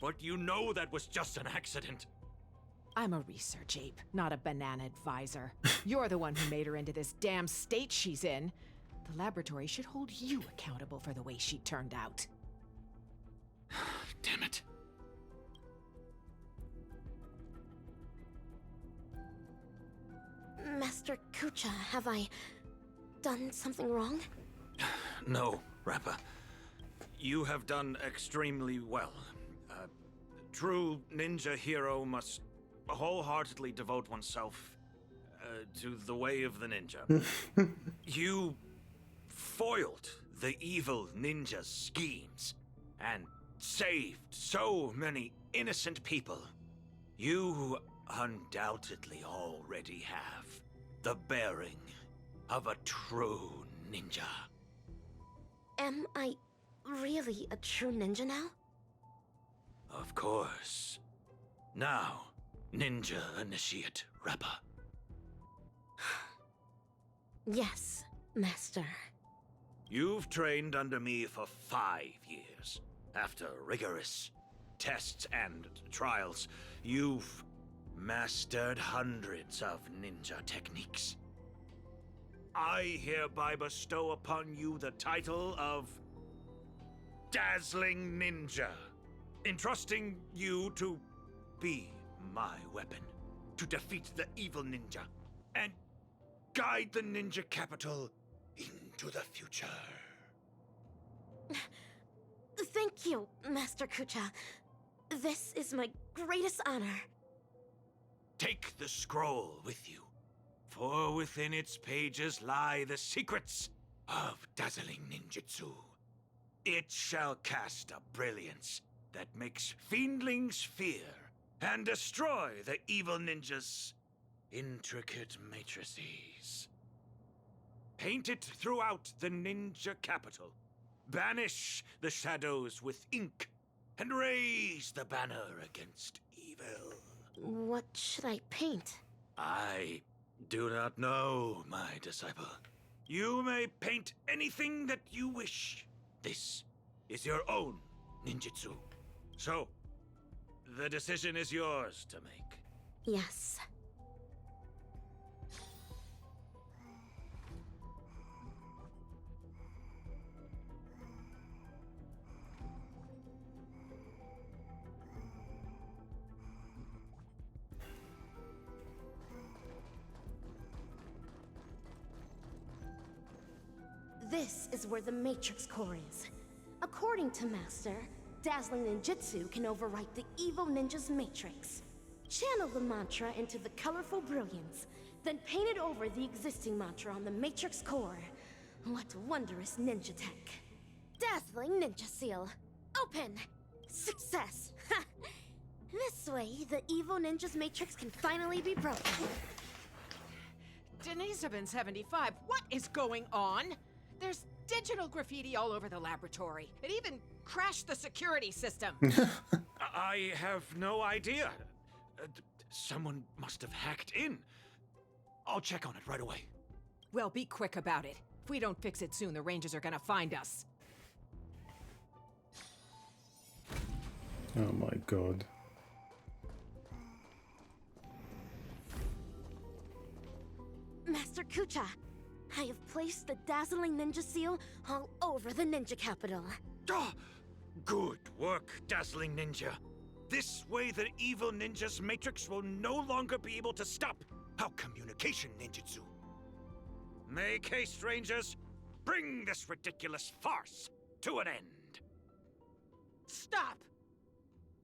But you know that was just an accident. I'm a research ape, not a banana advisor. You're the one who made her into this damn state she's in. The laboratory should hold you accountable for the way she turned out. Damn it. Master Kucha, have I done something wrong? No, Rappa. You have done extremely well. True ninja hero must wholeheartedly devote oneself to the way of the ninja. You foiled the evil ninja's schemes and saved so many innocent people. You undoubtedly already have the bearing of a true ninja. Am I really a true ninja now? Of course. Now, ninja initiate Rappa. Yes, Master. You've trained under me for 5 years. After rigorous tests and trials, you've mastered hundreds of ninja techniques. I hereby bestow upon you the title of Dazzling Ninja, entrusting you to be my weapon, to defeat the evil ninja, and guide the ninja capital into the future. Thank you, Master Kucha. This is my greatest honor. Take the scroll with you, for within its pages lie the secrets of dazzling ninjutsu. It shall cast a brilliance that makes fiendlings fear and destroy the evil ninja's intricate matrices. Paint it throughout the ninja capital. Banish the shadows with ink and raise the banner against evil. What should I paint? I do not know, my disciple. You may paint anything that you wish. This is your own ninjutsu. So, the decision is yours to make. Yes. This is where the Matrix Core is. According to Master, dazzling ninjutsu can overwrite the evil ninja's matrix. Channel the mantra into the colorful brilliance, then paint it over the existing mantra on the Matrix Core. What wondrous ninja tech. Dazzling Ninja Seal. Open! Success! Ha! This way, the evil ninja's matrix can finally be broken. Denisovin 75, what is going on? There's digital graffiti all over the laboratory. It even crashed the security system. I have no idea. Someone must have hacked in. I'll check on it right away. Well, be quick about it. If we don't fix it soon, the Rangers are gonna find us. Oh my god. Master Kucha, I have placed the dazzling ninja seal all over the ninja capital. Ah, good work, Dazzling Ninja. This way the evil ninja's matrix will no longer be able to stop our communication ninjutsu. Make haste, Rangers. Bring this ridiculous farce to an end. Stop!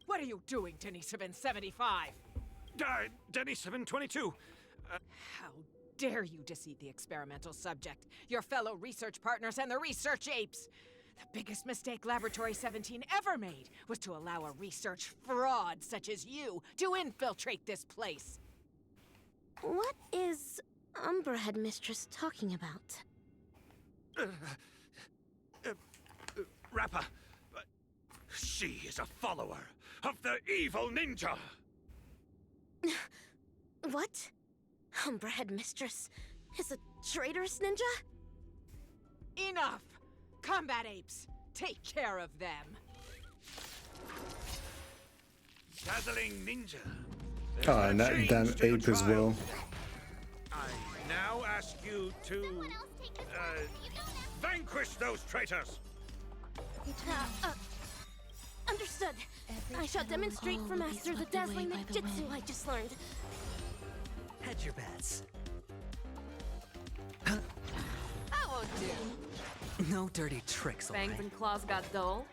What are you doing, Denisovin 75? Denisovin 22. How dare you deceive the experimental subject, your fellow research partners, and the research apes? The biggest mistake Laboratory 17 ever made was to allow a research fraud such as you to infiltrate this place. What is Umbra Headmistress talking about? Rappa, she is a follower of the evil ninja. What? Umbra Headmistress is a traitorous ninja? Enough! Combat apes, take care of them. Dazzling Ninja. Ah, and that damn ape as well. I now ask you to vanquish those traitors. Understood. I shall demonstrate for Master the dazzling ninjutsu I just learned. Hedge your bets. That won't do. No dirty tricks, Fangs alright? and claws got dull.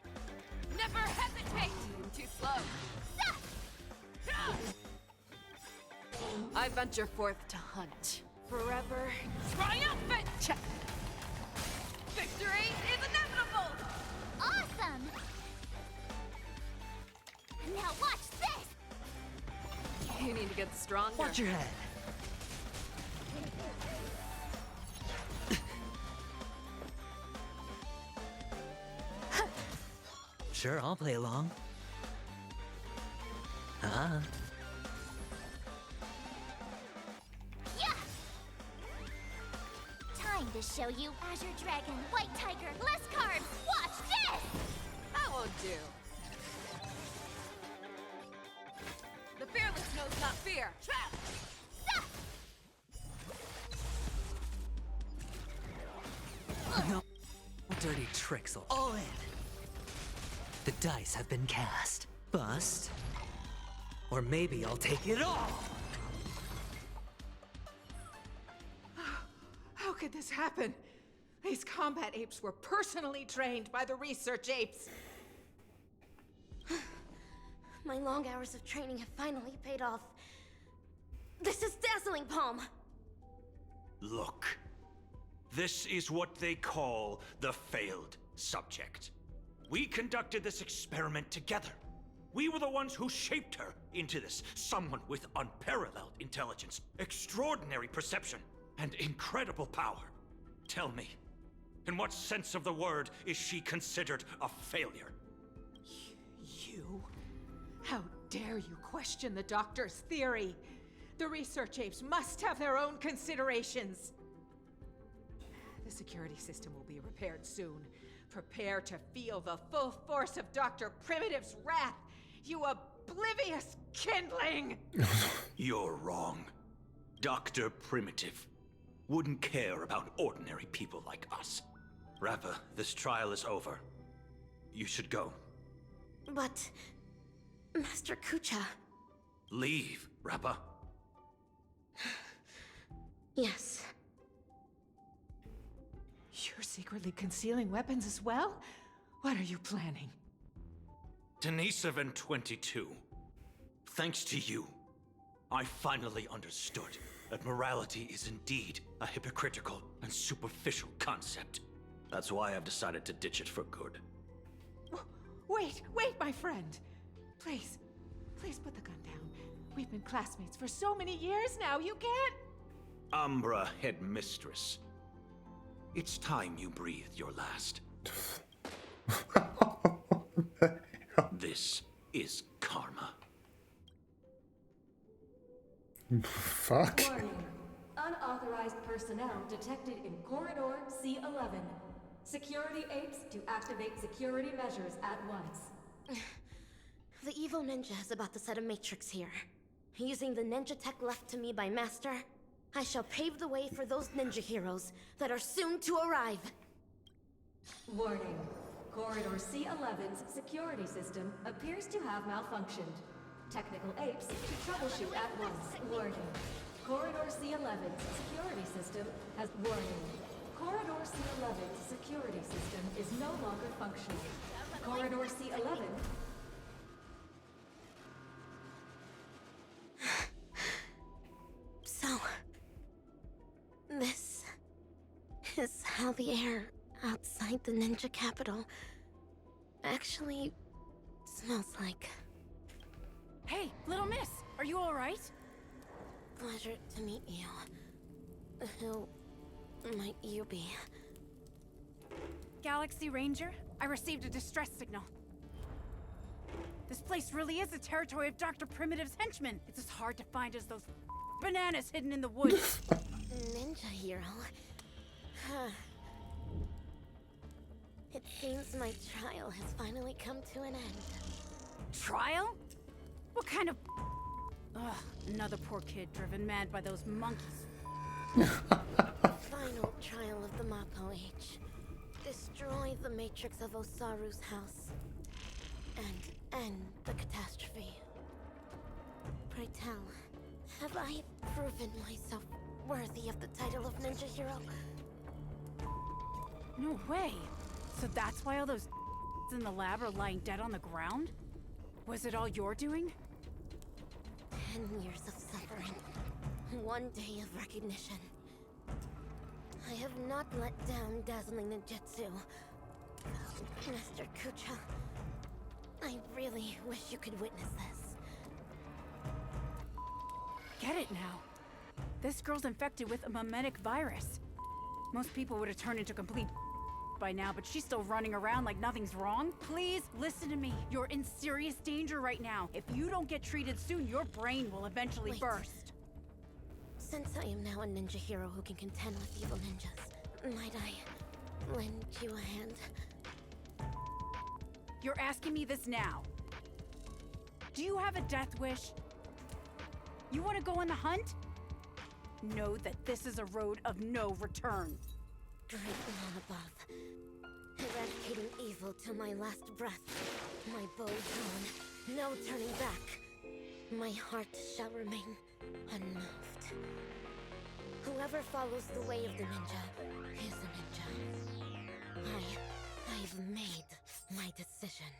Never hesitate! Too slow. I venture forth to hunt. Forever triumphant! Victory is inevitable! Awesome! Now watch this! You need to get stronger. Watch your head. Sure, I'll play along. Ah. Yeah! Time to show you Azure Dragon, White Tiger, less carbs! Watch this! That won't do. The fearless knows not fear. No dirty tricks, all in. The dice have been cast. Bust. Or maybe I'll take it all! How could this happen? These combat apes were personally trained by the research apes. My long hours of training have finally paid off. This is Dazzling Palm! Look. This is what they call the failed subject. We conducted this experiment together. We were the ones who shaped her into this, someone with unparalleled intelligence, extraordinary perception, and incredible power. Tell me, in what sense of the word is she considered a failure? You? How dare you question the doctor's theory? The research apes must have their own considerations. The security system will be repaired soon. Prepare to feel the full force of Dr. Primitive's wrath, you oblivious kindling! You're wrong. Dr. Primitive wouldn't care about ordinary people like us. Rappa, this trial is over. You should go. But... Master Kucha... Leave, Rappa. Yes. You're secretly concealing weapons as well? What are you planning? Denisovan 22. Thanks to you, I finally understood that morality is indeed a hypocritical and superficial concept. That's why I've decided to ditch it for good. Wait, my friend. Please put the gun down. We've been classmates for so many years now, you can't... Umbra Headmistress. It's time you breathed your last. This is karma. Fuck. Warning. Unauthorized personnel detected in Corridor C11. Security apes to activate security measures at once. The evil ninja is about to set a matrix here. Using the ninja tech left to me by Master, I shall pave the way for those ninja heroes that are soon to arrive. Warning. Corridor C11's security system appears to have malfunctioned. Technical apes to troubleshoot at once. Warning. Corridor C11's security system has... Warning. Corridor C11's security system is no longer functioning. Corridor C11... So... this... is how the air outside the ninja capital actually smells like. Hey, little miss, are you alright? Pleasure to meet you. Who might you be? Galaxy Ranger, I received a distress signal. This place really is the territory of Dr. Primitive's henchmen. It's as hard to find as those bananas hidden in the woods. Ninja hero? Huh. It seems my trial has finally come to an end. Trial? What kind of... Ugh, another poor kid driven mad by those monkeys. Final trial of the Mappo Age. Destroy the matrix of Osaru's house. And end the catastrophe. Pray tell, have I proven myself worthy of the title of Ninja Hero? No way. So that's why all those in the lab are lying dead on the ground? Was it all your doing? 10 years of suffering. 1 day of recognition. I have not let down dazzling ninjutsu. Master Kucha, I really wish you could witness this. Get it now. This girl's infected with a mimetic virus. Most people would have turned into complete by now, but she's still running around like nothing's wrong. Please listen to me. You're in serious danger right now. If you don't get treated soon, your brain will eventually burst. Since I am now a ninja hero who can contend with evil ninjas, might I lend you a hand? You're asking me this now. Do you have a death wish? You want to go on the hunt? Know that this is a road of no return. Great one above. Eradicating evil till my last breath. My bow drawn, no turning back. My heart shall remain unmoved. Whoever follows the way of the ninja is a ninja. I've made my decision.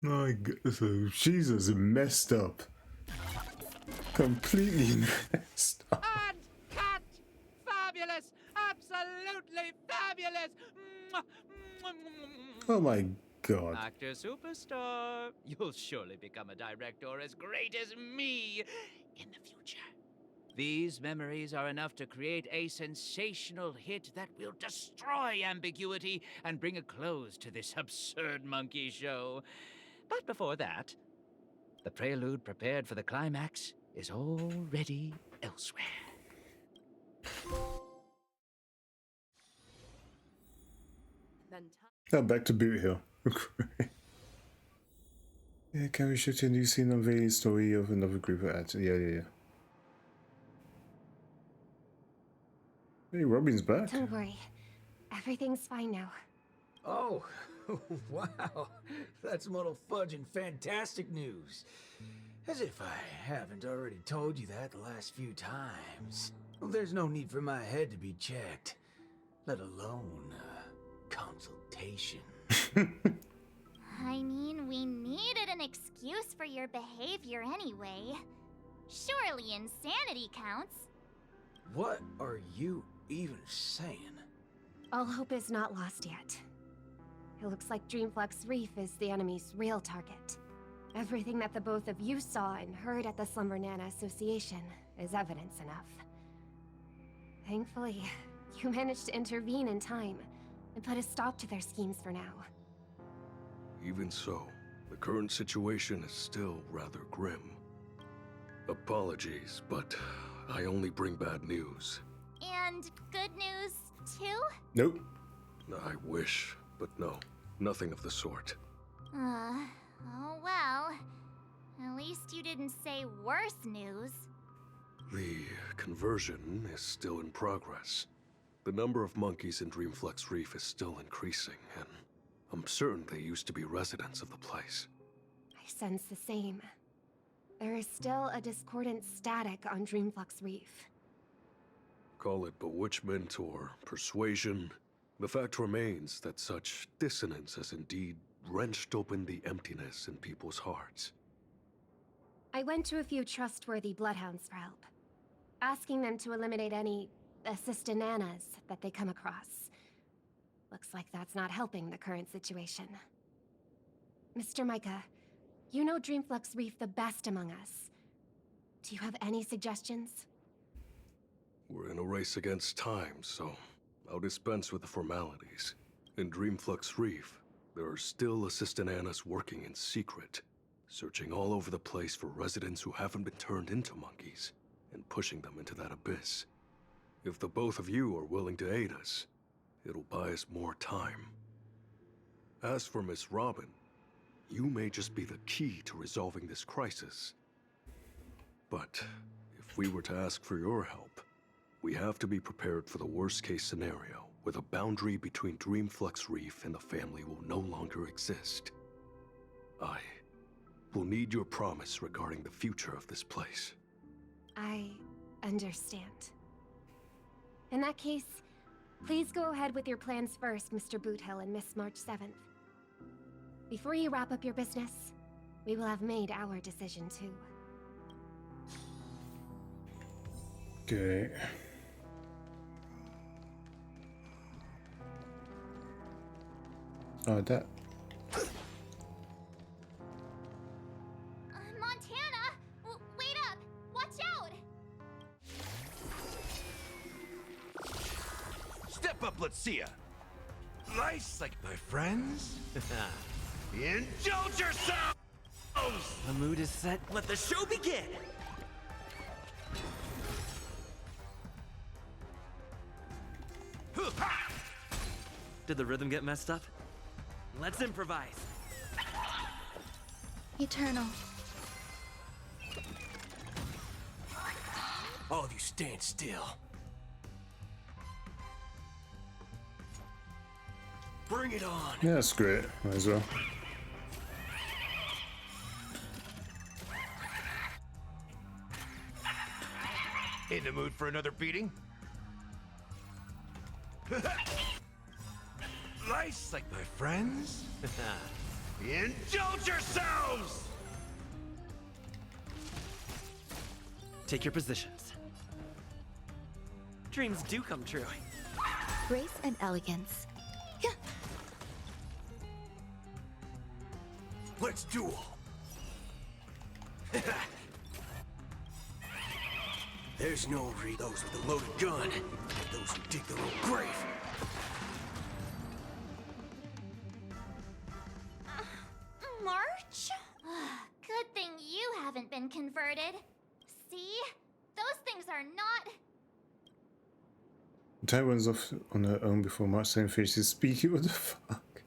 My God, so Jesus messed up. Completely messed up. Cut! Fabulous! Absolutely fabulous! Oh my God. Actor superstar. You'll surely become a director as great as me in the future. These memories are enough to create a sensational hit that will destroy ambiguity and bring a close to this absurd monkey show. But before that, the prelude prepared for the climax is already elsewhere. Now back to Boot Hill. Yeah, can we shoot a new scene on the story of another group of ads? Yeah. Hey, Robin's back. Don't worry. Everything's fine now. Oh, wow. That's Muddle Fudge and fantastic news. As if I haven't already told you that the last few times. Well, there's no need for my head to be checked, let alone consultation. I mean, we needed an excuse for your behavior anyway. Surely insanity counts. What are you even saying? All hope is not lost yet. It looks like Dreamflux Reef is the enemy's real target. Everything that the both of you saw and heard at the Slumber Nana Association is evidence enough. Thankfully, you managed to intervene in time and put a stop to their schemes for now. Even so, the current situation is still rather grim. Apologies, but I only bring bad news. And good news, too? Nope. I wish, but no, nothing of the sort. Oh well. At least you didn't say worse news. The conversion is still in progress. The number of monkeys in Dreamflux Reef is still increasing, and I'm certain they used to be residents of the place. I sense the same. There is still a discordant static on Dreamflux Reef. Call it bewitchment or persuasion, the fact remains that such dissonance has indeed wrenched open the emptiness in people's hearts. I went to a few trustworthy bloodhounds for help, asking them to eliminate any assistananas that they come across. Looks like that's not helping the current situation. Mr. Micah, you know Dreamflux Reef the best among us. Do you have any suggestions? We're in a race against time, so I'll dispense with the formalities. In Dreamflux Reef, there are still assistananas working in secret, searching all over the place for residents who haven't been turned into monkeys, and pushing them into that abyss. If the both of you are willing to aid us, it'll buy us more time. As for Miss Robin, you may just be the key to resolving this crisis. But if we were to ask for your help, we have to be prepared for the worst-case scenario, where the boundary between Dreamflux Reef and the family will no longer exist. I will need your promise regarding the future of this place. I understand. In that case, please go ahead with your plans first, Mr. Boothill and Miss March 7th. Before you wrap up your business, we will have made our decision too. Okay. Oh, that. Montana! Wait up! Watch out! Step up, let's see ya. Nice, like my friends. Indulge yourselves! The mood is set. Let the show begin! Did the rhythm get messed up? Let's improvise. Eternal. All of you stand still. Bring it on. Yeah, that's great. Might as well. In the mood for another beating? Nice, like my friends. Indulge yourselves! Take your positions. Dreams do come true. Grace and elegance. Let's duel. There's no read those with a loaded gun, those who dig their own grave. March? Good thing you haven't been converted. See? Those things are not... Ty runs off on her own before March 7 finishes speaking. What the fuck?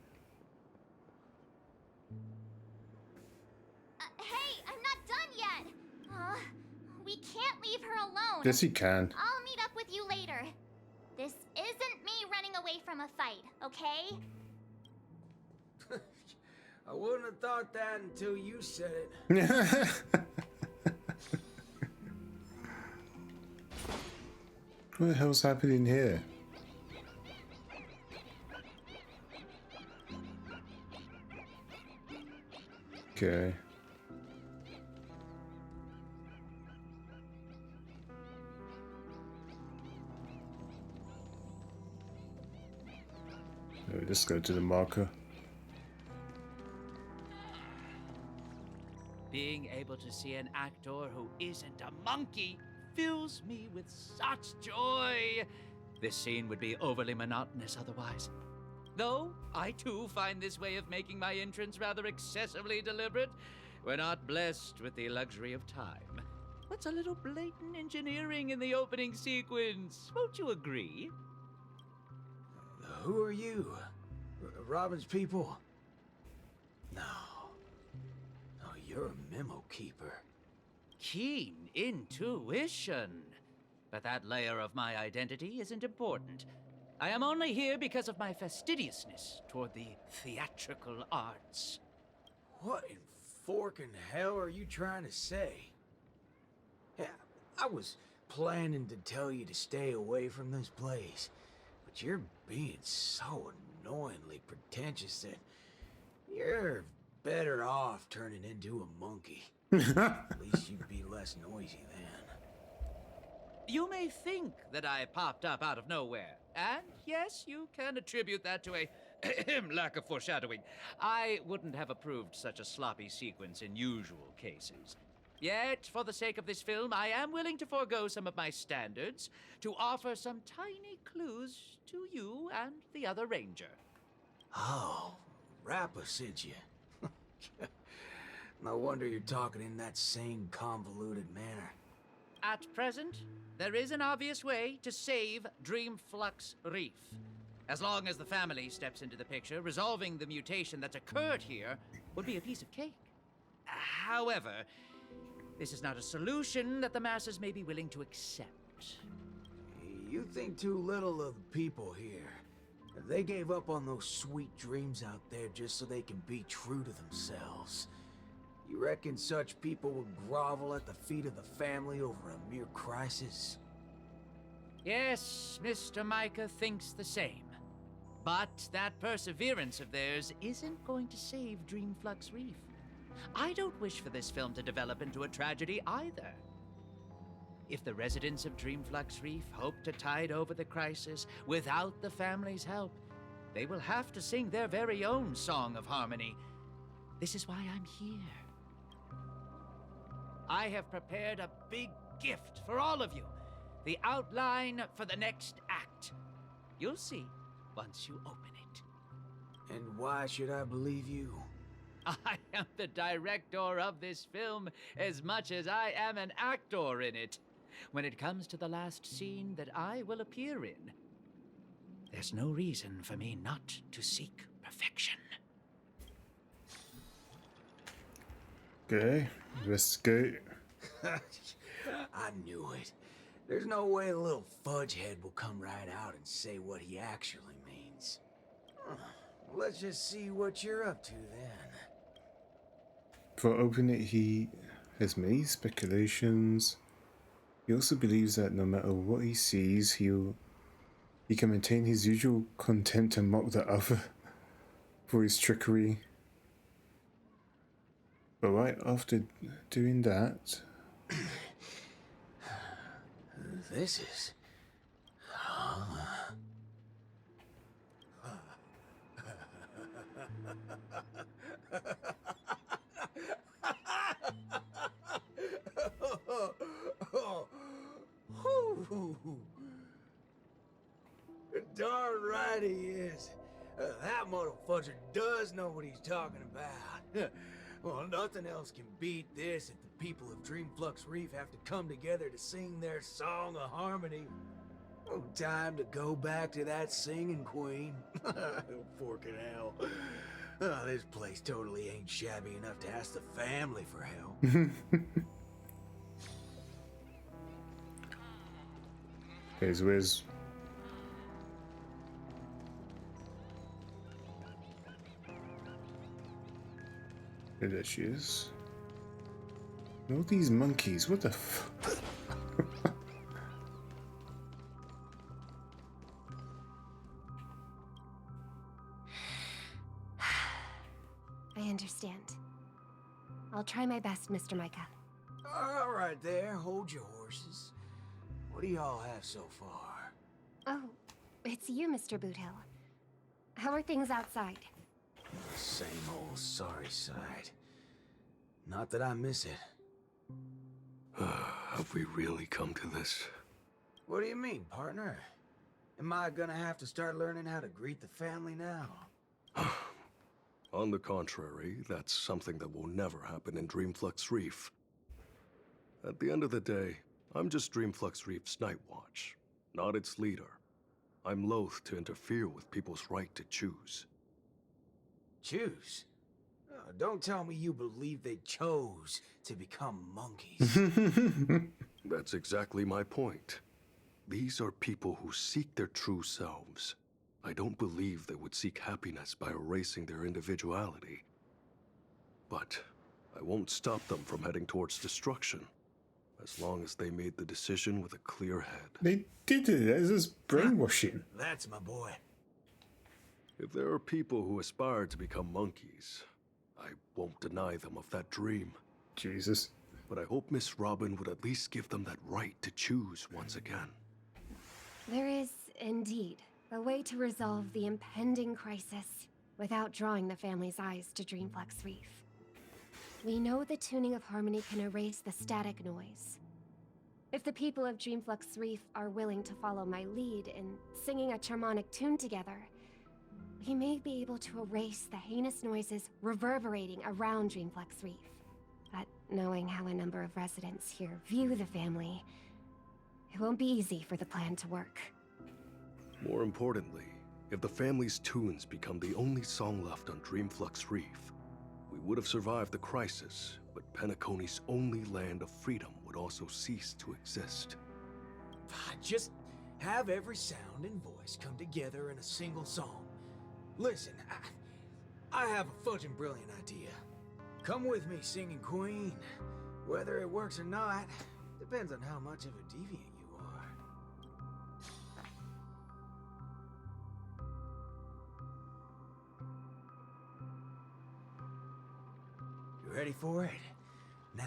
Hey, I'm not done yet! We can't leave her alone. Yes, you can. I'll meet up with you later. This isn't me running away from a fight, okay? I wouldn't have thought that until you said it. What the hell's happening here? Okay. Let's go to the marker. Being able to see an actor who isn't a monkey fills me with such joy. This scene would be overly monotonous otherwise. Though, I too find this way of making my entrance rather excessively deliberate. We're not blessed with the luxury of time. What's a little blatant engineering in the opening sequence? Won't you agree? Who are you? Robin's people? No. No, you're a memo keeper. Keen intuition. But that layer of my identity isn't important. I am only here because of my fastidiousness toward the theatrical arts. What in forking hell are you trying to say? Yeah, I was planning to tell you to stay away from this place, but you're being so annoyingly pretentious that you're better off turning into a monkey. At least you'd be less noisy then. You may think that I popped up out of nowhere, and yes, you can attribute that to a lack of foreshadowing. I wouldn't have approved such a sloppy sequence in usual cases. Yet, for the sake of this film, I am willing to forego some of my standards to offer some tiny clues to you and the other ranger. Oh, Rappa sent you. No wonder you're talking in that same convoluted manner. At present, there is an obvious way to save Dreamflux Reef. As long as the family steps into the picture, resolving the mutation that's occurred here would be a piece of cake. However, this is not a solution that the masses may be willing to accept. You think too little of the people here. They gave up on those sweet dreams out there just so they can be true to themselves. You reckon such people would grovel at the feet of the family over a mere crisis? Yes, Mr. Micah thinks the same. But that perseverance of theirs isn't going to save Dreamflux Reef. I don't wish for this film to develop into a tragedy either. If the residents of Dreamflux Reef hope to tide over the crisis without the family's help, they will have to sing their very own song of harmony. This is why I'm here. I have prepared a big gift for all of you. The outline for the next act. You'll see once you open it. And why should I believe you? I am the director of this film as much as I am an actor in it. When it comes to the last scene that I will appear in, there's no reason for me not to seek perfection. Okay, investigate. I knew it. There's no way a little fudgehead will come right out and say what he actually means. Let's just see what you're up to then. For opening it, he has many speculations. He also believes that no matter what he sees, he can maintain his usual contempt and mock the other for his trickery. But right after doing that... This is... Darn right he is. That motherfucker does know what he's talking about. Well, nothing else can beat this if the people of Dreamflux Reef have to come together to sing their song of harmony. Oh, time to go back to that singing queen. Forking hell. Oh, this place totally ain't shabby enough to ask the family for help. Here's Wiz. There she is. All these monkeys, what the f... understand. I'll try my best, Mr. Micah. All right there, hold your horses. What do y'all have so far? Oh, it's you, Mr. Boothill. How are things outside? Same old sorry side. Not that I miss it. Have we really come to this? What do you mean, partner? Am I gonna have to start learning how to greet the family now? On the contrary, that's something that will never happen in Dreamflux Reef. At the end of the day, I'm just Dreamflux Reef's Night Watch, not its leader. I'm loath to interfere with people's right to choose. Choose? Oh, don't tell me you believe they chose to become monkeys. That's exactly my point. These are people who seek their true selves. I don't believe they would seek happiness by erasing their individuality. But I won't stop them from heading towards destruction, as long as they made the decision with a clear head. They did it. This is brainwashing. That's my boy. If there are people who aspire to become monkeys, I won't deny them of that dream. Jesus. But I hope Miss Robin would at least give them that right to choose once again. There is, indeed, a way to resolve the impending crisis without drawing the family's eyes to Dreamflux Reef. We know the tuning of harmony can erase the static noise. If the people of Dreamflux Reef are willing to follow my lead in singing a charmonic tune together, we may be able to erase the heinous noises reverberating around Dreamflux Reef. But knowing how a number of residents here view the family, it won't be easy for the plan to work. More importantly, if the family's tunes become the only song left on Dreamflux Reef, we would have survived the crisis, but Penacony's only land of freedom would also cease to exist. Just have every sound and voice come together in a single song. Listen, I have a fudging brilliant idea. Come with me singing Queen. Whether it works or not, depends on how much of a deviant you are. You ready for it? Now,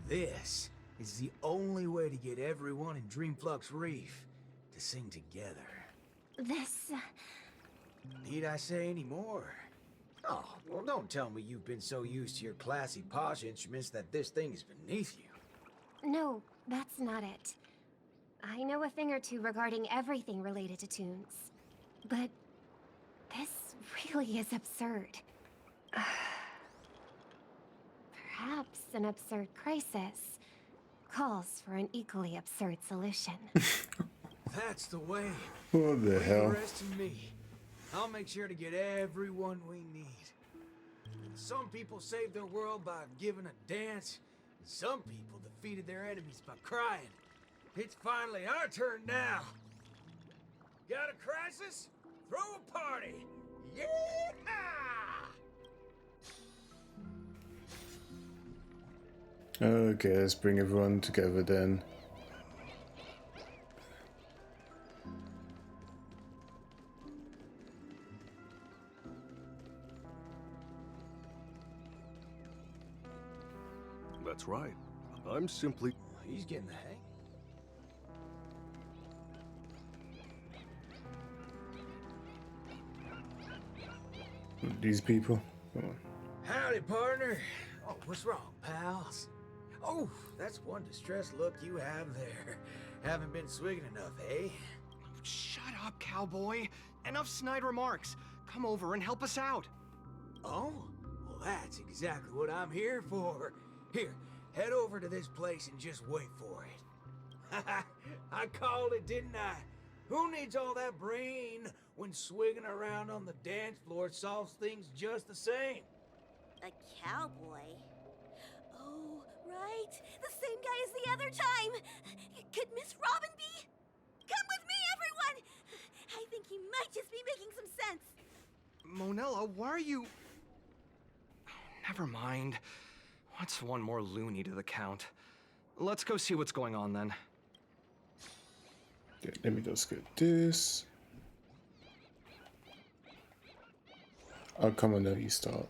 this is the only way to get everyone in Dreamflux Reef to sing together. This... Need I say any more? Oh, well, don't tell me you've been so used to your classy, posh instruments that this thing is beneath you. No, that's not it. I know a thing or two regarding everything related to tunes. But this really is absurd. Perhaps an absurd crisis calls for an equally absurd solution. That's the way. What the hell? The rest of me. I'll make sure to get everyone we need. Some people saved their world by giving a dance, and some people defeated their enemies by crying. It's finally our turn now. Got a crisis? Throw a party! Yeah! Okay, let's bring everyone together then. That's right. I'm simply... He's getting the hang. These people. Come on. Howdy, partner. Oh, what's wrong, pals? Oh, that's one distressed look you have there. Haven't been swigging enough, eh? Shut up, cowboy. Enough snide remarks. Come over and help us out. Oh? Well, that's exactly what I'm here for. Here, head over to this place and just wait for it. I called it, didn't I? Who needs all that brain when swigging around on the dance floor solves things just the same? A cowboy? Oh, right. The same guy as the other time. Could Miss Robin be? Come with me, everyone! I think he might just be making some sense. Monella, why are you... Never mind. What's one more loony to the count? Let's go see what's going on then. Okay, let me just get this. Oh, come on, now you start.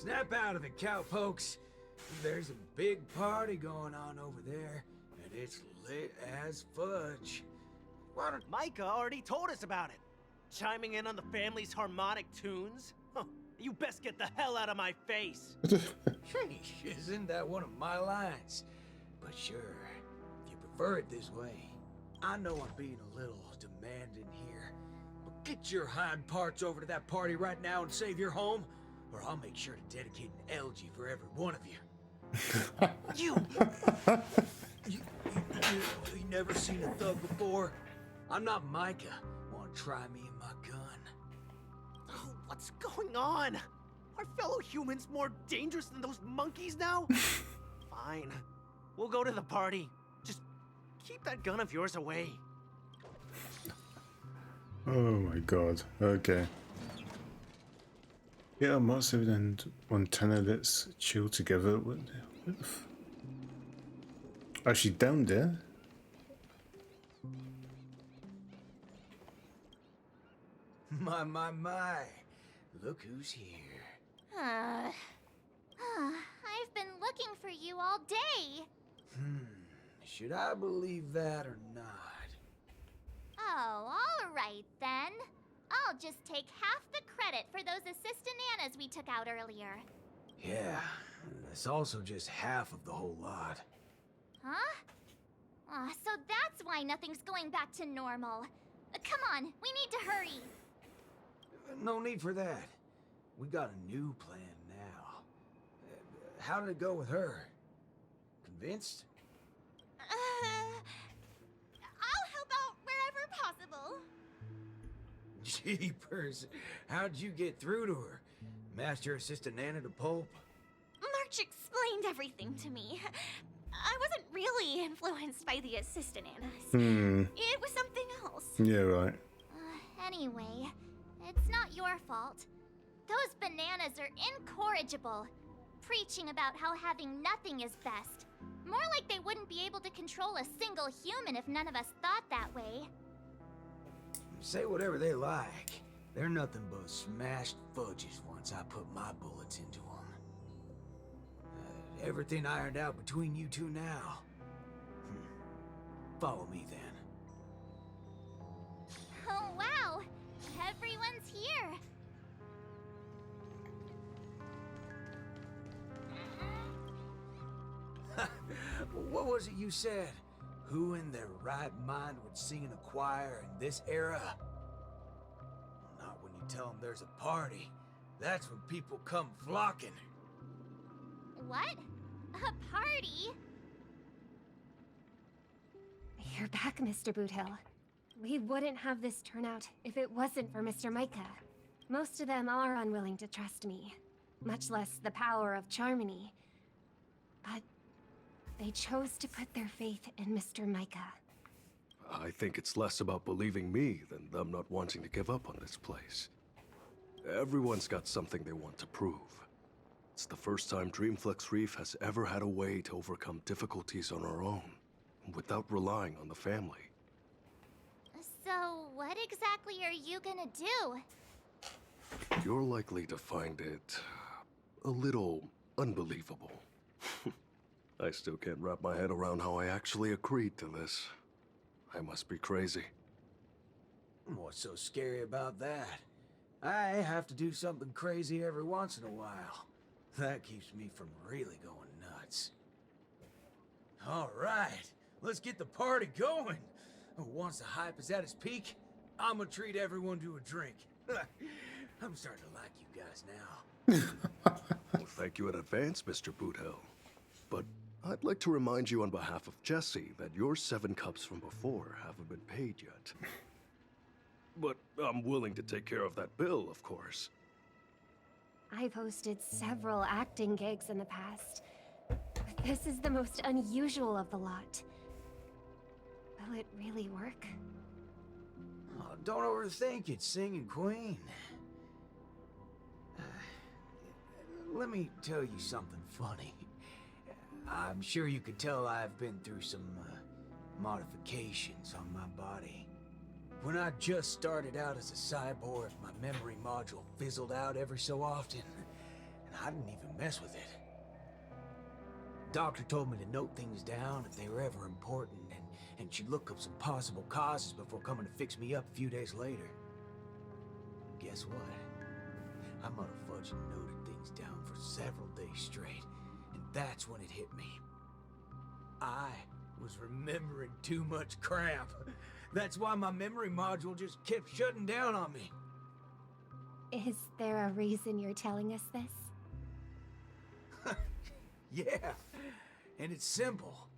Snap out of it, cowpokes. There's a big party going on over there, and it's lit as fudge. Micah already told us about it. Chiming in on the family's harmonic tunes? Huh, you best get the hell out of my face. Isn't that one of my lines? But sure, if you prefer it this way. I know I'm being a little demanding here, but get your hind parts over to that party right now and save your home, or I'll make sure to dedicate an elegy for every one of you. You never seen a thug before? I'm not Micah. Wanna try me and my gun? Oh, what's going on? Are fellow humans more dangerous than those monkeys now? Fine. We'll go to the party. Just keep that gun of yours away. Oh my god. Okay. Yeah, Massive and Montana, let's chill together. What the actually, down there? My. Look who's here. I've been looking for you all day. Should I believe that or not? Oh, all right then. I'll just take half the credit for those assistant Annas we took out earlier. Yeah, that's also just half of the whole lot. Huh? So that's why nothing's going back to normal. Come on, we need to hurry. No need for that. We got a new plan now. How did it go with her? Convinced? I'll help out wherever possible. Jeepers, how'd you get through to her? Master Assistant Anna to Pulp? March explained everything to me. I wasn't really influenced by the assistant Annas. It was something else. Yeah, right. Anyway, it's not your fault. Those bananas are incorrigible, preaching about how having nothing is best. More like they wouldn't be able to control a single human if none of us thought that way. Say whatever they like. They're nothing but smashed fudges once I put my bullets into them. Everything ironed out between you two now. Follow me then. Oh wow, everyone's here. What was it you said? Who in their right mind would sing in a choir in this era? Not when you tell them there's a party. That's when people come flocking. What? A party? You're back, Mr. Boothill. We wouldn't have this turnout if it wasn't for Mr. Micah. Most of them are unwilling to trust me, much less the power of Charmony. But they chose to put their faith in Mr. Micah. I think it's less about believing me than them not wanting to give up on this place. Everyone's got something they want to prove. It's the first time Dreamflux Reef has ever had a way to overcome difficulties on our own, without relying on the family. So, what exactly are you gonna do? You're likely to find it a little unbelievable. I still can't wrap my head around how I actually agreed to this. I must be crazy. What's so scary about that? I have to do something crazy every once in a while. That keeps me from really going nuts. All right, let's get the party going. Once the hype is at its peak, I'm gonna treat everyone to a drink. I'm starting to like you guys now. Well, thank you in advance, Mr. Boothill. But I'd like to remind you on behalf of Jesse that your 7 cups from before haven't been paid yet. But I'm willing to take care of that bill, of course. I've hosted several acting gigs in the past. But this is the most unusual of the lot. Will it really work? Oh, don't overthink it, Singing Queen. Let me tell you something funny. I'm sure you could tell I've been through some modifications on my body. When I just started out as a cyborg, my memory module fizzled out every so often, and I didn't even mess with it. Doctor told me to note things down if they were ever important, and she'd look up some possible causes before coming to fix me up a few days later. Guess what? I motherfudged and noted things down for several days straight, and that's when it hit me. I was remembering too much crap. That's why my memory module just kept shutting down on me. Is there a reason you're telling us this? Yeah, and it's simple.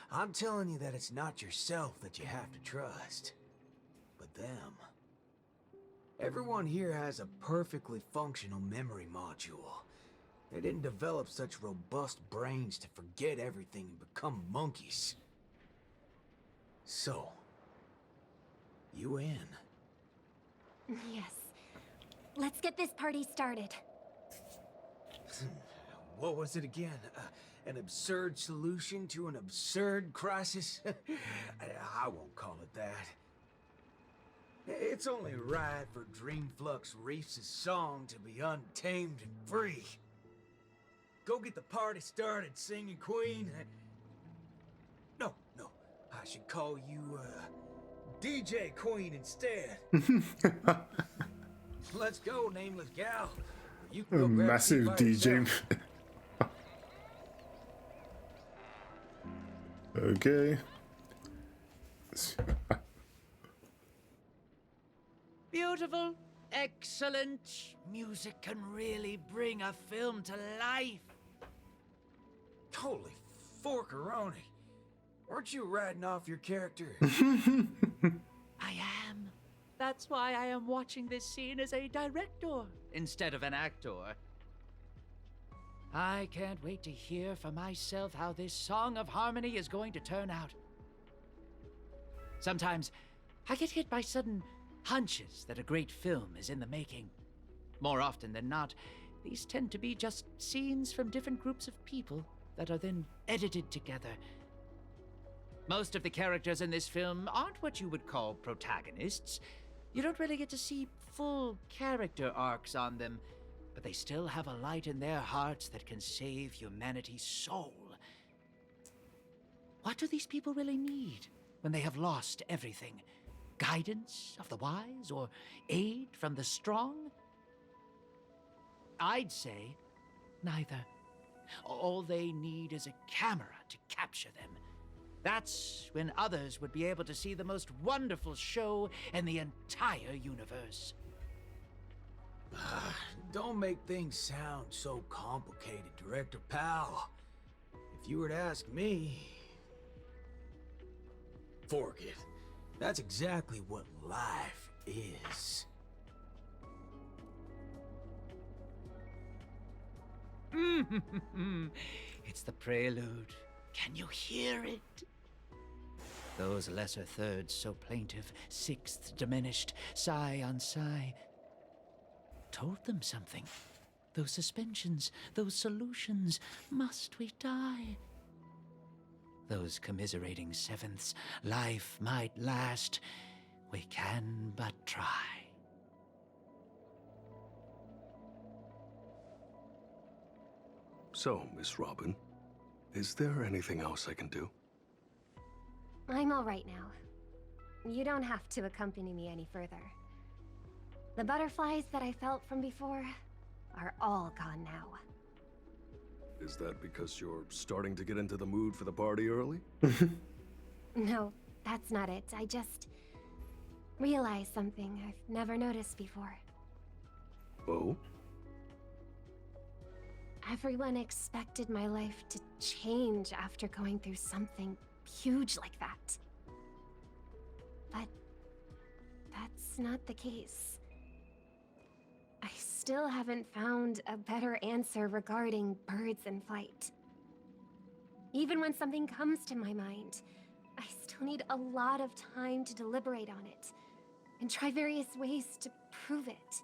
I'm telling you that it's not yourself that you have to trust, but them. Everyone here has a perfectly functional memory module. They didn't develop such robust brains to forget everything and become monkeys. So, you in? Yes. Let's get this party started. What was it again? An absurd solution to an absurd crisis? I won't call it that. It's only right for Dreamflux Reefs' song to be untamed and free. Go get the party started, Singing Queen. No, I should call you, DJ Queen instead. Let's go, nameless gal. You can go grab Massive a seat by DJ. yourself. Okay. Beautiful, excellent. Music can really bring a film to life. Holy forkeroni. Weren't you riding off your character? I am. That's why I am watching this scene as a director instead of an actor. I can't wait to hear for myself how this Song of Harmony is going to turn out. Sometimes I get hit by sudden hunches that a great film is in the making. More often than not, these tend to be just scenes from different groups of people that are then edited together. Most of the characters in this film aren't what you would call protagonists. You don't really get to see full character arcs on them, but they still have a light in their hearts that can save humanity's soul. What do these people really need when they have lost everything? Guidance of the wise or aid from the strong? I'd say neither. All they need is a camera to capture them. That's when others would be able to see the most wonderful show in the entire universe. Don't make things sound so complicated, Director Pal. If you were to ask me... Forget it. That's exactly what life is. It's the prelude. Can you hear it? Those lesser thirds so plaintive, sixths diminished, sigh on sigh, told them something. Those suspensions, those solutions, must we die? Those commiserating sevenths, life might last, we can but try. So, Miss Robin, is there anything else I can do? I'm all right now. You don't have to accompany me any further. The butterflies that I felt from before are all gone now. Is that because you're starting to get into the mood for the party early? No, that's not it. I just realized something I've never noticed before. Oh? Everyone expected my life to change after going through something huge like that. But that's not the case. I still haven't found a better answer regarding birds in flight. Even when something comes to my mind, I still need a lot of time to deliberate on it and try various ways to prove it.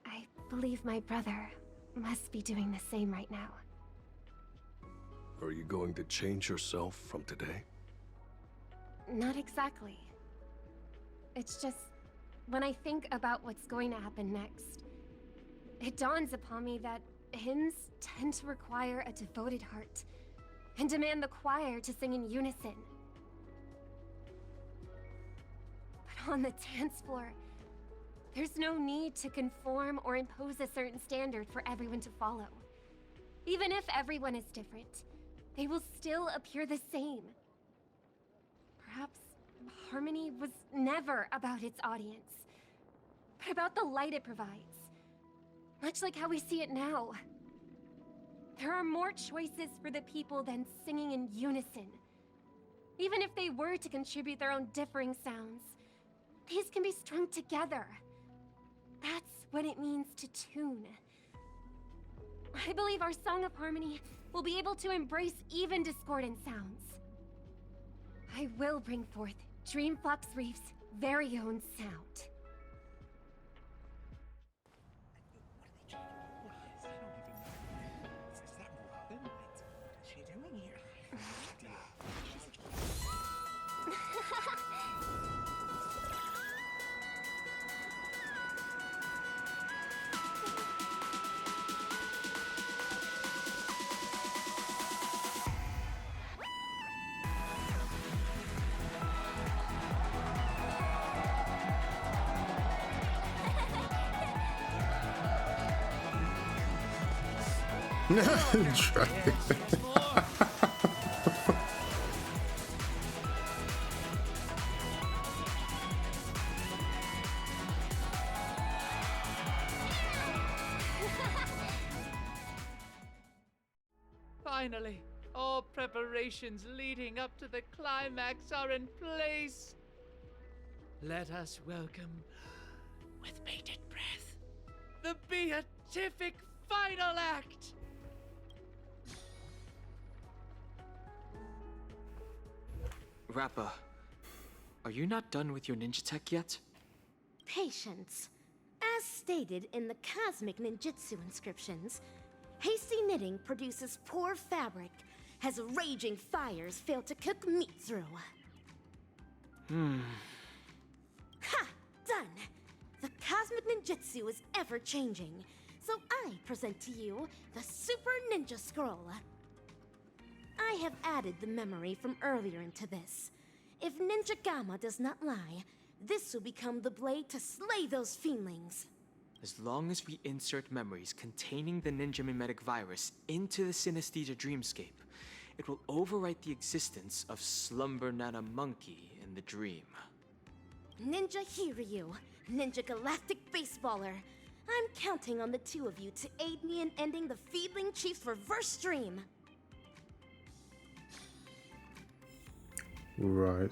I believe my brother must be doing the same right now. Are you going to change yourself from today? Not exactly. It's just, when I think about what's going to happen next, it dawns upon me that hymns tend to require a devoted heart and demand the choir to sing in unison. But on the dance floor, there's no need to conform or impose a certain standard for everyone to follow. Even if everyone is different, they will still appear the same. Perhaps harmony was never about its audience, but about the light it provides. Much like how we see it now. There are more choices for the people than singing in unison. Even if they were to contribute their own differing sounds, these can be strung together. That's what it means to tune. I believe our Song of Harmony will be able to embrace even discordant sounds. I will bring forth Dreamflux Reef's very own sound. Finally, all preparations leading up to the climax are in place. Let us welcome, with bated breath, the beatific final act. Rappa, are you not done with your ninja tech yet? Patience. As stated in the cosmic ninjutsu inscriptions, hasty knitting produces poor fabric, as raging fires fail to cook meat through. Ha! Done! The cosmic ninjutsu is ever-changing, so I present to you the Super Ninja Scroll. I have added the memory from earlier into this. If Ninja Gamma does not lie, this will become the blade to slay those fiendlings. As long as we insert memories containing the ninja mimetic virus into the synesthesia dreamscape, it will overwrite the existence of Slumber Nana Monkey in the dream. Ninja Hiryu, Ninja Galactic Baseballer. I'm counting on the two of you to aid me in ending the Feedling Chief's reverse dream. Right.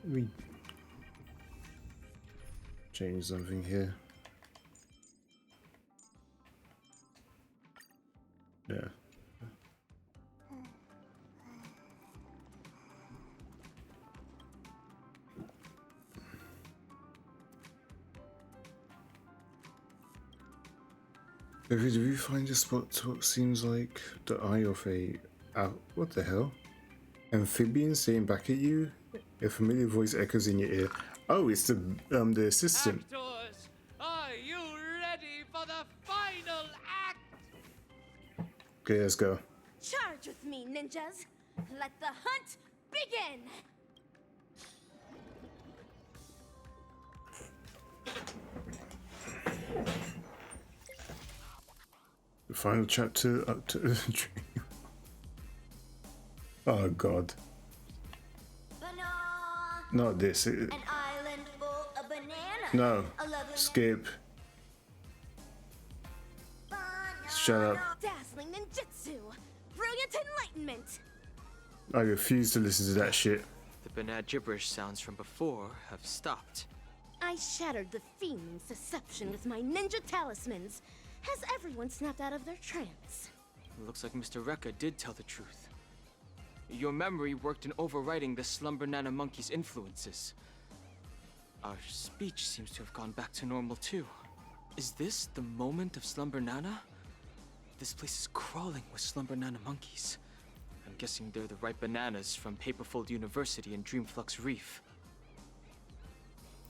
Let me change something here. Yeah. If you find a spot to what seems like the eye of a what the hell? Amphibian staring back at you? A familiar voice echoes in your ear. Oh, it's the assistant. Actors, are you ready for the final act? Okay, let's go. Charge with me, ninjas! Let the hunt begin! The final chapter up to the dream. Oh god. Not this. An island full of bananas. No. A lovely Skip. Shut up. Dazzling ninjutsu! Brilliant enlightenment! I refuse to listen to that shit. The banal gibberish sounds from before have stopped. I shattered the fiend's deception with my ninja talismans. Has everyone snapped out of their trance? It looks like Mr. Rekka did tell the truth. Your memory worked in overriding the Slumber Nana Monkey's influences. Our speech seems to have gone back to normal too. Is this the moment of Slumber Nana? This place is crawling with Slumber Nana monkeys. I'm guessing they're the right bananas from Paperfold University and Dreamflux Reef.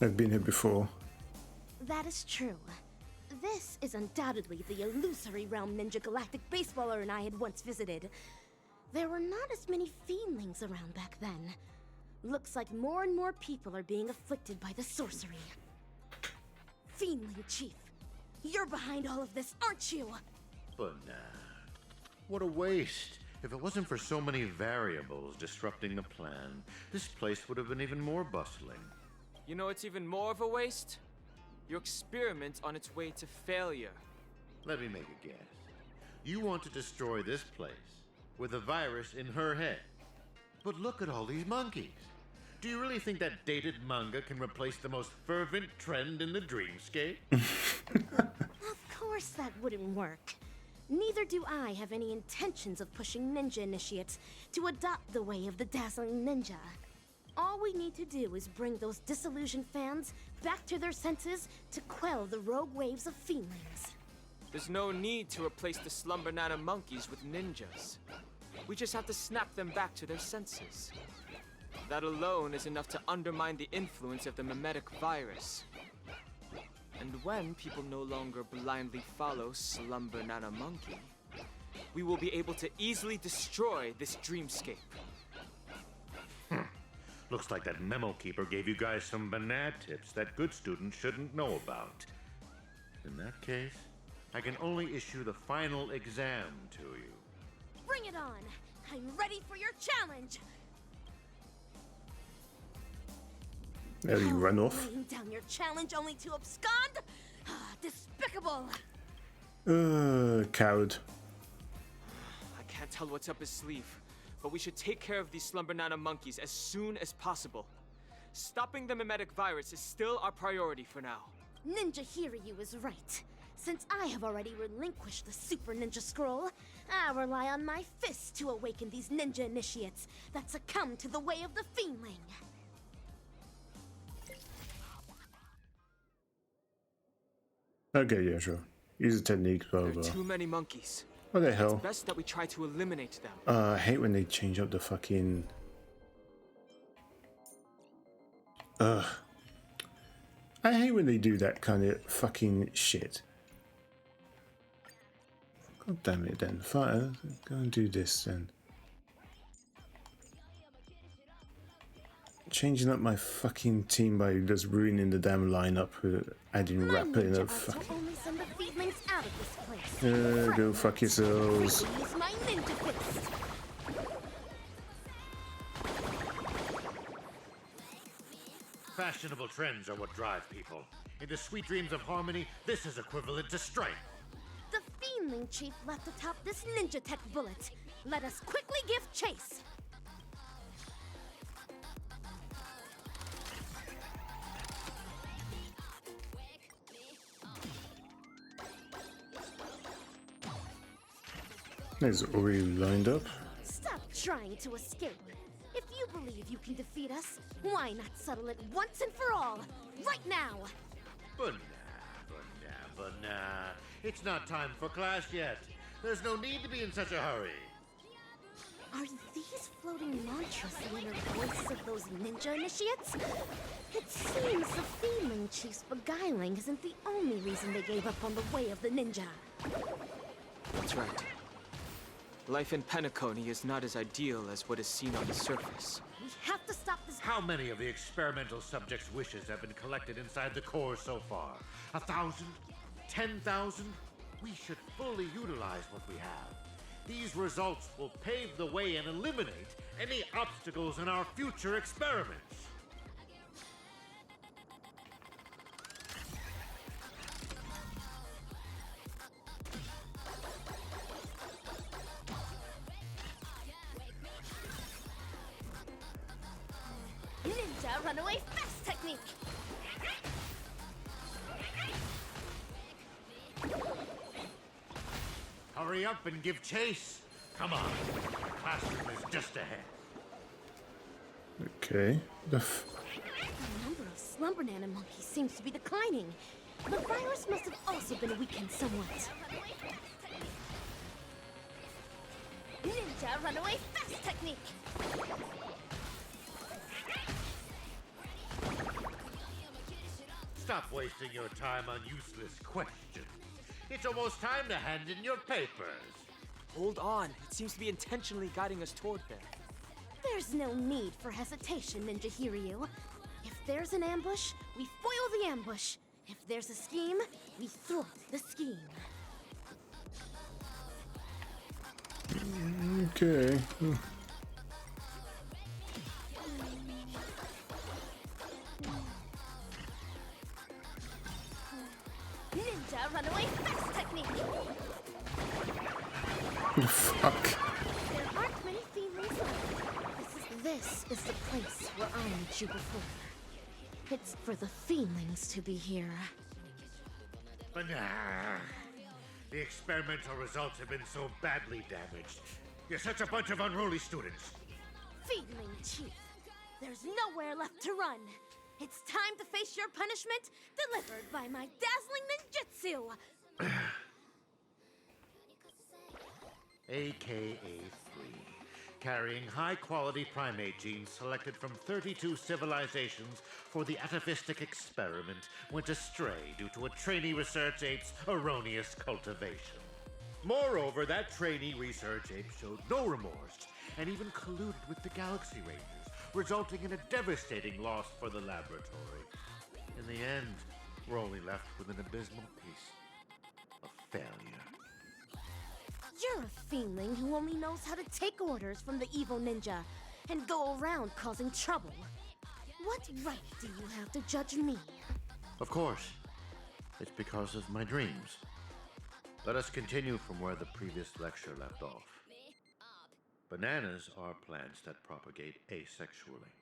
I've been here before. That is true. This is undoubtedly the illusory realm Ninja Galactic Baseballer and I had once visited. There were not as many fiendlings around back then. Looks like more and more people are being afflicted by the sorcery. Fiendling Chief, you're behind all of this, aren't you? But nah. What a waste. If it wasn't for so many variables disrupting the plan, this place would have been even more bustling. You know it's even more of a waste? Your experiment's on its way to failure. Let me make a guess. You want to destroy this place with a virus in her head. But look at all these monkeys. Do you really think that dated manga can replace the most fervent trend in the dreamscape? Of course that wouldn't work. Neither do I have any intentions of pushing ninja initiates to adopt the way of the dazzling ninja. All we need to do is bring those disillusioned fans back to their senses to quell the rogue waves of fiendlings. There's no need to replace the Slumber Nana monkeys with ninjas. We just have to snap them back to their senses. That alone is enough to undermine the influence of the mimetic virus. And when people no longer blindly follow Slumber Nana Monkey, we will be able to easily destroy this dreamscape. Looks like that memo keeper gave you guys some banana tips that good students shouldn't know about. In that case, I can only issue the final exam to you. Bring it on! I'm ready for your challenge! There you run off. Laying down your challenge only to abscond? Despicable! Coward. I can't tell what's up his sleeve, but we should take care of these Slumber Nana monkeys as soon as possible. Stopping the mimetic virus is still our priority for now. Ninja Hiryu is right. Since I have already relinquished the Super Ninja Scroll, I rely on my fists to awaken these ninja initiates that succumb to the way of the fiendling. Okay, yeah, sure. Use the technique, blah, There blah. are too many monkeys. What the hell? It's best that we try to eliminate them. I hate when they change up the fucking... Ugh. I hate when they do that kind of fucking shit. God damn it then. Fire, go and do this then. Changing up my fucking team by just ruining the damn lineup with adding rapper in a fucking... Only send the fiendlings out of this place. go fuck yourselves. Use my ninja fist. Fashionable trends are what drive people. Into sweet dreams of harmony, this is equivalent to strength. The Fiendling Chief left atop this ninja tech bullet. Let us quickly give chase. It's already lined up. Stop trying to escape. If you believe you can defeat us, why not settle it once and for all? Right now! But nah. It's not time for class yet. There's no need to be in such a hurry. Are these floating mantras the inner voices of those ninja initiates? It seems the Fiendling Chief's beguiling isn't the only reason they gave up on the way of the ninja. That's right. Life in Penacony is not as ideal as what is seen on the surface. We have to stop this. How many of the experimental subjects' wishes have been collected inside the core so far? 1,000? 10,000? We should fully utilize what we have. These results will pave the way and eliminate any obstacles in our future experiments. Ninja runaway fast technique! Hurry up and give chase. Come on. Classroom is just ahead. Okay. The number of slumber nana monkeys seems to be declining. The virus must have also been weakened somewhat. Ninja runaway fast technique! Stop wasting your time on useless questions. It's almost time to hand in your papers. Hold on. It seems to be intentionally guiding us toward there. There's no need for hesitation, Ninja Hiryu. If there's an ambush, we foil the ambush. If there's a scheme, we thwart the scheme. Okay. Ninja runaway fast technique! Fuck. There aren't many feelings left. This is the place where I met you before. It's for the feelings to be here. But the experimental results have been so badly damaged. You're such a bunch of unruly students. Feeling Chief, there's nowhere left to run. It's time to face your punishment, delivered by my dazzling ninjutsu. AKA 3. Carrying high-quality primate genes selected from 32 civilizations for the atavistic experiment went astray due to a trainee research ape's erroneous cultivation. Moreover, that trainee research ape showed no remorse and even colluded with the Galaxy Rangers, resulting in a devastating loss for the laboratory. In the end, we're only left with an abysmal piece of failure. You're a feeling who only knows how to take orders from the evil ninja and go around causing trouble. What right do you have to judge me? Of course. It's because of my dreams. Let us continue from where the previous lecture left off. Bananas are plants that propagate asexually.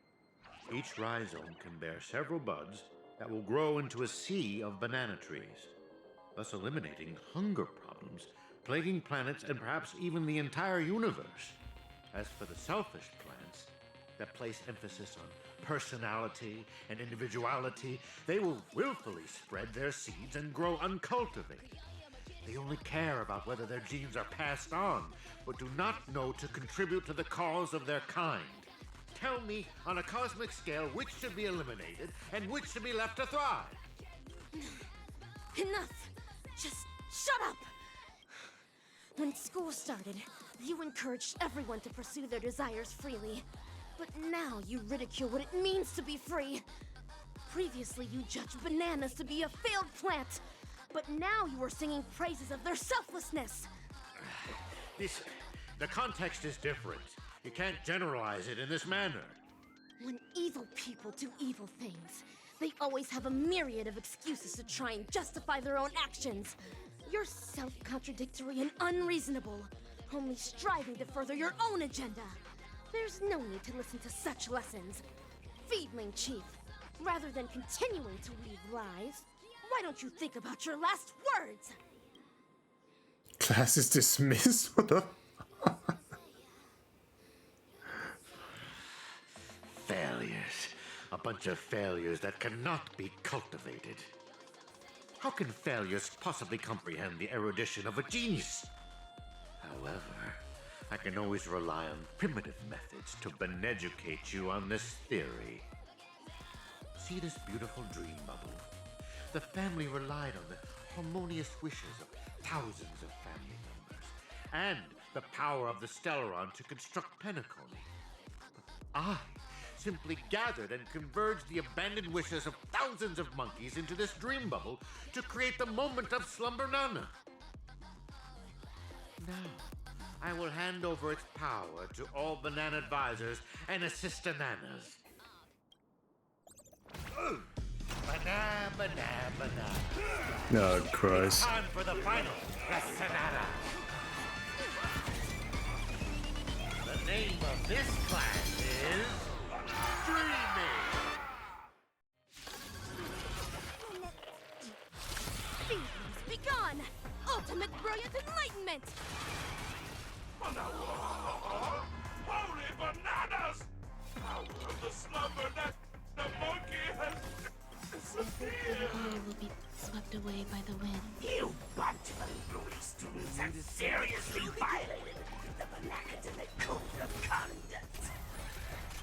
Each rhizome can bear several buds that will grow into a sea of banana trees, thus eliminating hunger problems plaguing planets and perhaps even the entire universe. As for the selfish plants that place emphasis on personality and individuality, they will willfully spread their seeds and grow uncultivated. They only care about whether their genes are passed on, but do not know to contribute to the cause of their kind. Tell me, on a cosmic scale, which should be eliminated and which should be left to thrive? Enough! Just shut up! When school started, you encouraged everyone to pursue their desires freely. But now you ridicule what it means to be free. Previously, you judged bananas to be a failed plant. But now you are singing praises of their selflessness. The context is different. You can't generalize it in this manner. When evil people do evil things, they always have a myriad of excuses to try and justify their own actions. You're self-contradictory and unreasonable, only striving to further your own agenda. There's no need to listen to such lessons. Feedling Chief, rather than continuing to weave lies, why don't you think about your last words? Class is dismissed? What the? Failures. A bunch of failures that cannot be cultivated. How can failures possibly comprehend the erudition of a genius? However, I can always rely on primitive methods to beneducate you on this theory. See this beautiful dream bubble? The family relied on the harmonious wishes of thousands of family members, and the power of the Stellaron to construct Penacony. But I simply gathered and converged the abandoned wishes of thousands of monkeys into this dream bubble to create the moment of Slumber Nana. Now, I will hand over its power to all banana advisors and assistananas. Banana, banana, banana. Oh, Christ. Time for the final Assassinata. The name of this class is Dreaming. ultimate brilliant enlightenment! Holy bananas! Power of the slumber that the monkey has disappeared! All will be swept away by the wind. You bunch of unruly students have seriously violated the vernacular code of conduct.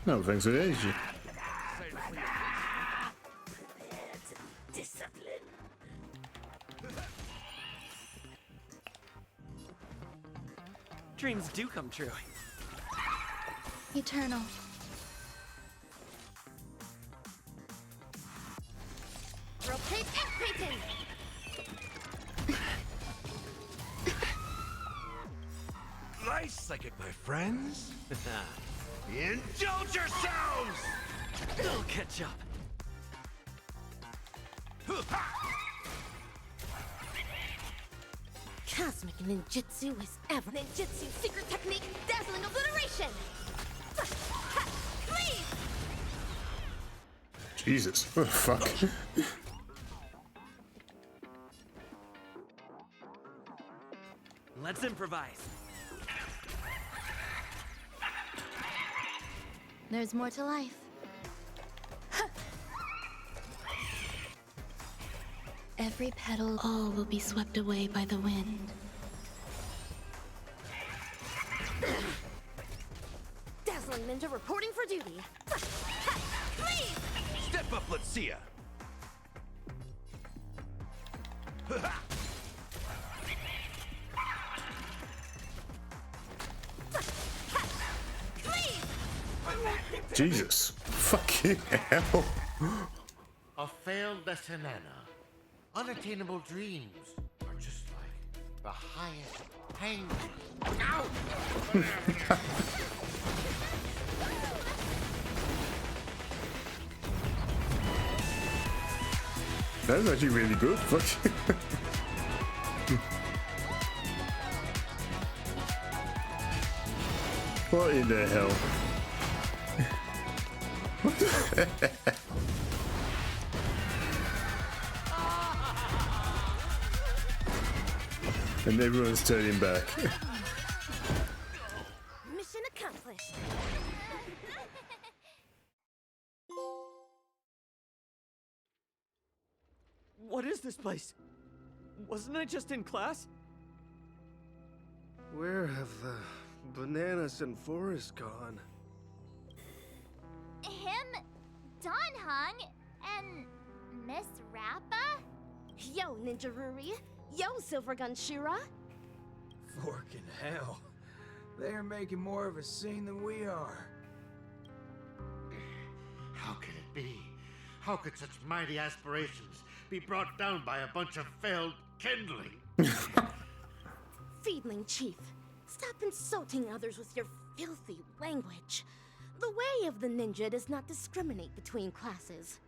No, thanks for the energy. Discipline. Dreams do come true. Eternal. Rotate imprinting! Nice psychic, my friends. Indulge yourselves! They'll catch up. Cosmic ninjutsu is ever ninjutsu secret technique, dazzling obliteration! Please! Jesus, what the fuck? Let's improvise. There's more to life. Every petal, all will be swept away by the wind. Dazzling ninja reporting for duty. Please! Step up, let's see ya. Jesus, fucking hell. A failed Desanana. Unattainable dreams are just like the highest pain. Ow! That was actually really good. Fuck. What in the hell? What the And everyone's turning back. Mission accomplished. What is this place? Wasn't I just in class? Where have the bananas and Forrest gone? Him, Don Hung, and Miss Rappa? Yo, Ninja Ruri. Yo, Silvergun Shira. Forking hell. They're making more of a scene than we are. How can it be? How could such mighty aspirations be brought down by a bunch of failed kindling? Feedling Chief, stop insulting others with your filthy language. The way of the ninja does not discriminate between classes.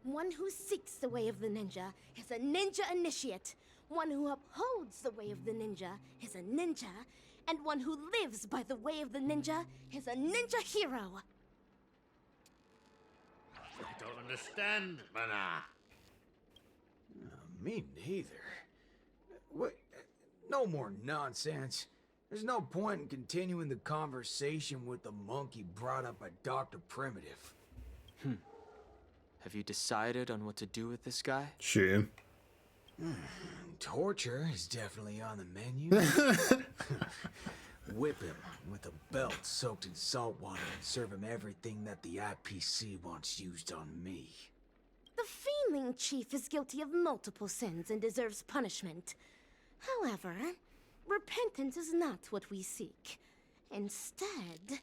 One who seeks the way of the ninja is a ninja initiate. One who upholds the way of the ninja is a ninja. And one who lives by the way of the ninja is a ninja hero. I don't understand, Mana. Me neither. What? No more nonsense. There's no point in continuing the conversation with the monkey brought up by Dr. Primitive. Have you decided on what to do with this guy? Shoot him. Torture is definitely on the menu. Whip him with a belt soaked in salt water and serve him everything that the IPC wants used on me. The Feeling Chief is guilty of multiple sins and deserves punishment. However, repentance is not what we seek. Instead,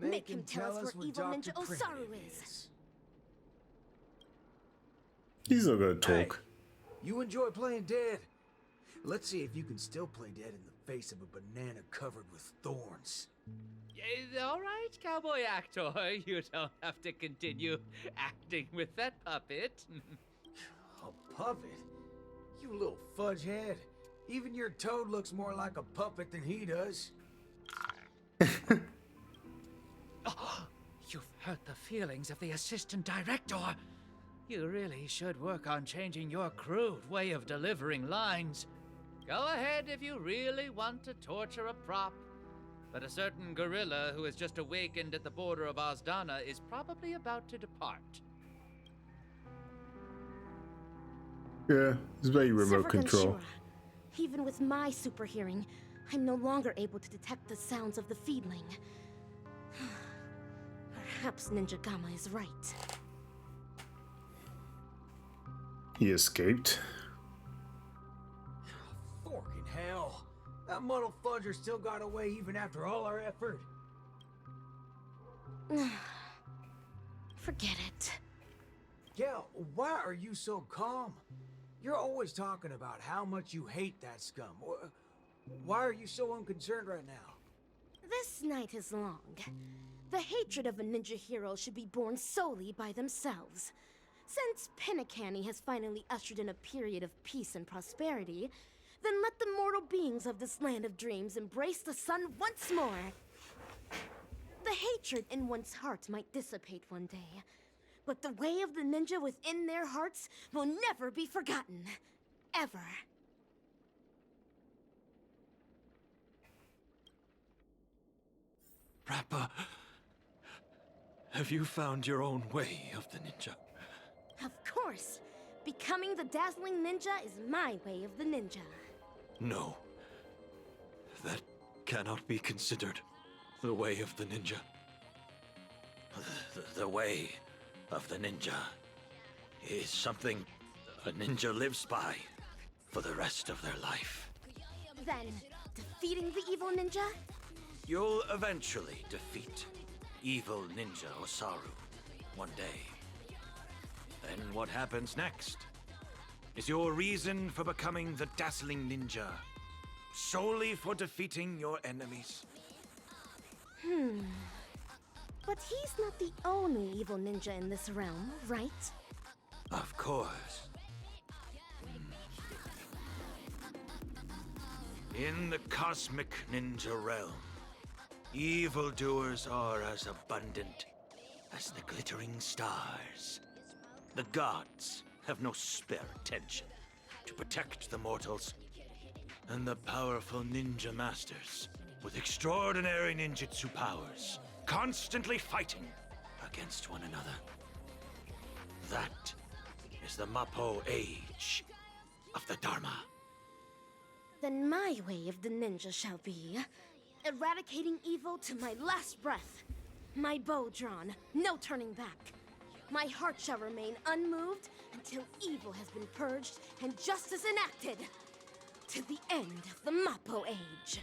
make him tell us where evil Ninja Osaru is. He's not gonna talk. Hey, you enjoy playing dead? Let's see if you can still play dead in the face of a banana covered with thorns. All right, cowboy actor. You don't have to continue acting with that puppet. A puppet? You little fudge head. Even your toad looks more like a puppet than he does. You've hurt the feelings of the assistant director. You really should work on changing your crude way of delivering lines. Go ahead if you really want to torture a prop. But a certain gorilla who has just awakened at the border of Ozdana is probably about to depart. Yeah, it's very remote control. Shura, even with my super hearing, I'm no longer able to detect the sounds of the feedling. Perhaps Ninja Gamma is right. He escaped. Forking hell. That muddle fudger still got away even after all our effort. Forget it. Yeah, why are you so calm? You're always talking about how much you hate that scum. Why are you so unconcerned right now? This night is long. The hatred of a ninja hero should be borne solely by themselves. Since Pinnacani has finally ushered in a period of peace and prosperity, then let the mortal beings of this land of dreams embrace the sun once more. The hatred in one's heart might dissipate one day, but the way of the ninja within their hearts will never be forgotten. Ever. Rappa, have you found your own way of the ninja? Of course. Becoming the dazzling ninja is my way of the ninja. No. That cannot be considered the way of the ninja. The way of the ninja is something a ninja lives by for the rest of their life. Then, defeating the evil ninja? You'll eventually defeat evil ninja Osaru one day. Then what happens next is your reason for becoming the dazzling ninja, solely for defeating your enemies. But he's not the only evil ninja in this realm, right? Of course. In the cosmic ninja realm, evildoers are as abundant as the glittering stars. The gods have no spare attention to protect the mortals, and the powerful ninja masters with extraordinary ninjutsu powers constantly fighting against one another. That is the Mappo age of the Dharma. Then my way of the ninja shall be eradicating evil to my last breath. My bow drawn, no turning back. My heart shall remain unmoved until evil has been purged and justice enacted. To the end of the Mappo age.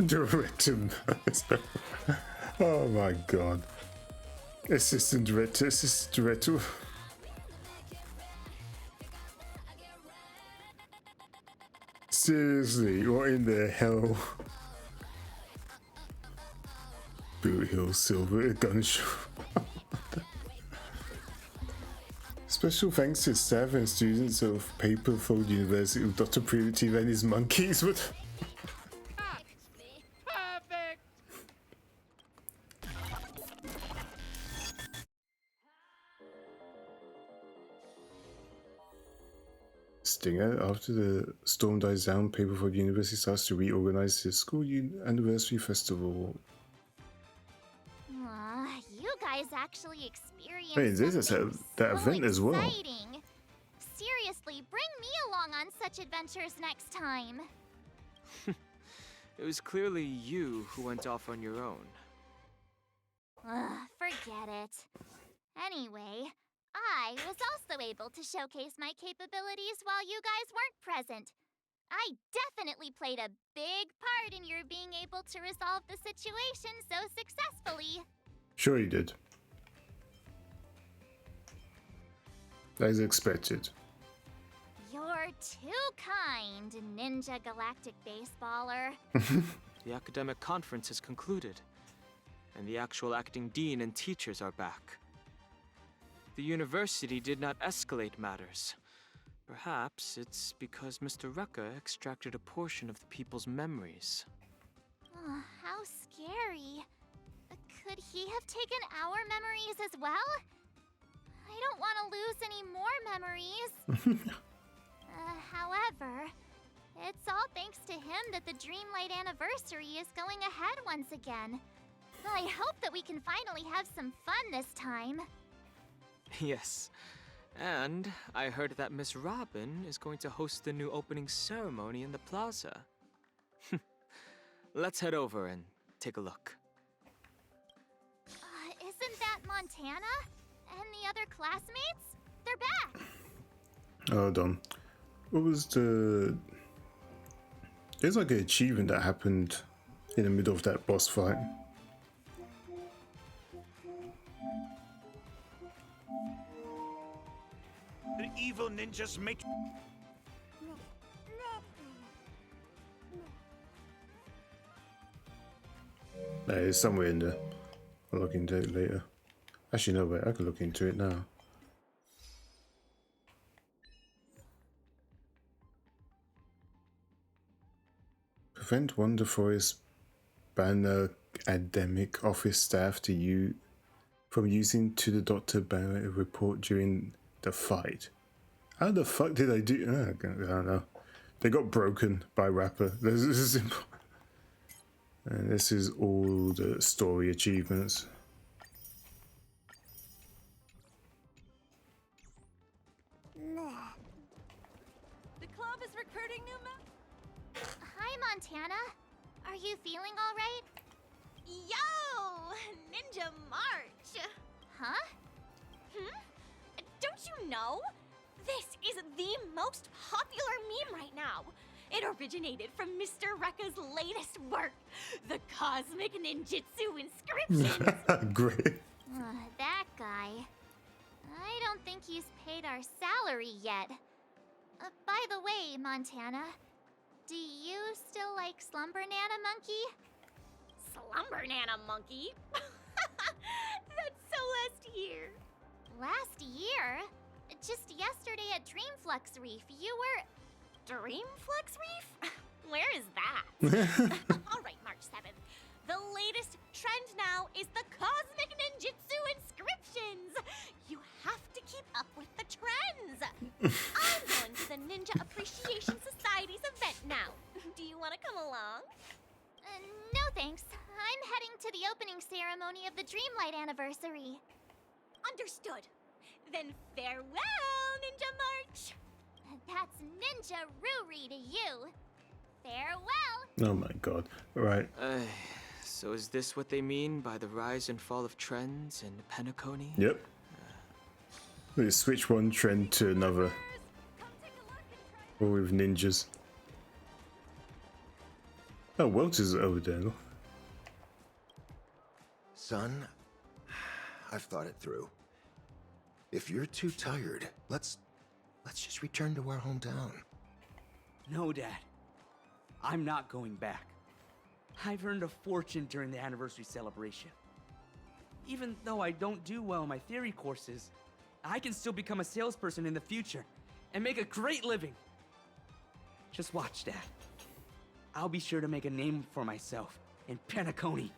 Director Master. Oh my god. Assistant Director. Seriously, what in the hell? Boot Hill Silver Gun Show. Special thanks to staff and students of Paperfold University with Dr. Primitive and his monkeys. What? Perfect! Stinger, after the storm dies down, Paperfold University starts to reorganize the school anniversary festival. You guys actually experienced Wait, this is something that so event as well. exciting. Seriously, bring me along on such adventures next time. It was clearly you who went off on your own. Forget it. Anyway, I was also able to showcase my capabilities while you guys weren't present. I definitely played a big part in your being able to resolve the situation so successfully. Sure you did. As expected. You're too kind, Ninja Galactic Baseballer. The academic conference has concluded, and the actual acting dean and teachers are back. The university did not escalate matters. Perhaps it's because Mr. Rucka extracted a portion of the people's memories. How scary. Could he have taken our memories as well? I don't want to lose any more memories. However, it's all thanks to him that the Dreamlight anniversary is going ahead once again. I hope that we can finally have some fun this time. Yes. And I heard that Miss Robin is going to host the new opening ceremony in the plaza. Let's head over and take a look. Isn't that Montana? And the other classmates? They're back! Hold on. What was the... There's like an achievement that happened in the middle of that boss fight. The evil ninjas make... It's somewhere in there. I'll look into it later. Actually, no, wait, I can look into it now. Prevent Wonder Forest banner academic office staff from using to the Dr. Barrett report during the fight. How the fuck did I do? I don't know. They got broken by Rapper. This is simple. And this is all the story achievements. The club is recruiting new members. Hi, Montana. Are you feeling all right? Yo! Ninja March! Huh? Don't you know? This is the most popular meme right now. It originated from Mr. Rekka's latest work, the Cosmic Ninjutsu Inscriptions. Great. That guy. I don't think he's paid our salary yet. By the way, Montana, do you still like Slumber Nana Monkey? Slumber Nana Monkey? That's so last year. Last year? Just yesterday at Dreamflux Reef, you were... Dreamflux Reef? Where is that? All right, March 7th. The latest trend now is the Cosmic Ninjutsu Inscriptions. You have to keep up with the trends. I'm going to the Ninja Appreciation Society's event now. Do you want to come along? No thanks. I'm heading to the opening ceremony of the Dreamlight anniversary. Understood. Then farewell, Ninja March. That's Ninja Ruri to you. Farewell. Oh my god. Right. So is this what they mean by the rise and fall of trends in Penacony? Yep. We switch one trend to another. Or with ninjas. Oh, Walter's over there. Son, I've thought it through. If you're too tired, let's just return to our hometown. No, Dad. I'm not going back. I've earned a fortune during the anniversary celebration. Even though I don't do well in my theory courses, I can still become a salesperson in the future and make a great living. Just watch, Dad. I'll be sure to make a name for myself in Penacony.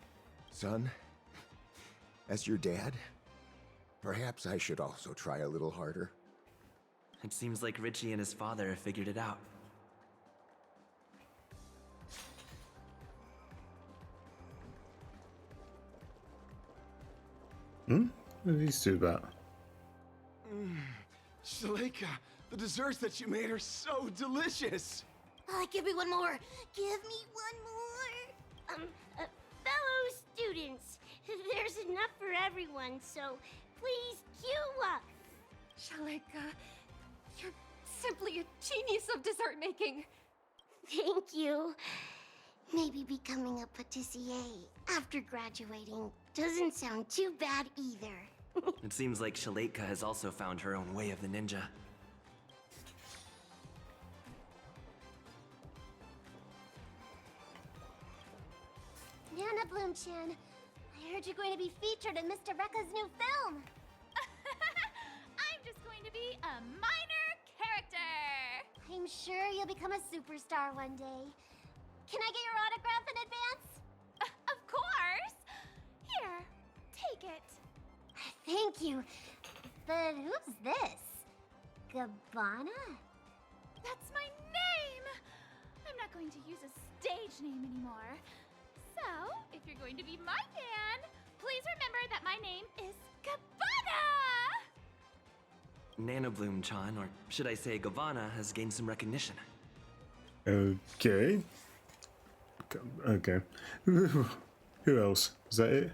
Son, as your dad, perhaps I should also try a little harder. It seems like Richie and his father have figured it out. What are these two about? Shaleka, the desserts that you made are so delicious. Give me one more. Give me one more. Fellow students, there's enough for everyone, so please queue up. Shaleka, you're simply a genius of dessert making. Thank you. Maybe becoming a patissier after graduating doesn't sound too bad either. It seems like Shaleka has also found her own way of the ninja. Nana Bloom-chan, I heard you're going to be featured in Mr. Rekka's new film. I'm just going to be a minor character. I'm sure you'll become a superstar one day. Can I get your autograph in advance? course. Here, take it. Thank you. But who's this? Gabbana? That's my name! I'm not going to use a stage name anymore. So, if you're going to be my fan, please remember that my name is Gabbana! Nanobloom-chan, or should I say Gabbana, has gained some recognition. Okay. Okay. Who else? Is that it?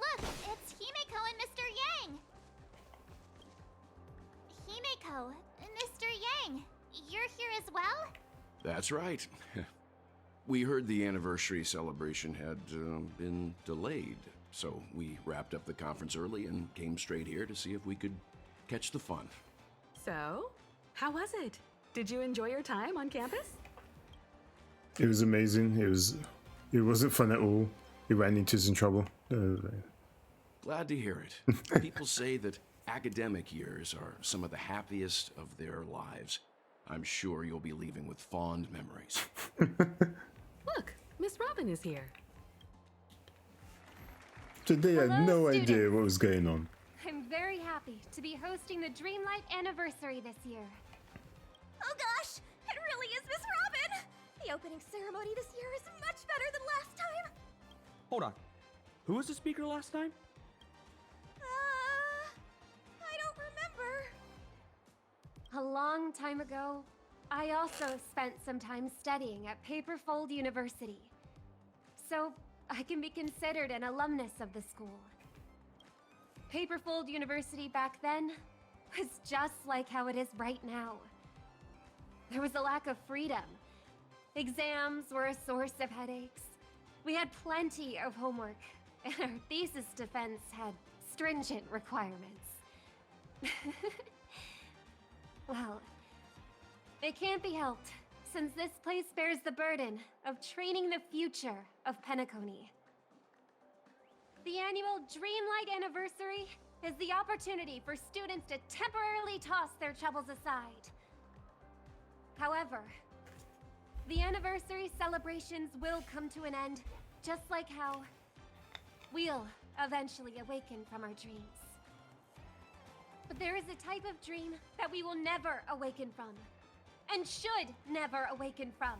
Look, it's Himeko and Mr. Yang. Himeko, Mr. Yang, you're here as well? That's right. We heard the anniversary celebration had been delayed, so we wrapped up the conference early and came straight here to see if we could catch the fun. So, how was it? Did you enjoy your time on campus? It was amazing. It wasn't fun at all. We ran into some trouble. Glad to hear it. People say that academic years are some of the happiest of their lives. I'm sure you'll be leaving with fond memories. Look, Miss Robin is here. So they had Hello, no idea students. what was going on. I'm very happy to be hosting the Dreamlight anniversary this year. Oh gosh, it really is Miss Robin! The opening ceremony this year is much better than last time. Hold on. Who was the speaker last time? I don't remember. A long time ago, I also spent some time studying at Paperfold University. So, I can be considered an alumnus of the school. Paperfold University back then was just like how it is right now. There was a lack of freedom. Exams were a source of headaches. We had plenty of homework, and our thesis defense had stringent requirements. Well, it can't be helped, since this place bears the burden of training the future of Penacony. The annual Dreamlight Anniversary is the opportunity for students to temporarily toss their troubles aside. However, the anniversary celebrations will come to an end, just like how we'll eventually awaken from our dreams. But there is a type of dream that we will never awaken from, and should never awaken from.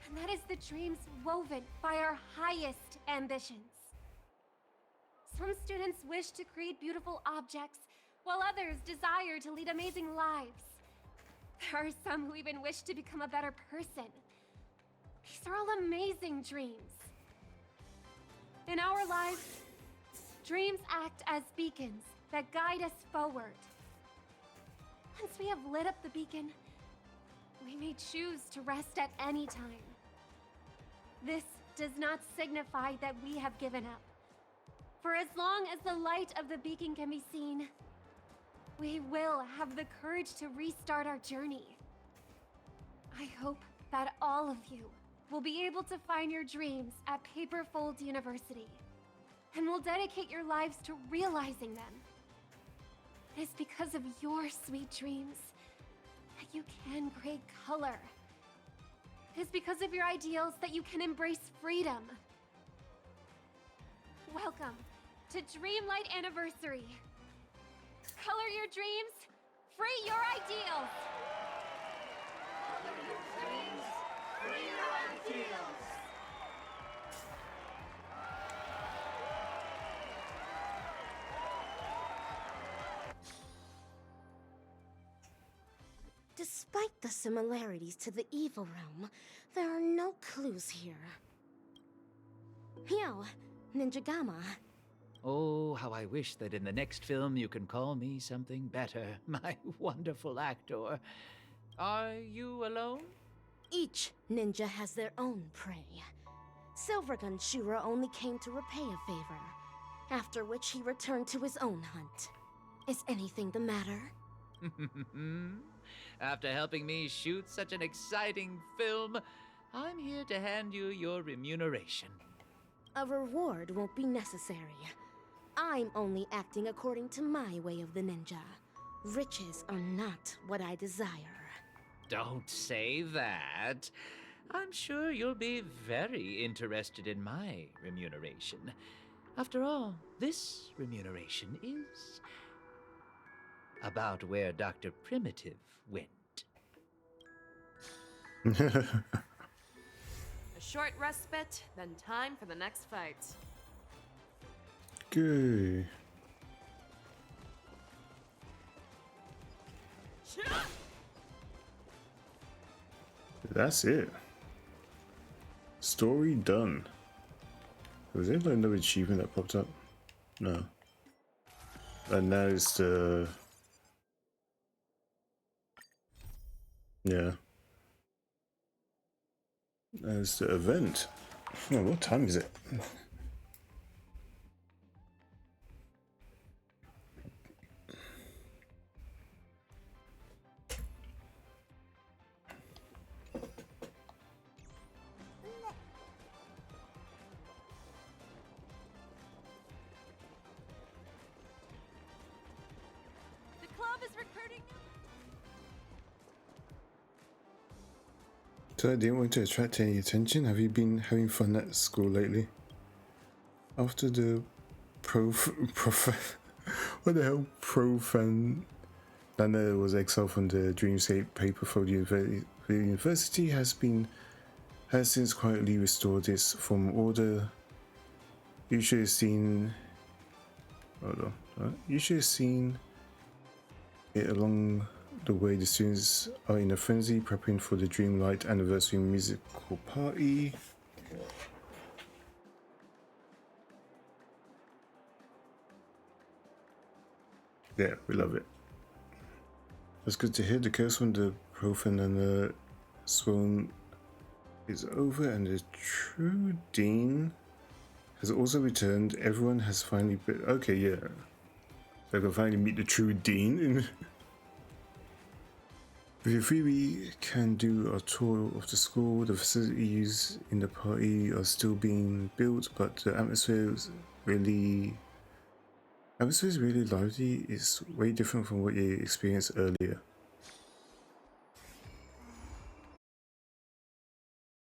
And that is the dreams woven by our highest ambitions. Some students wish to create beautiful objects, while others desire to lead amazing lives. There are some who even wish to become a better person. These are all amazing dreams. In our lives, dreams act as beacons that guide us forward. Once we have lit up the beacon, we may choose to rest at any time. This does not signify that we have given up. For as long as the light of the beacon can be seen, we will have the courage to restart our journey. I hope that all of you will be able to find your dreams at Paperfold University, and will dedicate your lives to realizing them. It is because of your sweet dreams that you can create color. It is because of your ideals that you can embrace freedom. Welcome to Dreamlight Anniversary. Color your dreams, free your ideals. Color your dreams, free your ideals. Despite the similarities to the evil realm, there are no clues here. Yo, Ninjagama. Oh, how I wish that in the next film you can call me something better, my wonderful actor. Are you alone? Each ninja has their own prey. Silvergun Shura only came to repay a favor, after which he returned to his own hunt. Is anything the matter? After helping me shoot such an exciting film, I'm here to hand you your remuneration. A reward won't be necessary. I'm only acting according to my way of the ninja. Riches are not what I desire. Don't say that. I'm sure you'll be very interested in my remuneration. After all, this remuneration is about where Dr. Primitive went. A short respite, then time for the next fight. Good. That's it. Story done. Was there like another achievement that popped up? No. And now it's the... Yeah. There's the event. Oh, what time is it? The club is recruiting. So I didn't want to attract any attention. Have you been having fun at school lately? After the what the hell? Lana was exiled from the Dreamscape paper for the university has since quietly restored its former order. You should have seen. Hold on. You should have seen it along the way. The students are in a frenzy preparing for the Dreamlight anniversary musical party. Yeah, we love it. That's good to hear. The curse from the Profan and the Swarm is over, and the true Dean has also returned. Everyone has finally been... Okay, yeah. So I can finally meet the true Dean. If you're free, we can do a tour of the school. The facilities in the party are still being built, but the atmosphere is really lively. It's way different from what you experienced earlier.